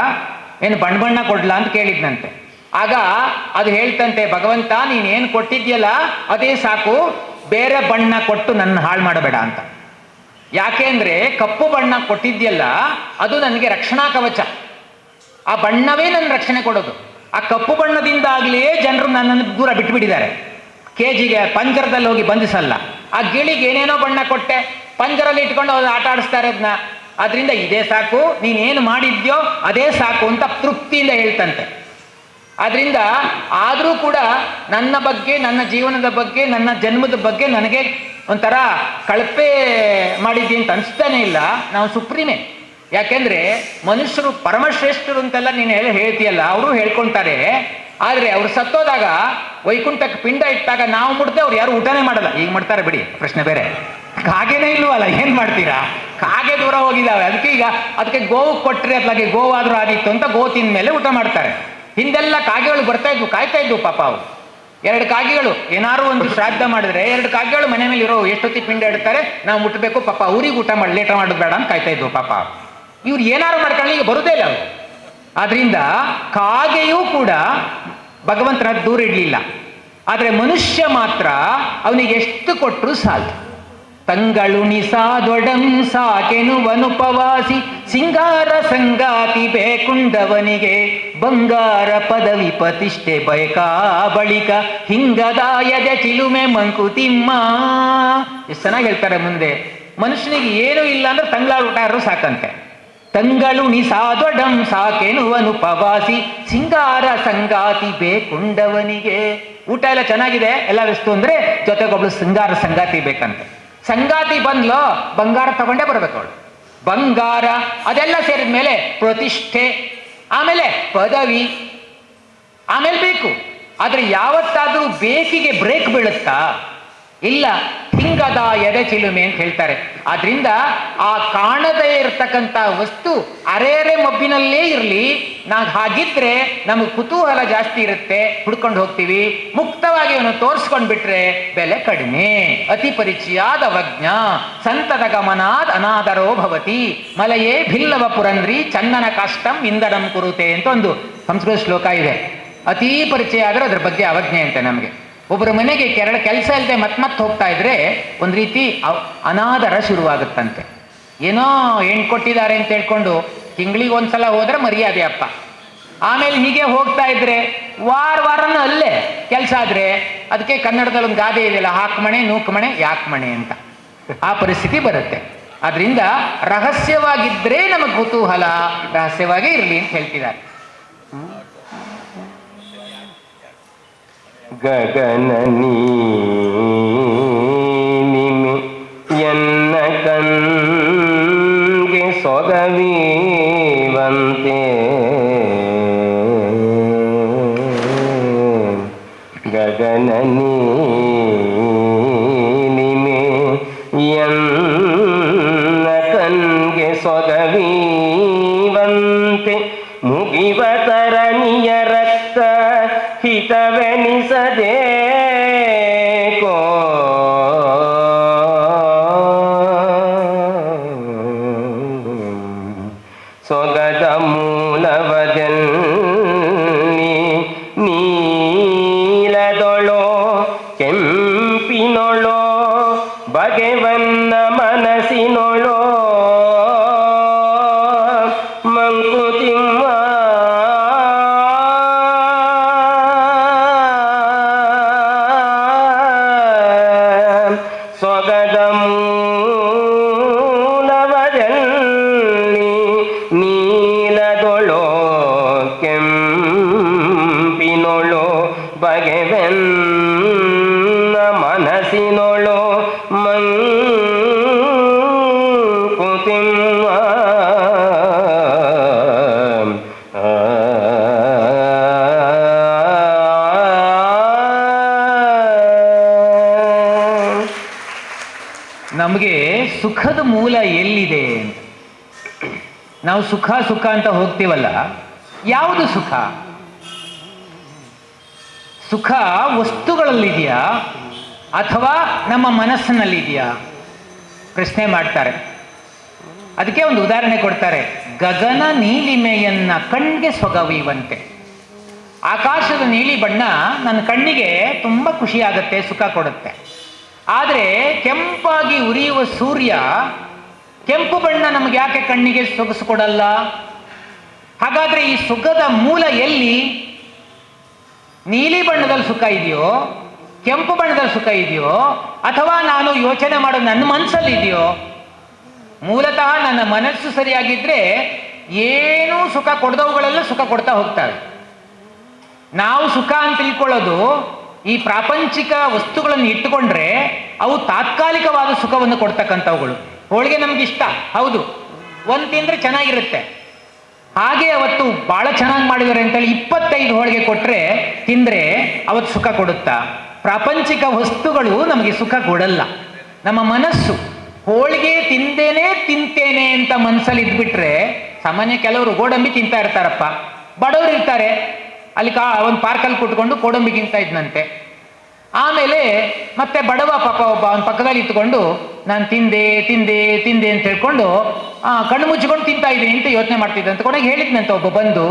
ಏನು ಬಣ್ಣ ಕೊಡ್ಲಾ ಅಂತ ಕೇಳಿದ್ನಂತೆ. ಆಗ ಅದು ಹೇಳ್ತಂತೆ, ಭಗವಂತ ನೀನೇನು ಕೊಟ್ಟಿದ್ಯಲ್ಲ ಅದೇ ಸಾಕು, ಬೇರೆ ಬಣ್ಣ ಕೊಟ್ಟು ನನ್ನ ಹಾಳು ಮಾಡಬೇಡ ಅಂತ. ಯಾಕೆಂದ್ರೆ ಕಪ್ಪು ಬಣ್ಣ ಕೊಟ್ಟಿದ್ಯಲ್ಲ ಅದು ನನಗೆ ರಕ್ಷಣಾ ಕವಚ, ಆ ಬಣ್ಣವೇ ನನ್ನ ರಕ್ಷಣೆ ಕೊಡೋದು. ಆ ಕಪ್ಪು ಬಣ್ಣದಿಂದಾಗಲೇ ಜನರು ನನ್ನನ್ನು ದೂರ ಬಿಟ್ಬಿಟ್ಟಿದ್ದಾರೆ. ಕೇಜಿಗೆ ಪಂಜರದಲ್ಲಿ ಹೋಗಿ ಬಂಧಿಸಲ್ಲ. ಆ ಗಿಳಿಗೆ ಏನೇನೋ ಬಣ್ಣ ಕೊಟ್ಟೆ, ಪಂಜರಲ್ಲಿ ಇಟ್ಕೊಂಡು ಅವ್ರು ಆಟ ಆಡಿಸ್ತಾರೆ ಅದನ್ನ. ಅದರಿಂದ ಇದೇ ಸಾಕು, ನೀನೇನು ಮಾಡಿದ್ಯೋ ಅದೇ ಸಾಕು ಅಂತ ತೃಪ್ತಿಯಿಂದ ಹೇಳ್ತಂತೆ. ಆದ್ರಿಂದ ಆದರೂ ಕೂಡ ನನ್ನ ಬಗ್ಗೆ, ನನ್ನ ಜೀವನದ ಬಗ್ಗೆ, ನನ್ನ ಜನ್ಮದ ಬಗ್ಗೆ ನನಗೆ ಒಂಥರ ಕಳಪೆ ಮಾಡಿದ್ದಿ ಅಂತ ಅನಿಸ್ತಾನೆ ಇಲ್ಲ. ನಾವು ಸುಪ್ರೀಮೆ. ಯಾಕೆಂದ್ರೆ ಮನುಷ್ಯರು ಪರಮಶ್ರೇಷ್ಠರು ಅಂತೆಲ್ಲ ನೀನು ಹೇಳ್ತೀಯಲ್ಲ, ಅವರು ಹೇಳ್ಕೊಳ್ತಾರೆ. ಆದರೆ ಅವ್ರು ಸತ್ತೋದಾಗ ವೈಕುಂಠಕ್ಕೆ ಪಿಂಡ ಇಟ್ಟಾಗ ನಾವು ಮುಟ್ದೆ ಅವ್ರು ಯಾರು ಊಟನೇ ಮಾಡಲ್ಲ. ಈಗ ಮಾಡ್ತಾರೆ ಬಿಡಿ, ಪ್ರಶ್ನೆ ಬೇರೆ. ಕಾಗೆನೇ ಇಲ್ವಲ್ಲ, ಏನ್ ಮಾಡ್ತೀರಾ? ಕಾಗೆ ದೂರ ಹೋಗಿದ್ದಾವೆ. ಅದಕ್ಕೆ ಗೋವು ಕೊಟ್ಟರೆ ಅತ್ಲಾಗೆ ಗೋವಾದ್ರೂ ಆದಿತ್ತು ಅಂತ ಗೋ ತಿಂದ ಮೇಲೆ ಊಟ ಮಾಡ್ತಾರೆ. ಹಿಂದೆಲ್ಲ ಕಾಗೆಗಳು ಬರ್ತಾ ಇದ್ವು, ಕಾಯ್ತಾ ಇದ್ವು ಪಾಪ. ಅವು 2 ಕಾಗೆಗಳು ಏನಾರು ಒಂದು ಶ್ರಾದ್ದ ಮಾಡಿದ್ರೆ 2 ಕಾಗೆಗಳು ಮನೆ ಮೇಲೆ ಇರೋ ಎಷ್ಟೊತ್ತಿ ಪಿಂಡ ಇಡ್ತಾರೆ, ನಾವು ಮುಟ್ಟಬೇಕು ಪಾಪ, ಊರಿಗೆ ಊಟ ಮಾಡಿ ಲೇಟ ಮಾಡೋದು ಬೇಡ ಅಂತ ಕಾಯ್ತಾ ಇದ್ವು ಪಾಪ. ಇವ್ರು ಏನಾರು ಮಾಡ್ಕೊಳ್ಳಿ, ಈಗ ಬರುದೇ ಇಲ್ಲ ಅವರು. ಆದ್ರಿಂದ ಕಾಗೆಯೂ ಕೂಡ ಭಗವಂತನ ದೂರ ಇಡಲಿಲ್ಲ. ಆದರೆ ಮನುಷ್ಯ ಮಾತ್ರ ಅವನಿಗೆ ಎಷ್ಟು ಕೊಟ್ಟರು ಸಾಲು. ತಂಗಳುಣಿಸಾದೊಡಂ ಸಾಕೆನುವನುಪವಾಸಿ ಸಿಂಗಾರ ಸಂಗಾತಿ ಬೇಕುಂಡವನಿಗೆ ಬಂಗಾರ ಪದವಿ ಪ್ರತಿಷ್ಠೆ ಬಯಕಾ ಬಳಿಕ ಹಿಂಗದಾಯದ ಚಿಲುಮೆ ಮಂಕುತಿಮ್ಮ. ಎಷ್ಟು ಚೆನ್ನಾಗಿ ಹೇಳ್ತಾರೆ ಮುಂದೆ. ಮನುಷ್ಯನಿಗೆ ಏನೂ ಇಲ್ಲ ಅಂದ್ರೆ ತಂಗಳಾರು ಊಟ ಆದ್ರೂ ಸಾಕಂತೆ. ತಂಗಳುಣಿಸಾದೊಡಂ ಸಾಕೆನುವನುಪವಾಸಿ ಸಿಂಗಾರ ಸಂಗಾತಿ ಬೇಕುಂಡವನಿಗೆ. ಊಟ ಎಲ್ಲ ಚೆನ್ನಾಗಿದೆ ಎಲ್ಲ ವಸ್ತು ಅಂದ್ರೆ ಜೊತೆಗೊಬ್ಳು ಸಿಂಗಾರ ಸಂಗಾತಿ ಬೇಕಂತೆ. ಸಂಗಾತಿ ಬಂದ್ಲೋ ಬಂಗಾರ ತಗೊಂಡೇ ಬರ್ಬೇಕು ಅವಳು. ಬಂಗಾರ ಅದೆಲ್ಲ ಸೇರಿದ ಮೇಲೆ ಪ್ರತಿಷ್ಠೆ, ಆಮೇಲೆ ಪದವಿ, ಆಮೇಲೆ ಬೇಕು. ಆದ್ರೆ ಯಾವತ್ತಾದ್ರೂ ಬೇಕಿಗೆ ಬ್ರೇಕ್ ಬೀಳುತ್ತಾ? ಇಲ್ಲ. ಹಿಂಗದ ಎದೆ ಚಿಲುಮೆ ಅಂತ ಹೇಳ್ತಾರೆ. ಆದ್ರಿಂದ ಆ ಕಾಣದೇ ಇರತಕ್ಕಂಥ ವಸ್ತು ಅರೆರೆ ಮಬ್ಬಿನಲ್ಲೇ ಇರಲಿ, ನಾವು ಹಾಗಿದ್ರೆ ನಮಗೆ ಕುತೂಹಲ ಜಾಸ್ತಿ ಇರುತ್ತೆ, ಹುಡ್ಕೊಂಡು ಹೋಗ್ತೀವಿ. ಮುಕ್ತವಾಗಿ ಅವನು ತೋರಿಸ್ಕೊಂಡು ಬಿಟ್ರೆ ಬೆಲೆ ಕಡಿಮೆ. ಅತಿ ಪರಿಚಯಾದ ಅವಜ್ಞ ಸಂತದ ಗಮನಾದ್ ಅನಾದರೋ ಭವತಿ ಮಲಯೇ ಭಿಲ್ಲವ ಪುರಂದ್ರಿ ಚಂದನ ಕಾಷ್ಟಂ ಇಂದರಂ ಕುರುತೆ ಅಂತ ಒಂದು ಸಂಸ್ಕೃತ ಶ್ಲೋಕ ಇದೆ. ಅತೀ ಪರಿಚಯ ಆದ್ರೆ ಅದ್ರ ಬಗ್ಗೆ ಅವಜ್ಞೆ ಅಂತೆ ನಮಗೆ. ಒಬ್ಬರ ಮನೆಗೆ ಕೆಲಸ ಇಲ್ಲದೆ ಮತ್ತೆ ಹೋಗ್ತಾ ಇದ್ರೆ ಒಂದು ರೀತಿ ಅನಾದರ ಶುರುವಾಗುತ್ತಂತೆ. ಏನೋ ಹೆಣ್ಣು ಕೊಟ್ಟಿದ್ದಾರೆ ಅಂತ ಹೇಳ್ಕೊಂಡು ತಿಂಗಳಿಗೆ ಒಂದ್ಸಲ ಹೋದ್ರೆ ಮರ್ಯಾದೆ ಅಪ್ಪ. ಆಮೇಲೆ ಹೀಗೆ ಹೋಗ್ತಾ ಇದ್ರೆ ವಾರನೂ ಅಲ್ಲೇ ಕೆಲಸ ಆದ್ರೆ ಅದಕ್ಕೆ ಕನ್ನಡದಲ್ಲಿ ಒಂದು ಗಾದೆ ಇದೆಯಲ್ಲ, ಹಾಕ್ಮಣೆ ನೂಕ್ಮಣೆ ಯಾಕ್ಮಣೆ ಅಂತ. ಆ ಪರಿಸ್ಥಿತಿ ಬರುತ್ತೆ. ಆದ್ರಿಂದ ರಹಸ್ಯವಾಗಿದ್ರೆ ನಮಗೆ ಕುತೂಹಲ, ರಹಸ್ಯವಾಗೇ ಇರಲಿ ಅಂತ ಹೇಳ್ತಿದ್ದಾರೆ. ಗಗನ ನೀನಿಮೆ ಎನ್ನ ಕಣ್ಗೆ ಸೊಗವೀವಂತೆ ಗಗನ ನೀನಿಮೆ ಎನ್ನ ಕಣ್ಗೆ ಸೊಗವೀವಂತೆ ಮುಗಿವ ತರಣಿಯ ರಕ್ತ ಹಿತವೆನಿಸದೇಕೋ ಸೊಗದ ಮೂಲವದಲ್ಲಿ ನೀಲದೊಳೋ ಕೆಂಪಿನೊಳೋ ಬಗೆವನ್ನ ಮನಸ್ಸಿನೊಳೋ ಮಂಕುತಿಮ್ಮ ಸೊಗದ ಮೂಲವದಲ್ಲಿ ನೀಲದೊಳೋ ಕೆಂಪಿನೊಳೋ ಬಗೆವೆನ್ನ ಮನಸ್ಸಿನೊಳೋ ಮಂಕುತಿಮ್ಮ ನಮಗೆ ಸುಖದ ಮೂಲ ಎಲ್ಲಿದೆ? ನಾವು ಸುಖ ಅಂತ ಹೋಗ್ತೀವಲ್ಲ, ಯಾವುದು ಸುಖ? ಸುಖ ವಸ್ತುಗಳಲ್ಲಿದೆಯಾ ಅಥವಾ ನಮ್ಮ ಮನಸ್ಸಿನಲ್ಲಿದೆಯಾ? ಪ್ರಶ್ನೆ ಮಾಡ್ತಾರೆ. ಅದಕ್ಕೆ ಒಂದು ಉದಾಹರಣೆ ಕೊಡ್ತಾರೆ. ಗಗನ ನೀಲಿಮೆಯನ್ನ ಕಣ್ಣಿಗೆ ಸೊಗವೀವಂತೆ. ಆಕಾಶದ ನೀಲಿ ಬಣ್ಣ ನನ್ನ ಕಣ್ಣಿಗೆ ತುಂಬ ಖುಷಿ ಆಗುತ್ತೆ, ಸುಖ ಕೊಡುತ್ತೆ. ಆದರೆ ಕೆಂಪಾಗಿ ಉರಿಯುವ ಸೂರ್ಯ ಕೆಂಪು ಬಣ್ಣ ನಮಗೆ ಯಾಕೆ ಕಣ್ಣಿಗೆ ಸೊಗಸು ಕೊಡಲ್ಲ? ಹಾಗಾದ್ರೆ ಈ ಸುಖದ ಮೂಲ ಎಲ್ಲಿ? ನೀಲಿ ಬಣ್ಣದಲ್ಲಿ ಸುಖ ಇದೆಯೋ, ಕೆಂಪು ಬಣ್ಣದಲ್ಲಿ ಸುಖ ಇದೆಯೋ, ಅಥವಾ ನಾನು ಯೋಚನೆ ಮಾಡೋದು ನನ್ನ ಮನಸ್ಸಲ್ಲಿ ಇದೆಯೋ? ಮೂಲತಃ ನನ್ನ ಮನಸ್ಸು ಸರಿಯಾಗಿದ್ರೆ ಏನೂ ಸುಖ ಕೊಡದವುಗಳೆಲ್ಲ ಸುಖ ಕೊಡ್ತಾ ಹೋಗ್ತವೆ. ನಾವು ಸುಖ ಅಂತ ತಿಳ್ಕೊಳ್ಳೋದು ಈ ಪ್ರಾಪಂಚಿಕ ವಸ್ತುಗಳನ್ನು ಇಟ್ಟುಕೊಂಡ್ರೆ ಅವು ತಾತ್ಕಾಲಿಕವಾದ ಸುಖವನ್ನು ಕೊಡ್ತಕ್ಕಂಥವುಗಳು. ಹೋಳಿಗೆ ನಮ್ಗೆ ಇಷ್ಟ, ಹೌದು, ಒಂದು ತಿಂದ್ರೆ ಚೆನ್ನಾಗಿರುತ್ತೆ. ಹಾಗೆ ಅವತ್ತು ಬಹಳ ಚೆನ್ನಾಗಿ ಮಾಡಿದ್ದಾರೆ ಅಂತೇಳಿ 25 ಹೋಳಿಗೆ ಕೊಟ್ಟರೆ ತಿಂದ್ರೆ ಅವತ್ತು ಸುಖ ಕೊಡುತ್ತಾ? ಪ್ರಾಪಂಚಿಕ ವಸ್ತುಗಳು ನಮಗೆ ಸುಖ ಕೊಡಲ್ಲ. ನಮ್ಮ ಮನಸ್ಸು ಹೋಳಿಗೆ ತಿಂತೇನೆ ಅಂತ ಮನಸ್ಸಲ್ಲಿ ಇದ್ಬಿಟ್ರೆ, ಸಾಮಾನ್ಯ ಕೆಲವರು ಗೋಡಂಬಿ ತಿಂತಾ ಇರ್ತಾರಪ್ಪ, ಬಡವರು ಇರ್ತಾರೆ, ಅಲ್ಲಿ ಒಂದು ಪಾರ್ಕಲ್ಲಿ ಕೂತ್ಕೊಂಡು ಗೋಡಂಬಿ ತಿಂತಾ ಇದ್ನಂತೆ. ಆಮೇಲೆ ಮತ್ತೆ ಬಡವ ಪಾಪ ಒಬ್ಬ ಅವನ ಪಕ್ಕದಲ್ಲಿ ಇಟ್ಕೊಂಡು ನಾನು ತಿಂದೆ ಅಂತ ಹೇಳ್ಕೊಂಡು ಕಣ್ಣು ಮುಚ್ಚಿಕೊಂಡು ತಿಂತಾ ಇದ್ದೀನಿ ಅಂತ ಯೋಚನೆ ಮಾಡ್ತಿದ್ದೆ ಅಂತ ಕೊನೆಗೆ ಹೇಳಿದ್ನಂತೆ ಒಬ್ಬ ಬಂದು,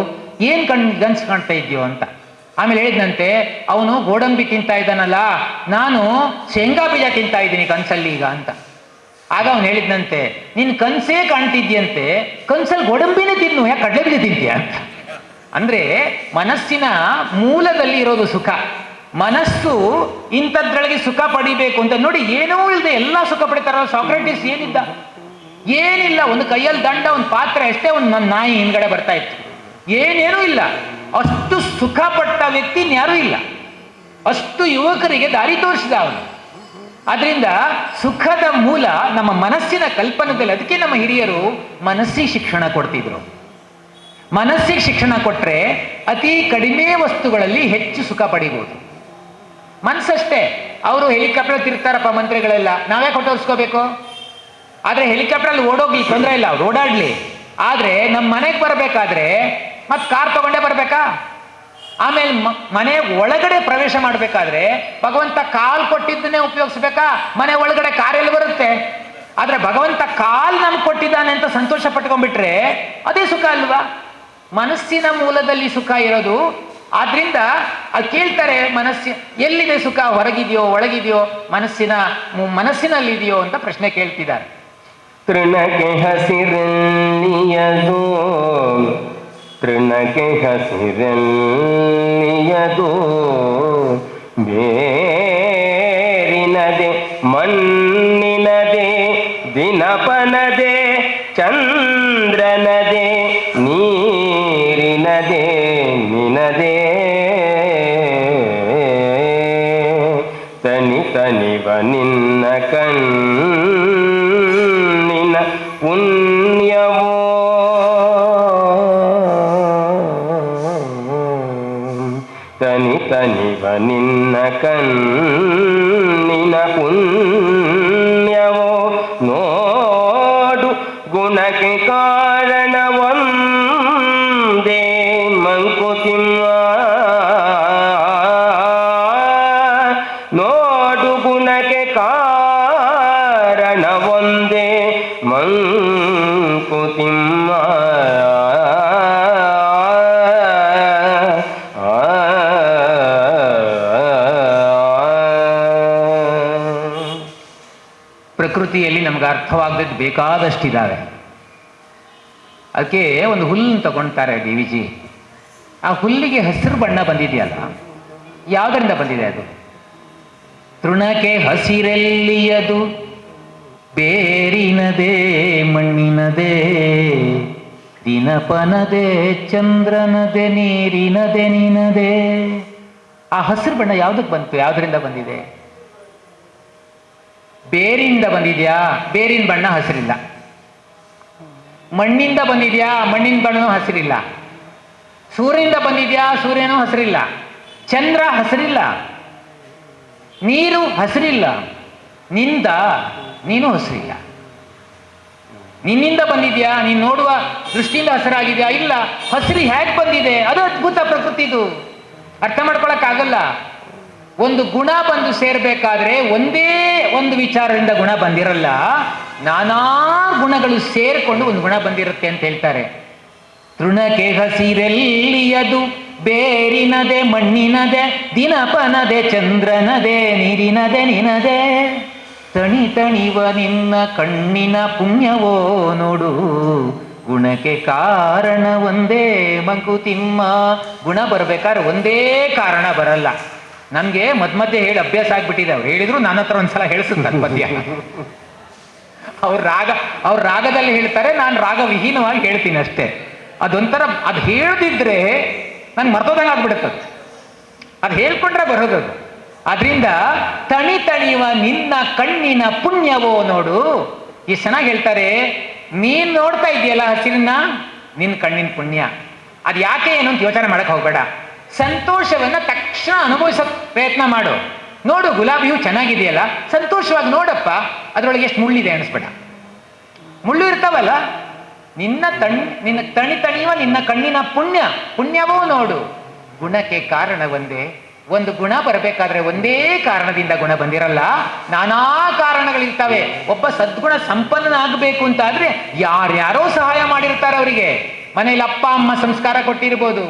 ಏನು ಗನ್ಸ್ ಕಾಣ್ತಾ ಇದೆಯೋ ಅಂತ. ಆಮೇಲೆ ಹೇಳಿದಂತೆ ಅವನು ಗೋಡಂಬಿ ತಿಂತಾ ಇದ್ದಾನಲ್ಲ, ನಾನು ಶೇಂಗಾ ಬೀಜ ತಿಂತಾ ಇದ್ದೀನಿ ಕನ್ಸಲ್ಲಿ ಈಗ ಅಂತ. ಆಗ ಅವನು ಹೇಳಿದ್ನಂತೆ, ನಿನ್ ಕನ್ಸೇ ಕಾಣ್ತಿದ್ಯಂತೆ, ಕನ್ಸಲ್ಲಿ ಗೋಡಂಬಿನೇ ತಿನ್ನು, ಯಾಕೆ ಕಡಲೆ ಬೀಜ ತಿಂತೀಯ ಅಂತ. ಅಂದ್ರೆ ಮನಸ್ಸಿನ ಮೂಲದಲ್ಲಿ ಇರೋದು ಸುಖ. ಮನಸ್ಸು ಇಂಥದ್ರೊಳಗೆ ಸುಖ ಪಡಿಬೇಕು ಅಂತ ನೋಡಿ, ಏನೂ ಇಲ್ಲದೆ ಎಲ್ಲ ಸುಖ ಪಡಿತಾರಲ್ಲ. ಸಾಕ್ರೆಟಿಸ್ ಏನಿದ್ದ? ಏನಿಲ್ಲ, ಒಂದು ಕೈಯಲ್ಲಿ ದಂಡ, ಒಂದು ಪಾತ್ರೆ ಅಷ್ಟೇ, ಒಂದು ನಾಯಿ ಹಿಂದ್ಗಡೆ ಬರ್ತಾ ಇತ್ತು, ಏನೇನೂ ಇಲ್ಲ. ಅಷ್ಟು ಸುಖ ಪಟ್ಟ ವ್ಯಕ್ತಿ ಯಾರೂ ಇಲ್ಲ. ಅಷ್ಟು ಯುವಕರಿಗೆ ದಾರಿ ತೋರಿಸಿದ ಅವನು. ಅದರಿಂದ ಸುಖದ ಮೂಲ ನಮ್ಮ ಮನಸ್ಸಿನ ಕಲ್ಪನೆದಲ್ಲಿ. ಅದಕ್ಕೆ ನಮ್ಮ ಹಿರಿಯರು ಮನಸ್ಸಿಗೆ ಶಿಕ್ಷಣ ಕೊಡ್ತಿದ್ರು. ಮನಸ್ಸಿಗೆ ಶಿಕ್ಷಣ ಕೊಟ್ಟರೆ ಅತಿ ಕಡಿಮೆ ವಸ್ತುಗಳಲ್ಲಿ ಹೆಚ್ಚು ಸುಖ ಪಡಿಬಹುದು. ಮನಸ್ಸಷ್ಟೇ. ಅವರು ಹೆಲಿಕಾಪ್ಟರ್ ತಿರ್ತಾರಪ್ಪ ಮಂತ್ರಿಗಳೆಲ್ಲ, ನಾವೇ ಕೊಟ್ಟೋರ್ಸ್ಕೋಬೇಕು. ಆದರೆ ಹೆಲಿಕಾಪ್ಟರಲ್ಲಿ ಓಡೋಗ್ಲಿ ತೊಂದರೆ ಇಲ್ಲ, ಅವ್ರು ಓಡಾಡ್ಲಿ. ಆದರೆ ನಮ್ಮ ಮನೆಗೆ ಬರಬೇಕಾದ್ರೆ ಮತ್ತೆ ಕಾರ್ ತಗೊಂಡೇ ಬರ್ಬೇಕಾ? ಆಮೇಲೆ ಮನೆ ಒಳಗಡೆ ಪ್ರವೇಶ ಮಾಡಬೇಕಾದ್ರೆ ಭಗವಂತ ಕಾಲ್ ಕೊಟ್ಟಿದ್ದನ್ನೇ ಉಪಯೋಗಿಸ್ಬೇಕಾ? ಮನೆ ಒಳಗಡೆ ಕಾರ್ ಎಲ್ಲಿ ಬರುತ್ತೆ? ಆದ್ರೆ ಭಗವಂತ ಕಾಲ್ ನಮ್ಗೆ ಕೊಟ್ಟಿದ್ದಾನೆ ಅಂತ ಸಂತೋಷ ಪಟ್ಕೊಂಡ್ಬಿಟ್ರೆ ಅದೇ ಸುಖ ಅಲ್ವಾ? ಮನಸ್ಸಿನ ಮೂಲದಲ್ಲಿ ಸುಖ ಇರೋದು. ಆದ್ರಿಂದ ಅದು ಕೇಳ್ತಾರೆ, ಎಲ್ಲಿದೆ ಸುಖ? ಹೊರಗಿದೆಯೋ ಒಳಗಿದೆಯೋ? ಮನಸ್ಸಿನಲ್ಲಿದೆಯೋ ಅಂತ ಪ್ರಶ್ನೆ ಕೇಳ್ತಿದ್ದಾರೆ. ತೃಣಕ್ಕೆ ಹಸಿರಲ್ಲಿಯದು, ತೃಣಕ್ಕೆ ಹಸಿರಲ್ಲಿಯದು, ಬೇರಿನದೆ ಮಣ್ಣಿನದೆ, ದಿನಪನದೆ ಚಂದ್ರನದೆ, ನೀರಿನದೆ ನಿನದೆ, ತನಿ ತನಿವ ನಿನ್ನ ಕಣ್ಣಿನ ಪುಣ್ಯವೋ, ತನಿ ತನಿವ ನಿನ್ನ ಕಣ್ಣಿನ ಪುಣ್ಯವೋ, ನೋಡು ಗುಣಕ್ಕೆ ಕಾರಣವೊಂದೇ ಮಂಕುತಿಮ್ಮ, ನೋಡು ಗುಣಕ್ಕೆ ಕಾರಣವೊಂದೇ ಮಂಕುತಿಮ್ಮ. ಪ್ರಕೃತಿಯಲ್ಲಿ ನಮ್ಗೆ ಅರ್ಥವಾಗದ್ದು ಬೇಕಾದಷ್ಟಿದ್ದಾವೆ. ಅದಕ್ಕೆ ಒಂದು ಹುಲ್ಲನ್ನು ತಗೊಳ್ತಾರೆ ಡಿ ವಿ ಜಿ. ಆ ಹುಲ್ಲಿಗೆ ಹಸಿರು ಬಣ್ಣ ಬಂದಿದೆಯಲ್ಲ, ಯಾವುದರಿಂದ ಬಂದಿದೆ ಅದು? ತೃಣಕ್ಕೆ ಹಸಿರೆಲ್ಲಿಯದು, ಬೇರಿನದೇ ಮಣ್ಣಿನದೇ, ದಿನಪನದೇ ಚಂದ್ರನದೇ, ನೀರಿನದೇ ನಿನದೇ. ಆ ಹಸಿರು ಬಣ್ಣ ಯಾವುದಕ್ಕೆ ಬಂತು? ಯಾವುದರಿಂದ ಬಂದಿದೆ? ಬೇರಿಂದ ಬಂದಿದ್ಯಾ? ಬೇರಿನ ಬಣ್ಣ ಹಸಿರಿಲ್ಲ. ಮಣ್ಣಿಂದ ಬಂದಿದ್ಯಾ? ಮಣ್ಣಿನ ಬಣ್ಣನೂ ಹಸಿರಿಲ್ಲ. ಸೂರ್ಯನಿಂದ ಬಂದಿದ್ಯಾ? ಸೂರ್ಯನೂ ಹಸಿರಿಲ್ಲ. ಚಂದ್ರ ಹಸಿರಿಲ್ಲ. ನೀರು ಹಸಿರಿಲ್ಲ. ನೀನು ಹಸಿರಿಲ್ಲ. ನಿನ್ನಿಂದ ಬಂದಿದ್ಯಾ? ನೀನು ನೋಡುವ ದೃಷ್ಟಿಯಿಂದ ಹಸಿರಾಗಿದ್ಯಾ? ಇಲ್ಲ. ಹಸಿರು ಹೇಗೆ ಬಂದಿದೆ? ಅದು ಅದ್ಭುತ ಪ್ರಕೃತಿದು. ಅರ್ಥ ಮಾಡ್ಕೊಳಕ್ಕಾಗಲ್ಲ. ಒಂದು ಗುಣ ಬಂದು ಸೇರ್ಬೇಕಾದ್ರೆ ಒಂದೇ ಒಂದು ವಿಚಾರದಿಂದ ಗುಣ ಬಂದಿರಲ್ಲ, ನಾನಾ ಗುಣಗಳು ಸೇರ್ಕೊಂಡು ಒಂದು ಗುಣ ಬಂದಿರುತ್ತೆ ಅಂತ ಹೇಳ್ತಾರೆ. ತೃಣಕ್ಕೆ ಹಸಿರೆಲ್ಲಿಯದು, ಬೇರಿನದೆ ಮಣ್ಣಿನದೆ, ದಿನಪನದೆ ಚಂದ್ರನದೆ, ನೀರಿನದೆ ನಿನದೆ, ತಣಿ ತಣಿವ ನಿನ್ನ ಕಣ್ಣಿನ ಪುಣ್ಯವೋ ನೋಡು, ಗುಣಕ್ಕೆ ಕಾರಣ ಒಂದೇ ಮಂಕುತಿಮ್ಮ. ಗುಣ ಬರ್ಬೇಕಾದ್ರೆ ಒಂದೇ ಕಾರಣ ಬರಲ್ಲ. ನಮ್ಗೆ ಮಧ್ಯೆ ಹೇಳಿ ಅಭ್ಯಾಸ ಆಗ್ಬಿಟ್ಟಿದೆ. ಅವ್ರು ಹೇಳಿದ್ರು ನನ್ನ ಹತ್ರ ಒಂದ್ಸಲ ಹೇಳಿಸುತ್ತೆ ಪದ್ಯ. ಅವ್ರ ರಾಗದಲ್ಲಿ ಹೇಳ್ತಾರೆ, ನಾನು ರಾಗ ವಿಹೀನವಾಗಿ ಹೇಳ್ತೀನಿ ಅಷ್ಟೇ. ಅದೊಂಥರ ಅದು ಹೇಳದಿದ್ರೆ ನಂಗೆ ಮರ್ತೋದಂಗೆ ಆಗ್ಬಿಡುತ್ತದೆ. ಅದು ಹೇಳ್ಕೊಂಡ್ರೆ ಬರೋದದು. ಅದರಿಂದ ತಣಿ ತಣಿವ ನಿನ್ನ ಕಣ್ಣಿನ ಪುಣ್ಯವೋ ನೋಡು. ಎಷ್ಟು ಚೆನ್ನಾಗಿ ಹೇಳ್ತಾರೆ. ನೀನ್ ನೋಡ್ತಾ ಇದೆಯಲ್ಲ ಹಸಿರನ್ನ, ನಿನ್ನ ಕಣ್ಣಿನ ಪುಣ್ಯ. ಅದು ಯಾಕೆ ಏನು ಅಂತ ಯೋಚನೆ ಮಾಡಕ್ ಹೋಗ್ಬೇಡ. ಸಂತೋಷವನ್ನ ತಕ್ಷಣ ಅನುಭವಿಸೋ ಪ್ರಯತ್ನ ಮಾಡು. ನೋಡು, ಗುಲಾಬಿ ಹೂ ಚೆನ್ನಾಗಿದೆಯಲ್ಲ, ಸಂತೋಷವಾಗಿ ನೋಡಪ್ಪ. ಅದರೊಳಗೆ ಎಷ್ಟು ಮುಳ್ಳಿದೆ ಅನಿಸ್ಬೇಡ. ಮುಳ್ಳು ಇರ್ತಾವಲ್ಲ. ನಿನ್ನ ತಣಿ ತಣಿಯುವ ನಿನ್ನ ಕಣ್ಣಿನ ಪುಣ್ಯವೂ ನೋಡು, ಗುಣಕ್ಕೆ ಕಾರಣ ಒಂದೇ. ಒಂದು ಗುಣ ಬರಬೇಕಾದ್ರೆ ಒಂದೇ ಕಾರಣದಿಂದ ಗುಣ ಬಂದಿರಲ್ಲ, ನಾನಾ ಕಾರಣಗಳಿರ್ತವೆ. ಒಬ್ಬ ಸದ್ಗುಣ ಸಂಪನ್ನನಾಗಬೇಕು ಅಂತ ಆದ್ರೆ ಯಾರ್ಯಾರೋ ಸಹಾಯ ಮಾಡಿರ್ತಾರೆ ಅವರಿಗೆ. ಮನೇಲಿ ಅಪ್ಪ ಅಮ್ಮ ಸಂಸ್ಕಾರ ಕೊಟ್ಟಿರ್ಬೋದು,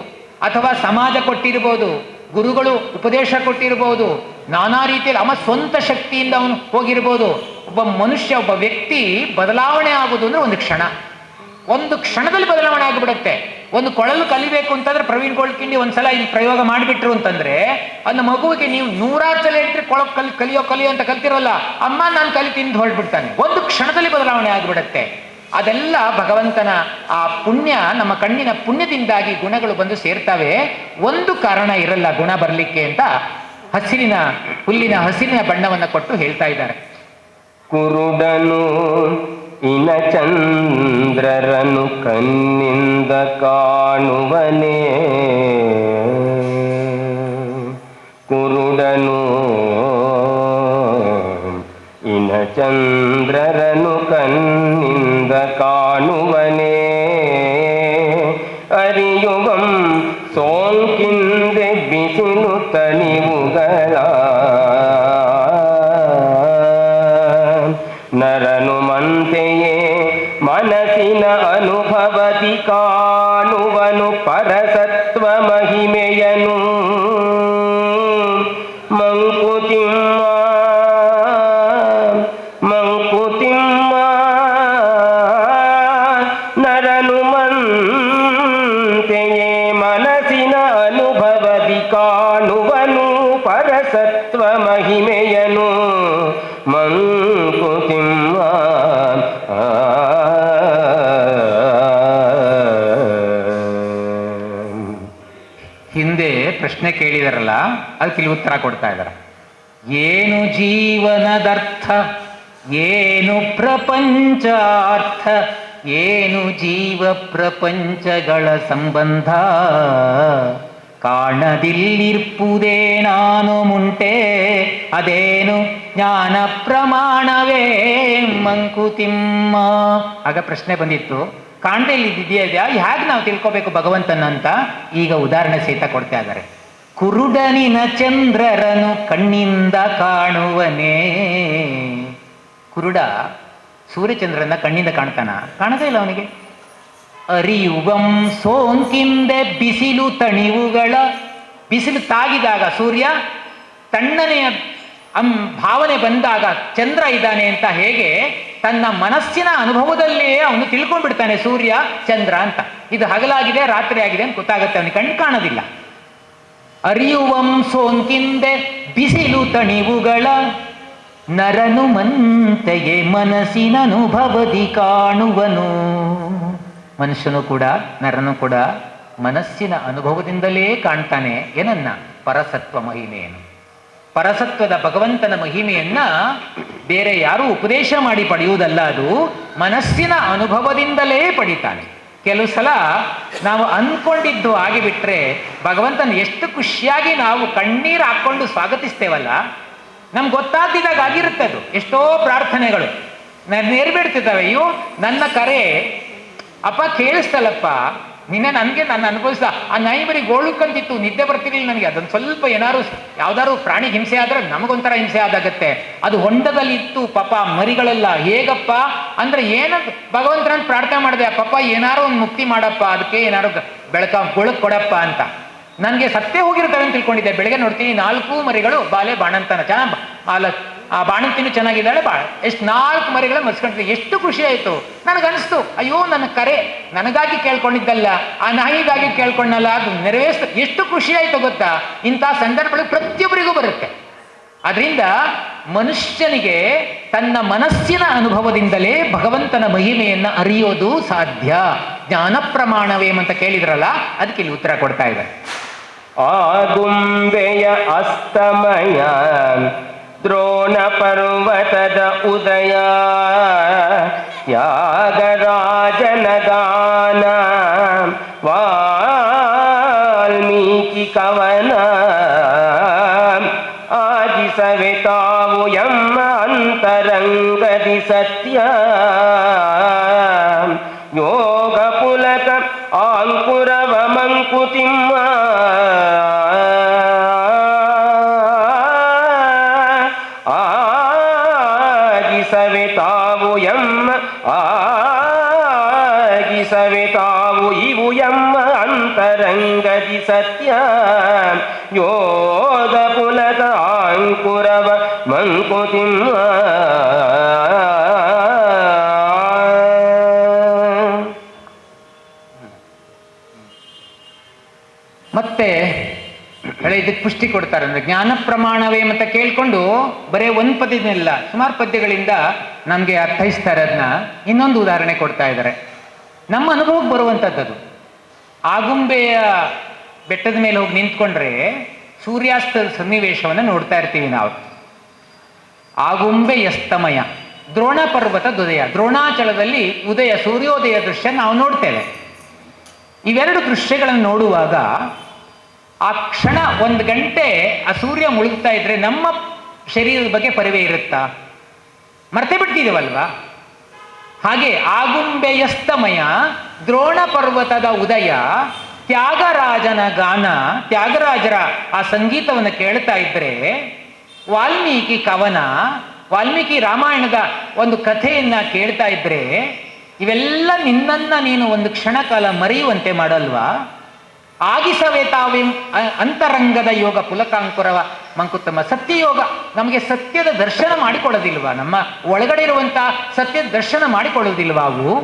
ಅಥವಾ ಸಮಾಜ ಕೊಟ್ಟಿರ್ಬೋದು, ಗುರುಗಳು ಉಪದೇಶ ಕೊಟ್ಟಿರ್ಬೋದು, ನಾನಾ ರೀತಿಯಲ್ಲಿ ಅವ ಸ್ವಂತ ಶಕ್ತಿಯಿಂದ ಅವನು ಹೋಗಿರ್ಬೋದು. ಒಬ್ಬ ಮನುಷ್ಯ, ಒಬ್ಬ ವ್ಯಕ್ತಿ ಬದಲಾವಣೆ ಆಗುವುದು ಅಂದ್ರೆ ಒಂದು ಕ್ಷಣದಲ್ಲಿ ಬದಲಾವಣೆ ಆಗಿಬಿಡುತ್ತೆ. ಒಂದು ಕೊಳಲು ಕಲಿಬೇಕು ಅಂತಂದ್ರೆ ಪ್ರವೀಣ್ ಗೋಳ್ಕಿಂಡಿ ಒಂದ್ಸಲ ಇಲ್ಲಿ ಪ್ರಯೋಗ ಮಾಡಿಬಿಟ್ರು ಅಂತಂದ್ರೆ ಅನ್ನ ಮಗುವಿಗೆ ನೀವು 100 ಸಲ ಹೇಳ್ತೀರಿ ಕಲಿಯೋ ಅಂತ ಕಲ್ತಿರೋಲ್ಲ, ಅಮ್ಮ ನಾನು ಕಲಿತೀನಿ ಅಂತ ಹೊರಡ್ಬಿಡ್ತಾನೆ. ಒಂದು ಕ್ಷಣದಲ್ಲಿ ಬದಲಾವಣೆ ಆಗಿಬಿಡುತ್ತೆ. ಅದೆಲ್ಲ ಭಗವಂತನ ಆ ಪುಣ್ಯ, ನಮ್ಮ ಕಣ್ಣಿನ ಪುಣ್ಯದಿಂದಾಗಿ ಗುಣಗಳು ಬಂದು ಸೇರ್ತವೆ. ಒಂದು ಕಾರಣ ಇರಲ್ಲ ಗುಣ ಬರಲಿಕ್ಕೆ ಅಂತ ಹುಲ್ಲಿನ ಹಸಿರಿನ ಬಣ್ಣವನ್ನು ಕೊಟ್ಟು ಹೇಳ್ತಾ ಇದ್ದಾರೆ. ಕುರುಡನು ಇನ ಚಂದ್ರರನು ಕಣ್ಣಿಂದ ಕಾಣುವನೇ, ಕುರುಡನು ಇನ ಚಂದ್ರರನು ಕಣ್ಣಿಂದ ಕಾಣುವನೇ, ಅರಿಯುವಂ ಸೋಂಕಿಂದೆ ಬಿಸಿಲು ತಣಿವುಗಳ ನರನು ಮಂತೆಯೇ ಮನಸ್ಸಿನ ಅನುಭವದಿ ಕಾಣುವನು ಪರಸತ್ವ ಮಹಿಮೆಯನು. ಮಂಕುತಿಮ್ಮ ನರನು ಮಂತೆಯೇ ಮನಸ್ಸಿನ ಅನುಭವದಿ ಕಾಣುವನು ಪರಸತ್ವ ಮಹಿಮೆಯನು. ಮಂಕುತಿಮ್ಮ ಹಿಂದೆ ಪ್ರಶ್ನೆ ಕೇಳಿದಾರಲ್ಲ, ಅದಕ್ಕೆ ಇಲ್ಲಿ ಉತ್ತರ ಕೊಡ್ತಾ ಇದ್ದಾರೆ. ಏನು ಜೀವನದರ್ಥ, ಏನು ಪ್ರಪಂಚಾರ್ಥ, ಏನು ಜೀವ ಪ್ರಪಂಚಗಳ ಸಂಬಂಧ, ಕಾಣದಿಲ್ಲಿರ್ಪುದೇ ನಾನು ಮುಂಟೆ, ಅದೇನು ಜ್ಞಾನ ಪ್ರಮಾಣವೇ ಮಂಕುತಿಮ್ಮ. ಆಗ ಪ್ರಶ್ನೆ ಬಂದಿತ್ತು, ಕಾಣದೇ ಇಲ್ಲಿದೆಯಾ, ಹೇಗೆ ನಾವು ತಿಳ್ಕೋಬೇಕು ಭಗವಂತನ ಅಂತ. ಈಗ ಉದಾಹರಣೆ ಸಹಿತ ಕೊಡ್ತಾ ಇದ್ದಾರೆ. ಕುರುಡನಿನ ಚಂದ್ರರನು ಕಣ್ಣಿಂದ ಕಾಣುವನೇ. ಕುರುಡ ಸೂರ್ಯಚಂದ್ರನ ಕಣ್ಣಿಂದ ಕಾಣ್ತಾನ? ಕಾಣದೇ ಇಲ್ಲ ಅವನಿಗೆ. ಅರಿಯುವಂ ಸೋಂಕಿಂದೆ ಬಿಸಿಲು ತಣಿವುಗಳ, ಬಿಸಿಲು ತಾಗಿದಾಗ ಸೂರ್ಯ ತಣ್ಣನೆಯ ಭಾವನೆ ಬಂದಾಗ ಚಂದ್ರ ಇದ್ದಾನೆ ಅಂತ ಹೇಗೆ ತನ್ನ ಮನಸ್ಸಿನ ಅನುಭವದಲ್ಲಿಯೇ ಅವನು ತಿಳ್ಕೊಂಡ್ಬಿಡ್ತಾನೆ ಸೂರ್ಯ ಚಂದ್ರ ಅಂತ. ಇದು ಹಗಲಾಗಿದೆ ರಾತ್ರಿ ಆಗಿದೆ ಅಂತ ಗೊತ್ತಾಗುತ್ತೆ, ಅವನಿಗೆ ಕಣ್ಣು ಕಾಣೋದಿಲ್ಲ. ಅರಿಯುವಂ ಸೋಂಕಿಂದೆ ಬಿಸಿಲು ತಣಿವುಗಳ ನರನು ಮಂತೆಯೇ ಮನಸ್ಸಿನ ಅನುಭವದಿ ಕಾಣುವನು. ಮನುಷ್ಯನು ಕೂಡ, ನರನು ಕೂಡ ಮನಸ್ಸಿನ ಅನುಭವದಿಂದಲೇ ಕಾಣ್ತಾನೆ ಏನನ್ನ? ಪರಸತ್ವ ಮಹಿಮೆಯನ್ನು. ಪರಸತ್ವದ ಭಗವಂತನ ಮಹಿಮೆಯನ್ನ ಬೇರೆ ಯಾರೂ ಉಪದೇಶ ಮಾಡಿ ಪಡೆಯುವುದಲ್ಲ, ಅದು ಮನಸ್ಸಿನ ಅನುಭವದಿಂದಲೇ ಪಡಿತಾನೆ. ಕೆಲವು ಸಲ ನಾವು ಅಂದ್ಕೊಂಡಿದ್ದು ಆಗಿಬಿಟ್ರೆ ಭಗವಂತನ ಎಷ್ಟು ಖುಷಿಯಾಗಿ ನಾವು ಕಣ್ಣೀರು ಹಾಕ್ಕೊಂಡು ಸ್ವಾಗತಿಸ್ತೇವಲ್ಲ, ನಮ್ಗೆ ಗೊತ್ತಾಗ್ತಿದ್ದಾಗ ಆಗಿರುತ್ತೆ ಅದು. ಎಷ್ಟೋ ಪ್ರಾರ್ಥನೆಗಳು ನೆರವೇರ್ತಿದ್ದಾವೆ. ಅಯ್ಯೋ ನನ್ನ ಕರೆ ಅಪ್ಪ ಕೇಳಿಸ್ತಲ್ಲಪ್ಪ, ನಿನ್ನೆ ನನಗೆ ನನ್ನ ಅನುಭವಿಸ್ದ ಆ ನಾಯಿ ಬರೀ ಗೋಳುಕಂತಿತ್ತು, ನಿದ್ದೆ ಬರ್ತಿರ್ಲಿಲ್ಲ ನನಗೆ. ಅದೊಂದು ಸ್ವಲ್ಪ ಯಾವ್ದಾದ್ರು ಪ್ರಾಣಿ ಹಿಂಸೆ ಆದ್ರೆ ನಮಗೊಂಥರ ಹಿಂಸೆ ಆದಾಗತ್ತೆ. ಅದು ಹೊಂಡದಲ್ಲಿತ್ತು ಪಾಪ ಮರಿಗಳೆಲ್ಲ. ಹೇಗಪ್ಪ ಅಂದ್ರೆ ಏನಂತ ಭಗವಂತನ ಪ್ರಾರ್ಥನೆ ಮಾಡಿದೆ, ಪಾಪ ಏನಾರು ಒಂದು ಮುಕ್ತಿ ಮಾಡಪ್ಪ, ಅದಕ್ಕೆ ಏನಾರು ಬೆಳಕು ಕೊಡಪ್ಪ ಅಂತ. ನನಗೆ ಸತ್ತೇ ಹೋಗಿರ್ತವೆ ಅಂತ ತಿಳ್ಕೊಂಡಿದ್ದೆ. ಬೆಳಗ್ಗೆ ನೋಡ್ತೀನಿ 4 ಮರಿಗಳು ಬಾಣಂತನ ಚೆನ್ನಾಗಿ ಆ ಬಾಣಂತಿನೂ ಚೆನ್ನಾಗಿದ್ದಾಳೆ. ಎಷ್ಟು 4 ಮರಿಗಳ ಮರ್ಸ್ಕೊಂಡಿದ್ದೆ. ಎಷ್ಟು ಖುಷಿ ಆಯಿತು ನನಗನ್ನಿಸ್ತು. ಅಯ್ಯೋ ನನ್ನ ಕರೆ ನನಗಾಗಿ ಕೇಳ್ಕೊಂಡಿದ್ದಲ್ಲ, ಆ ನಾಯಿಗಾಗಿ ಕೇಳ್ಕೊಂಡಲ್ಲ, ಅದು ನೆರವೇರಿಸ್ತು. ಎಷ್ಟು ಖುಷಿ ಆಯಿತು ಗೊತ್ತಾ. ಇಂಥ ಸಂದರ್ಭಗಳು ಪ್ರತಿಯೊಬ್ಬರಿಗೂ ಬರುತ್ತೆ. ಅದರಿಂದ ಮನುಷ್ಯನಿಗೆ ತನ್ನ ಮನಸ್ಸಿನ ಅನುಭವದಿಂದಲೇ ಭಗವಂತನ ಮಹಿಮೆಯನ್ನು ಅರಿಯೋದು ಸಾಧ್ಯ. ಜ್ಞಾನ ಪ್ರಮಾಣವೇಮಂತ ಕೇಳಿದ್ರಲ್ಲ, ಅದಕ್ಕೆ ಇಲ್ಲಿ ಉತ್ತರ ಕೊಡ್ತಾ ಇದ್ದಾರೆ. ಆಗುಂಬೆಯ ಅಸ್ತಮಯ ದ್ರೋಣ ಪರ್ವತದ ಉದಯ, ಯಾಗರಾಜನ ದಾನ ವಾಲ್ಮೀಕಿ ಕವನ, ಆದಿಸವೆ ತಾವು ಎಮ್ಮ ಅಂತರಂಗದಿ ಸತ್ಯ, ಯೋಗ ಪುಲಕ ಆಂಕುರವ ಮಂಕುತಿಮ್ಮ, ಆಗಿಸವೆ ತಾವು ಎಮ್ಮ ಆಗಿಸವೆ ತಾವು ಇವು ಎಮ್ಮ ಅಂತರಂಗದಿ ಸತ್ಯ, ಯೋಗ ಪುಲಕ ಅಂಕುರವ ಮಂಕುತಿಮ್ಮ. ಮತ್ತೆ ಇದಕ್ಕೆ ಪುಷ್ಟಿ ಕೊಡ್ತಾರೆ. ಅಂದ್ರೆ ಜ್ಞಾನ ಪ್ರಮಾಣವೇ ಮತ್ತೆ ಕೇಳ್ಕೊಂಡು ಬರೇ ಒಂದು ಪದ್ಯದಲ್ಲ, ಸುಮಾರು ಪದ್ಯಗಳಿಂದ ನಮಗೆ ಅರ್ಥೈಸ್ತಾರೆ. ಅದನ್ನ ಇನ್ನೊಂದು ಉದಾಹರಣೆ ಕೊಡ್ತಾ ಇದ್ದಾರೆ, ನಮ್ಮ ಅನುಭವಕ್ಕೆ ಬರುವಂಥದ್ದು. ಆಗುಂಬೆಯ ಬೆಟ್ಟದ ಮೇಲೆ ಹೋಗಿ ನಿಂತ್ಕೊಂಡ್ರೆ ಸೂರ್ಯಾಸ್ತದ ಸನ್ನಿವೇಶವನ್ನು ನೋಡ್ತಾ ಇರ್ತೀವಿ ನಾವು. ಆಗುಂಬೆ ಯಸ್ತಮಯ, ದ್ರೋಣ ಪರ್ವತದುದಯ, ದ್ರೋಣಾಚಲದಲ್ಲಿ ಉದಯ ಸೂರ್ಯೋದಯ ದೃಶ್ಯ ನಾವು ನೋಡ್ತೇವೆ. ಇವೆರಡು ದೃಶ್ಯಗಳನ್ನು ನೋಡುವಾಗ ಆ ಕ್ಷಣ 1 ಗಂಟೆ ಆ ಸೂರ್ಯ ಮುಳುಗ್ತಾ ಇದ್ರೆ ನಮ್ಮ ಶರೀರದ ಬಗ್ಗೆ ಪರಿವೆ ಇರುತ್ತಾ? ಮರ್ತೇ ಬಿಡ್ತಿದ್ದೇವಲ್ವಾ? ಹಾಗೆ ಆಗುಂಬೆಯಸ್ತಮಯ, ದ್ರೋಣ ಪರ್ವತದ ಉದಯ, ತ್ಯಾಗರಾಜನ ಗಾನ, ತ್ಯಾಗರಾಜರ ಆ ಸಂಗೀತವನ್ನು ಕೇಳ್ತಾ ಇದ್ರೆ, ವಾಲ್ಮೀಕಿ ಕವನ, ವಾಲ್ಮೀಕಿ ರಾಮಾಯಣದ ಒಂದು ಕಥೆಯನ್ನ ಕೇಳ್ತಾ ಇದ್ರೆ, ಇವೆಲ್ಲ ನಿನ್ನನ್ನ ನೀನು ಒಂದು ಕ್ಷಣ ಕಾಲ ಮರೆಯುವಂತೆ ಮಾಡಲ್ವಾ? ಆಗಿಸವೇ ತಾವೇ ಅಂತರಂಗದ ಯೋಗ ಪುಲಕಾಂಕುರವ ಮಂಕುತ್ತಮ. ಸತ್ಯಯೋಗ ನಮಗೆ ಸತ್ಯದ ದರ್ಶನ ಮಾಡಿಕೊಳ್ಳೋದಿಲ್ವಾ? ನಮ್ಮ ಒಳಗಡೆ ಇರುವಂತಹ ಸತ್ಯದ ದರ್ಶನ ಮಾಡಿಕೊಳ್ಳೋದಿಲ್ವಾ ಅವು?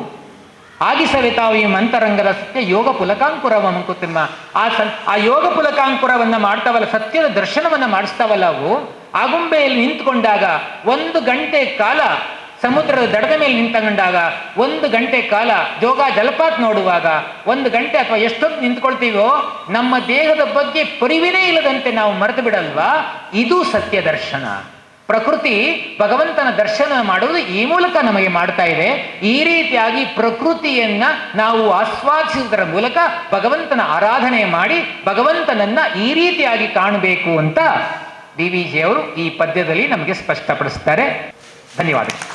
ಆಗಿಸವೇ ತಾವೇ ಅಂತರಂಗದ ಸತ್ಯ ಯೋಗ ಪುಲಕಾಂಕುರವ ಮಂಕುತ್ತಮ. ಆ ಯೋಗ ಪುಲಕಾಂಕುರವನ್ನ ಮಾಡ್ತಾವಲ್ಲ, ಸತ್ಯದ ದರ್ಶನವನ್ನ ಮಾಡಿಸ್ತಾವಲ್ಲ ಅವು. ಆಗುಂಬೆಯಲ್ಲಿ ನಿಂತ್ಕೊಂಡಾಗ 1 ಗಂಟೆ ಕಾಲ, ಸಮುದ್ರದ ದಡದ ಮೇಲೆ ನಿಂತುಕೊಂಡಾಗ 1 ಗಂಟೆ ಕಾಲ, ಜೋಗ ಜಲಪಾತ ನೋಡುವಾಗ 1 ಗಂಟೆ ಅಥವಾ ಎಷ್ಟೊತ್ತು ನಿಂತ್ಕೊಳ್ತೀವೋ ನಮ್ಮ ದೇಹದ ಬಗ್ಗೆ ಪರಿವಿನೇ ಇಲ್ಲದಂತೆ ನಾವು ಮರೆತು ಬಿಡಲ್ವಾ? ಇದು ಸತ್ಯ ದರ್ಶನ. ಪ್ರಕೃತಿ ಭಗವಂತನ ದರ್ಶನ ಮಾಡುವುದು ಈ ಮೂಲಕ ನಮಗೆ ಮಾಡ್ತಾ ಇದೆ. ಈ ರೀತಿಯಾಗಿ ಪ್ರಕೃತಿಯನ್ನ ನಾವು ಆಸ್ವಾದಿಸುವುದರ ಮೂಲಕ ಭಗವಂತನ ಆರಾಧನೆ ಮಾಡಿ ಭಗವಂತನನ್ನ ಈ ರೀತಿಯಾಗಿ ಕಾಣಬೇಕು ಅಂತ ಡಿ ವಿ ಜಿ ಅವರು ಈ ಪದ್ಯದಲ್ಲಿ ನಮಗೆ ಸ್ಪಷ್ಟಪಡಿಸ್ತಾರೆ. ಧನ್ಯವಾದಗಳು.